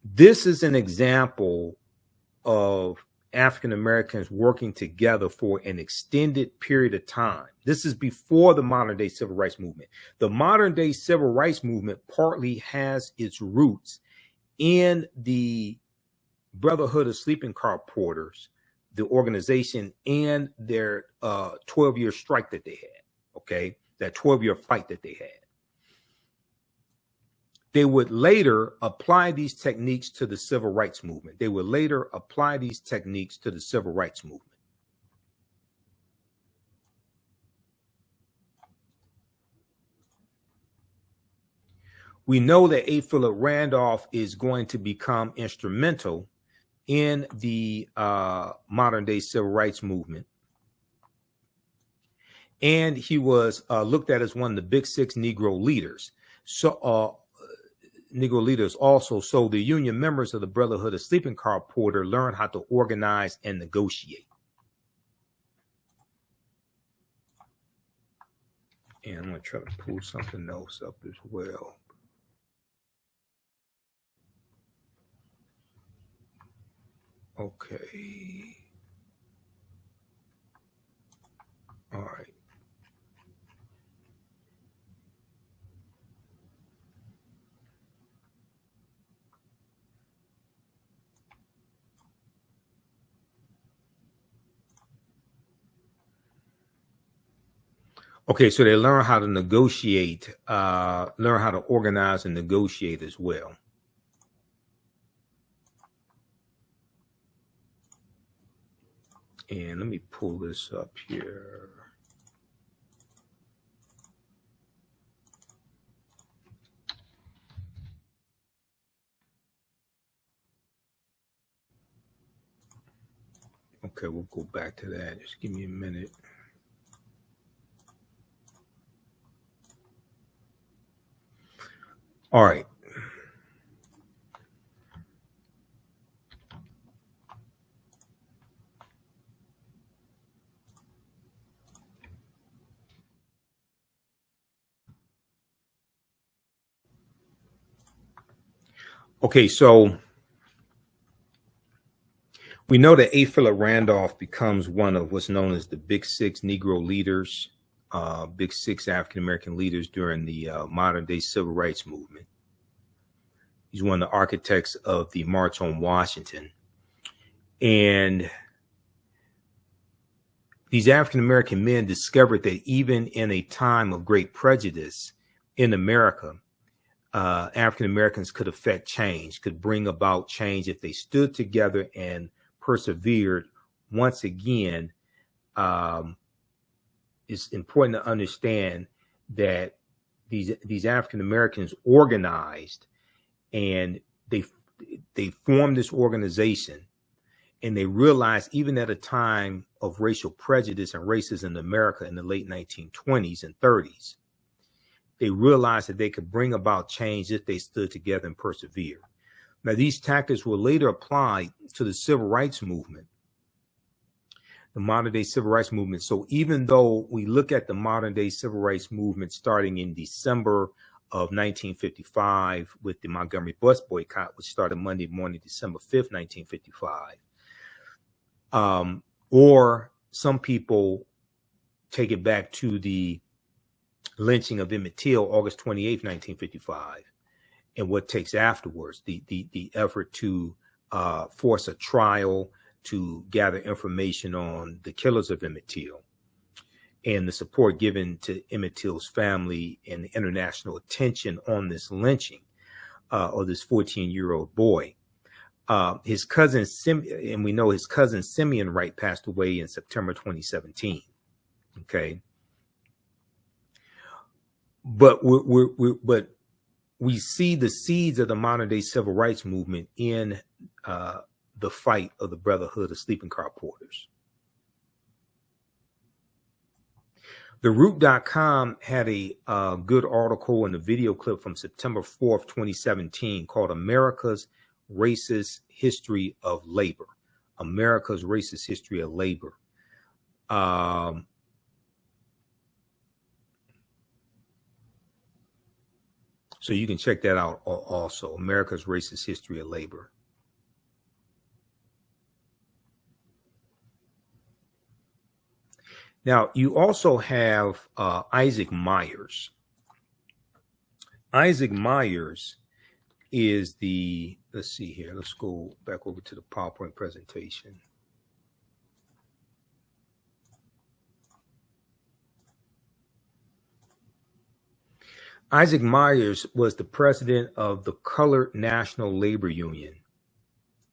A: This is an example of African Americans working together for an extended period of time. This is before the modern day civil rights movement. The modern day civil rights movement partly has its roots in the Brotherhood of Sleeping Car Porters, the organization, and their 12-year strike that they had. Okay, that 12-year fight that they had. They would later apply these techniques to the civil rights movement. We know that A. Phillip Randolph is going to become instrumental in the modern day civil rights movement. And he was looked at as one of the big six Negro leaders. So Negro leaders also. So the union members of the Brotherhood of Sleeping Car Porter learned how to organize and negotiate. And I'm going to try to pull something else up as well. Okay. All right. Okay, so they learn how to negotiate, learn how to organize and negotiate as well. And let me pull this up here. Okay, we'll go back to that. Just give me a minute. All right. Okay, so we know that A. Phillip Randolph becomes one of what's known as the Big Six Negro leaders, Big Six African-American leaders during the modern day civil rights movement. He's one of the architects of the March on Washington. And these African-American men discovered that even in a time of great prejudice in America, African-Americans could affect change, could bring about change if they stood together and persevered. Once again, it's important to understand that these African-Americans organized, and they formed this organization, and they realized even at a time of racial prejudice and racism in America in the late 1920s and 30s, they realized that they could bring about change if they stood together and persevered. Now, these tactics were later applied to the civil rights movement, the modern day civil rights movement. So even though we look at the modern day civil rights movement starting in December of 1955 with the Montgomery bus boycott, which started Monday morning, December 5th, 1955, or some people take it back to the lynching of Emmett Till, August 28th, 1955, and what takes afterwards, the effort to force a trial, to gather information on the killers of Emmett Till, and the support given to Emmett Till's family and the international attention on this lynching of this 14-year-old boy. His cousin, and we know his cousin Simeon Wright passed away in September 2017. Okay. But we see the seeds of the modern day civil rights movement in the fight of the Brotherhood of Sleeping Car Porters. TheRoot.com had a good article and a video clip from September 4th, 2017 called America's Racist History of Labor. America's Racist History of Labor. So you can check that out also, America's Racist History of Labor. Now, you also have Isaac Myers. Isaac Myers is the, let's see here, let's go back over to the PowerPoint presentation. Isaac Myers was the president of the Colored National Labor Union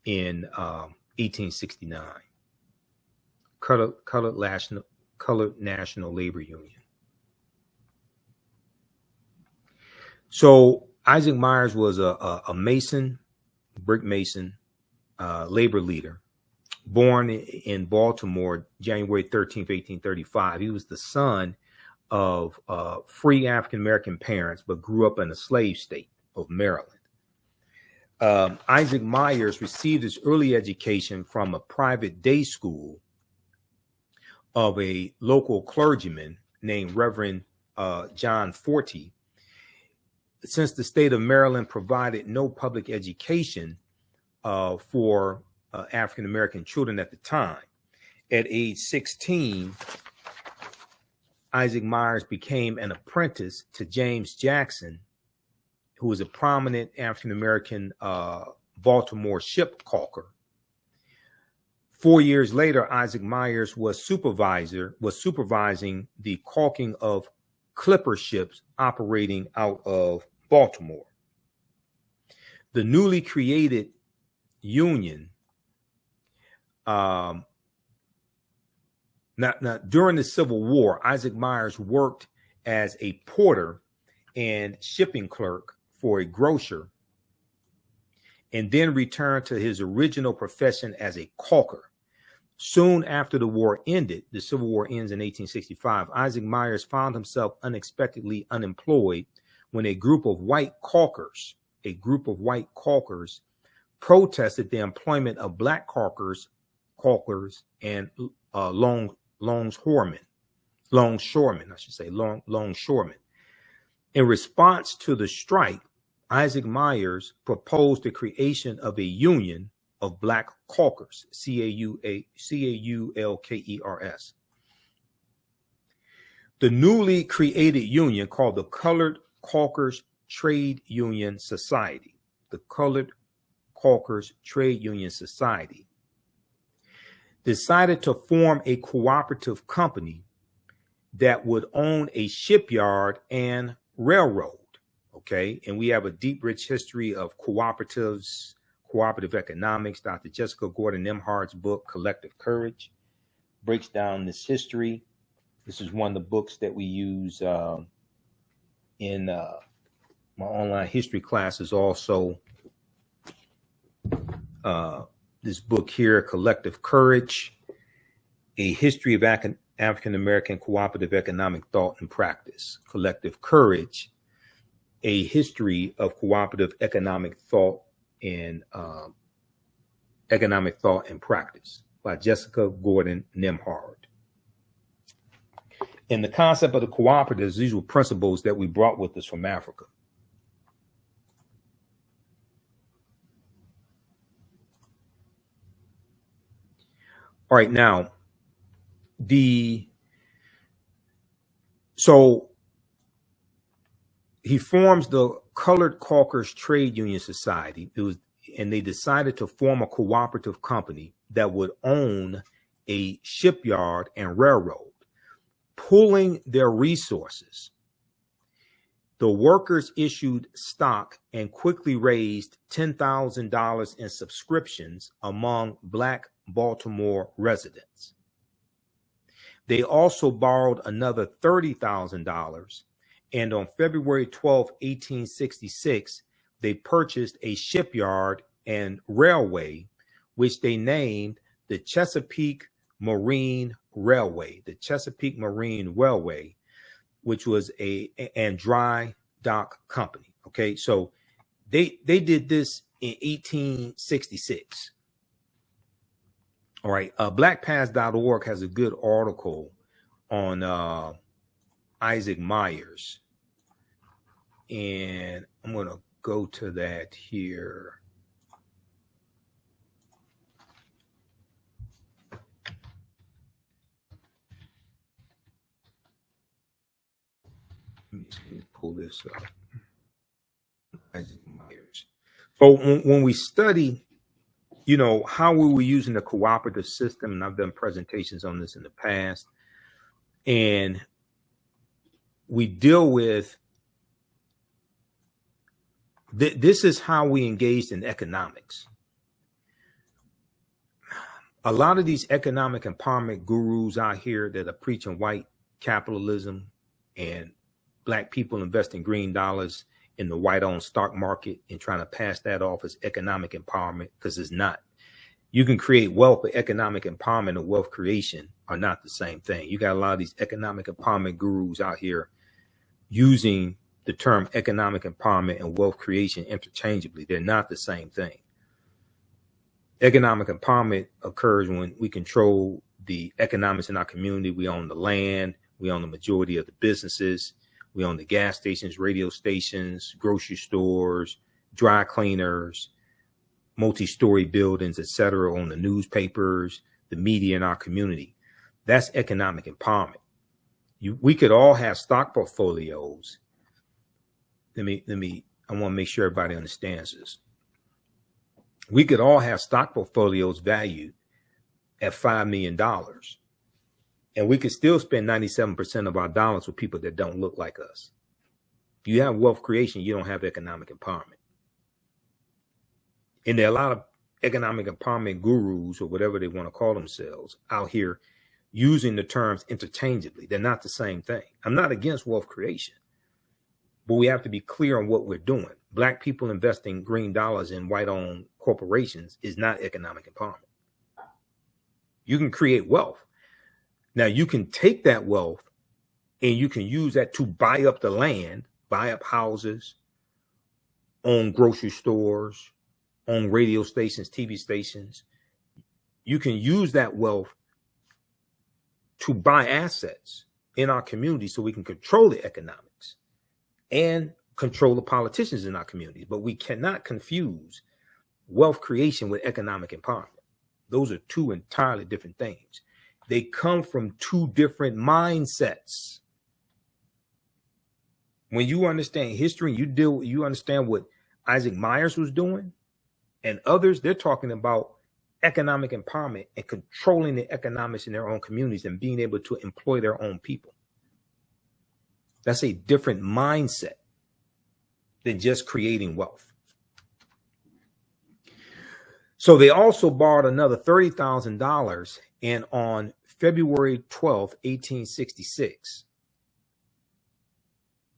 A: in 1869. Colored National Labor Union. So Isaac Myers was a mason, brick mason, labor leader, born in Baltimore, January 13th, 1835. He was the son of free African-American parents, but grew up in a slave state of Maryland. Isaac Myers received his early education from a private day school of a local clergyman named Reverend John Forty. Since the state of Maryland provided no public education for African-American children at the time, at age 16, Isaac Myers became an apprentice to James Jackson, who was a prominent African-American Baltimore ship caulker. 4 years later, Isaac Myers was supervising the caulking of clipper ships operating out of Baltimore. The newly created union, now, during the Civil War, Isaac Myers worked as a porter and shipping clerk for a grocer, and then returned to his original profession as a caulker. Soon after the war ended, the Civil War ends in 1865, Isaac Myers found himself unexpectedly unemployed when a group of white caulkers protested the employment of black caulkers and longshoremen. In response to the strike, Isaac Myers proposed the creation of a union of black caulkers, Caulkers. The newly created union, called the Colored Caulkers Trade Union Society, decided to form a cooperative company that would own a shipyard and railroad. Okay, and we have a deep, rich history of cooperatives, cooperative economics. Dr. Jessica Gordon Nimhard's book, Collective Courage, breaks down this history. This is one of the books that we use in my online history classes. Also, this book here, Collective Courage, A History of African-American Cooperative Economic Thought and Practice. Collective Courage, A History of Cooperative Economic Thought and Practice by Jessica Gordon Nimhard. And the concept of the cooperatives, these were principles that we brought with us from Africa. All right, now, so he forms the Colored Caulkers Trade Union Society. And they decided to form a cooperative company that would own a shipyard and railroad, pooling their resources. The workers issued stock and quickly raised $10,000 in subscriptions among Black Baltimore residents. They also borrowed another $30,000, and on February 12, 1866, they purchased a shipyard and railway, which they named the Chesapeake Marine Railway, which was a dry dock company. Okay, so they did this in 1866. All right, blackpast.org has a good article on Isaac Myers, and I'm going to go to that here. Let me pull this up. Isaac Myers. So when we study, you know, how we were using the cooperative system, and I've done presentations on this in the past, and we deal with this is how we engaged in economics. A lot of these economic empowerment gurus out here that are preaching white capitalism and Black people investing green dollars in the white-owned stock market and trying to pass that off as economic empowerment, because it's not. You can create wealth, but economic empowerment and wealth creation are not the same thing. You got a lot of these economic empowerment gurus out here using the term economic empowerment and wealth creation interchangeably. They're not the same thing. Economic empowerment occurs when we control the economics in our community. We own the land. We own the majority of the businesses. We own the gas stations, radio stations, grocery stores, dry cleaners, multi-story buildings, etc., on the newspapers, the media in our community. That's economic empowerment. We could all have stock portfolios. I want to make sure everybody understands this. We could all have stock portfolios valued at $5 million. And we could still spend 97% of our dollars with people that don't look like us. If you have wealth creation, you don't have economic empowerment. And there are a lot of economic empowerment gurus, or whatever they want to call themselves, out here using the terms interchangeably. They're not the same thing. I'm not against wealth creation, but we have to be clear on what we're doing. Black people investing green dollars in white-owned corporations is not economic empowerment. You can create wealth. Now, you can take that wealth and you can use that to buy up the land, buy up houses, own grocery stores, own radio stations, TV stations. You can use that wealth to buy assets in our community so we can control the economics and control the politicians in our community. But we cannot confuse wealth creation with economic empowerment. Those are two entirely different things. They come from two different mindsets. When you understand history, you understand what Isaac Myers was doing and others, they're talking about economic empowerment and controlling the economics in their own communities and being able to employ their own people. That's a different mindset than just creating wealth. So they also borrowed another $30,000, and on February 12th, 1866,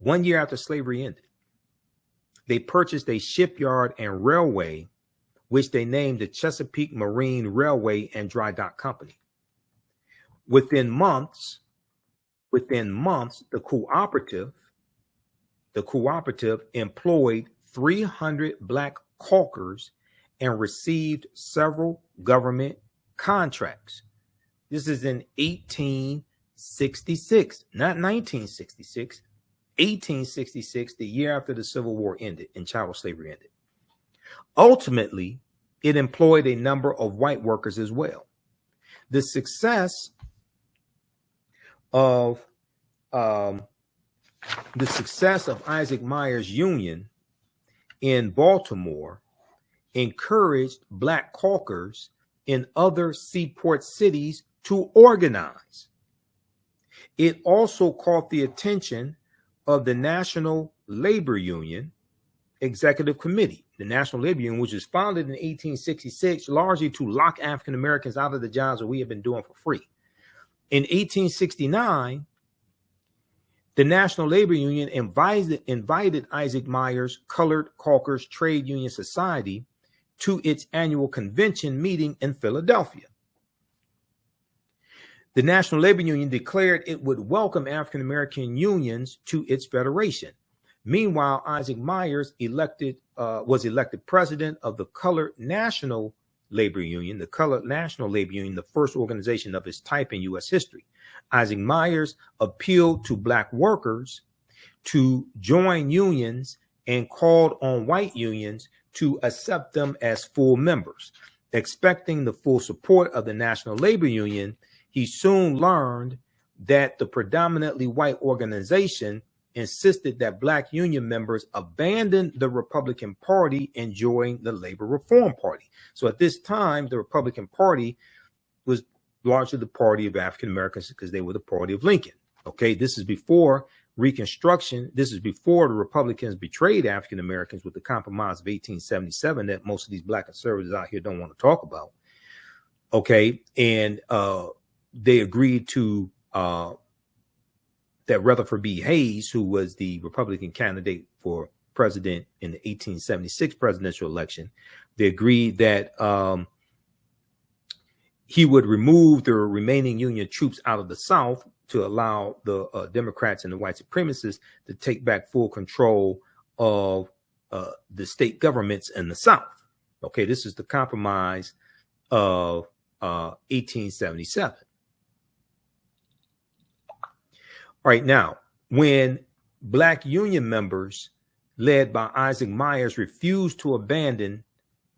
A: 1 year after slavery ended, they purchased a shipyard and railway, which they named the Chesapeake Marine Railway and Dry Dock Company. Within months, the cooperative employed 300 black caulkers and received several government contracts. This is in 1866, not 1966, 1866, the year after the Civil War ended and chattel slavery ended. Ultimately, it employed a number of white workers as well. The success of Isaac Myers Union in Baltimore encouraged black caulkers in other seaport cities to organize. It also caught the attention of the National Labor Union Executive Committee. The National Labor Union, which was founded in 1866, largely to lock African Americans out of the jobs that we have been doing for free. In 1869, the National Labor Union invited Isaac Myers Colored Caulkers Trade Union Society to its annual convention meeting in Philadelphia. The National Labor Union declared it would welcome African American unions to its federation. Meanwhile, Isaac Myers was elected president of the Colored National Labor Union, the first organization of its type in U.S. history. Isaac Myers appealed to black workers to join unions and called on white unions to accept them as full members. Expecting the full support of the National Labor Union, he soon learned that the predominantly white organization insisted that black union members abandon the Republican Party and join the Labor Reform Party. So at this time, the Republican Party was largely the party of African Americans because they were the party of Lincoln. Okay, this is before Reconstruction. This is before the Republicans betrayed African Americans with the Compromise of 1877 that most of these black conservatives out here don't want to talk about. Okay, and they agreed to that Rutherford B. Hayes, who was the Republican candidate for president in the 1876 presidential election. They agreed that he would remove the remaining Union troops out of the South to allow the Democrats and the white supremacists to take back full control of the state governments in the South. Okay, this is the compromise of 1877. All right, now, when Black Union members led by Isaac Myers refused to abandon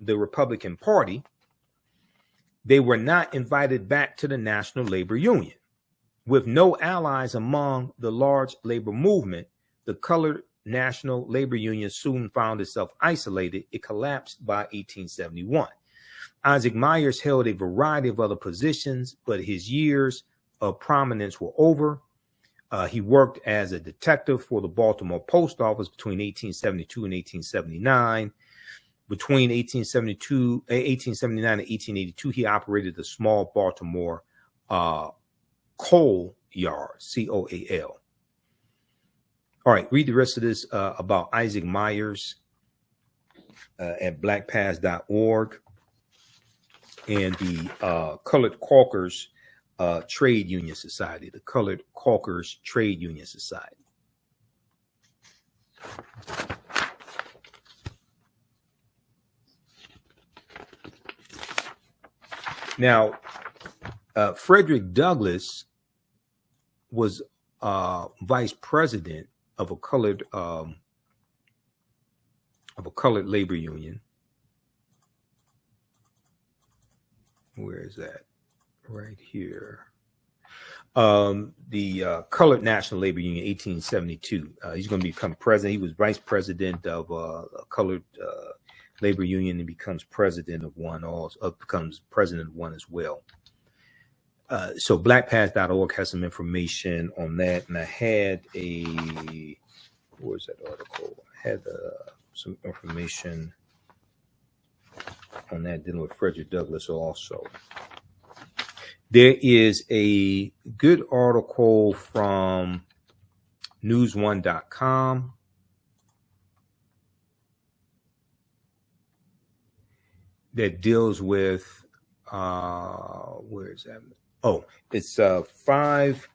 A: the Republican Party, they were not invited back to the National Labor Union. With no allies among the large labor movement, the colored National Labor Union soon found itself isolated. It collapsed by 1871. Isaac Myers held a variety of other positions, but his years of prominence were over. He worked as a detective for the Baltimore Post Office between 1872 and 1879. Between 1879 and 1882, he operated the small Baltimore coal yard, C-O-A-L. All right, read the rest of this about Isaac Myers at blackpast.org and the Colored Caulkers Trade Union Society, the Colored Caulkers Trade Union Society. Now, Frederick Douglass was vice president of a colored labor union. Where is that? Right here. The Colored National Labor Union, 1872. He's going to become president. He was vice president of a colored labor union and becomes president of one. Also becomes president of one as well. So blackpast.org has some information on that, and I had where's that article? I had some information on that dealing with Frederick Douglass also. There is a good article from newsone.com that deals with where is that? Oh, it's five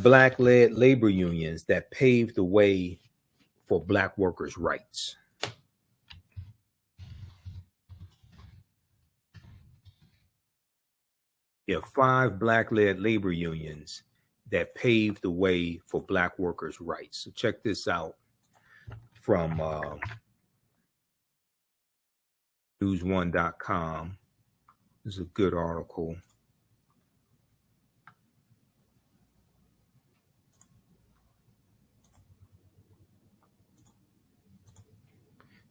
A: black-led labor unions that paved the way for black workers' rights. Yeah, 5 black-led labor unions that paved the way for black workers' rights. So check this out from newsone.com. This is a good article.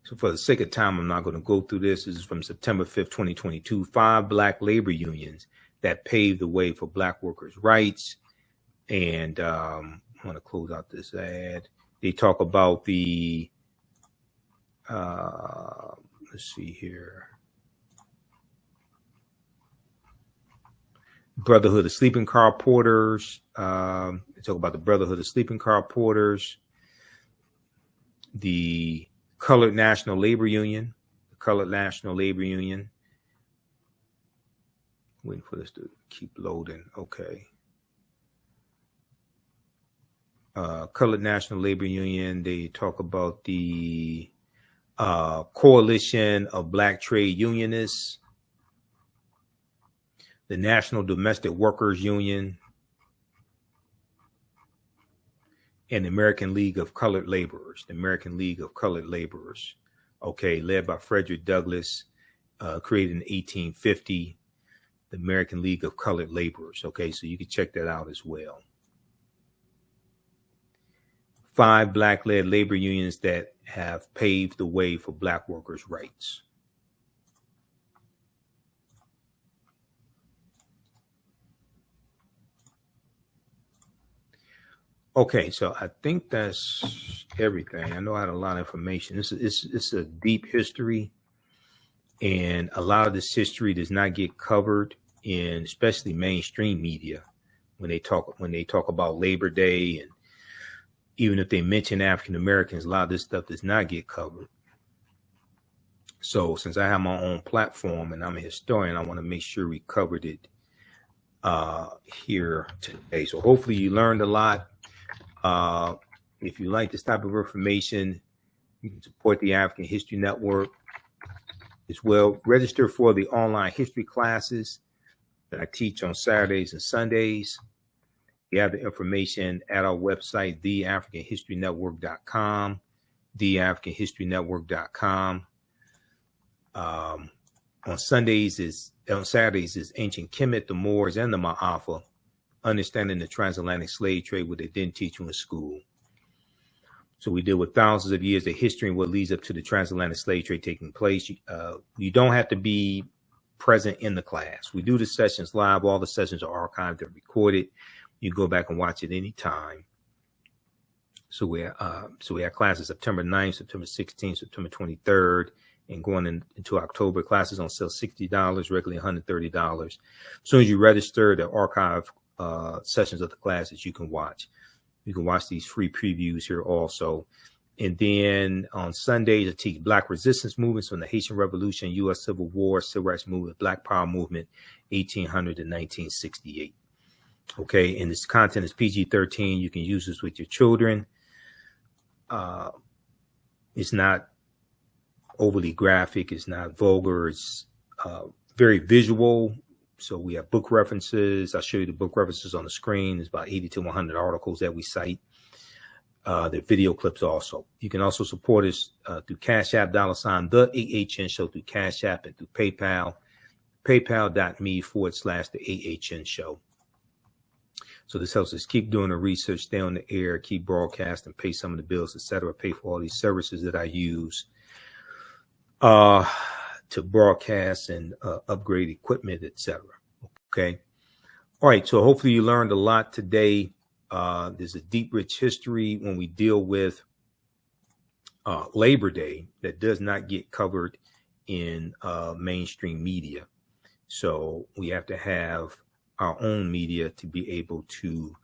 A: So for the sake of time, I'm not going to go through this. This is from September 5th, 2022. 5 black labor unions that paved the way for black workers' rights. And I want to close out this ad. They talk about the, let's see here. Brotherhood of Sleeping Car Porters. They talk about the Brotherhood of Sleeping Car Porters. The Colored National Labor Union. The Colored National Labor Union. Waiting for this to keep loading. Okay. Colored National Labor Union. They talk about the Coalition of Black Trade Unionists. The National Domestic Workers Union, and the American League of Colored Laborers. The American League of Colored Laborers, okay, led by Frederick Douglass, created in 1850. The American League of Colored Laborers. Okay, so you can check that out as well. 5 black-led labor unions that have paved the way for black workers' rights. Okay, so I think that's everything. I know I had a lot of information. It's a deep history, and a lot of this history does not get covered in especially mainstream media when they talk about Labor Day even if they mention African Americans, a lot of this stuff does not get covered. So since I have my own platform and I'm a historian, I want to make sure we covered it here today. So hopefully you learned a lot. If you like this type of information, you can support the African History Network as well. Register for the online history classes that I teach on Saturdays and Sundays. You have the information at our website, TheAHNShow.com, TheAHNShow.com. On Saturdays is Ancient Kemet, the Moors, and the Ma'afa, understanding the transatlantic slave trade, what they didn't teach you in school. So we deal with thousands of years of history and what leads up to the transatlantic slave trade taking place. You don't have to be present in the class. We do the sessions live. All the sessions are archived and recorded. You go back and watch it anytime. So we have classes September 9th, September 16th, September 23rd, and going into October. Classes on sale $60, regularly $130. As soon as you register, the archive sessions of the classes you can watch. You can watch these free previews here also. And then on Sundays, I teach Black resistance movements from the Haitian Revolution, U.S. Civil War, Civil Rights Movement, Black Power Movement, 1800 to 1968. Okay, and this content is PG-13. You can use this with your children. It's not overly graphic. It's not vulgar. It's very visual. So we have book references. I'll show you the book references on the screen. There's about 80 to 100 articles that we cite. The video clips also. You can also support us through Cash App, $ TheAHNShow, through Cash App and through PayPal, paypal.me/TheAHNShow. So this helps us keep doing the research, stay on the air, keep broadcasting, pay some of the bills, etc., pay for all these services that I use to broadcast and upgrade equipment, etc. Okay. All right. So hopefully you learned a lot today. There's a deep, rich history when we deal with Labor Day that does not get covered in mainstream media. So we have to have our own media to be able to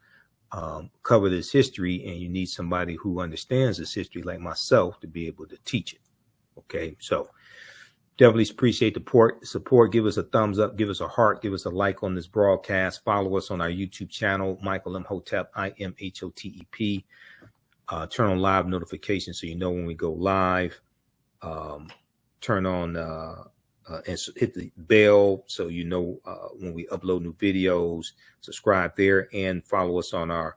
A: cover this history, and you need somebody who understands this history like myself to be able to teach it. Okay, so definitely appreciate the support. Give us a thumbs up, give us a heart, give us a like on this broadcast. Follow us on our YouTube channel, Michael Imhotep, IMHOTEP. Turn on live notifications so you know when we go live. Turn on and hit the bell so you know when we upload new videos. Subscribe there and follow us on our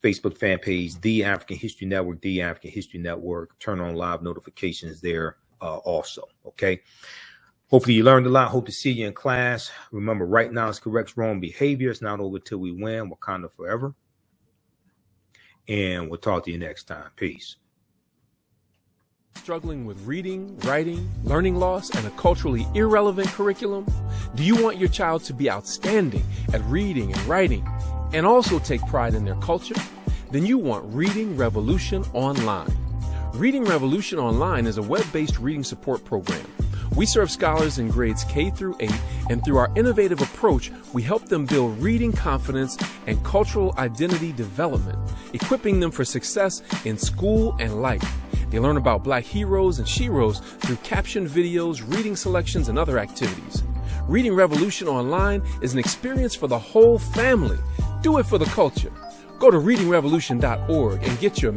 A: Facebook fan page, The African History Network, The African History Network. Turn on live notifications there also. Okay. Hopefully you learned a lot. Hope to see you in class. Remember, right now it's corrects wrong behavior. It's not over till we win. Wakanda forever. And we'll talk to you next time. Peace.
B: Struggling with reading, writing, learning loss, and a culturally irrelevant curriculum? Do you want your child to be outstanding at reading and writing and also take pride in their culture? Then you want Reading Revolution Online. Reading Revolution Online is a web-based reading support program. We serve scholars in grades K through 8, and through our innovative approach, we help them build reading confidence and cultural identity development, equipping them for success in school and life. They learn about Black heroes and sheroes through captioned videos, reading selections, and other activities. Reading Revolution Online is an experience for the whole family. Do it for the culture. Go to readingrevolution.org and get your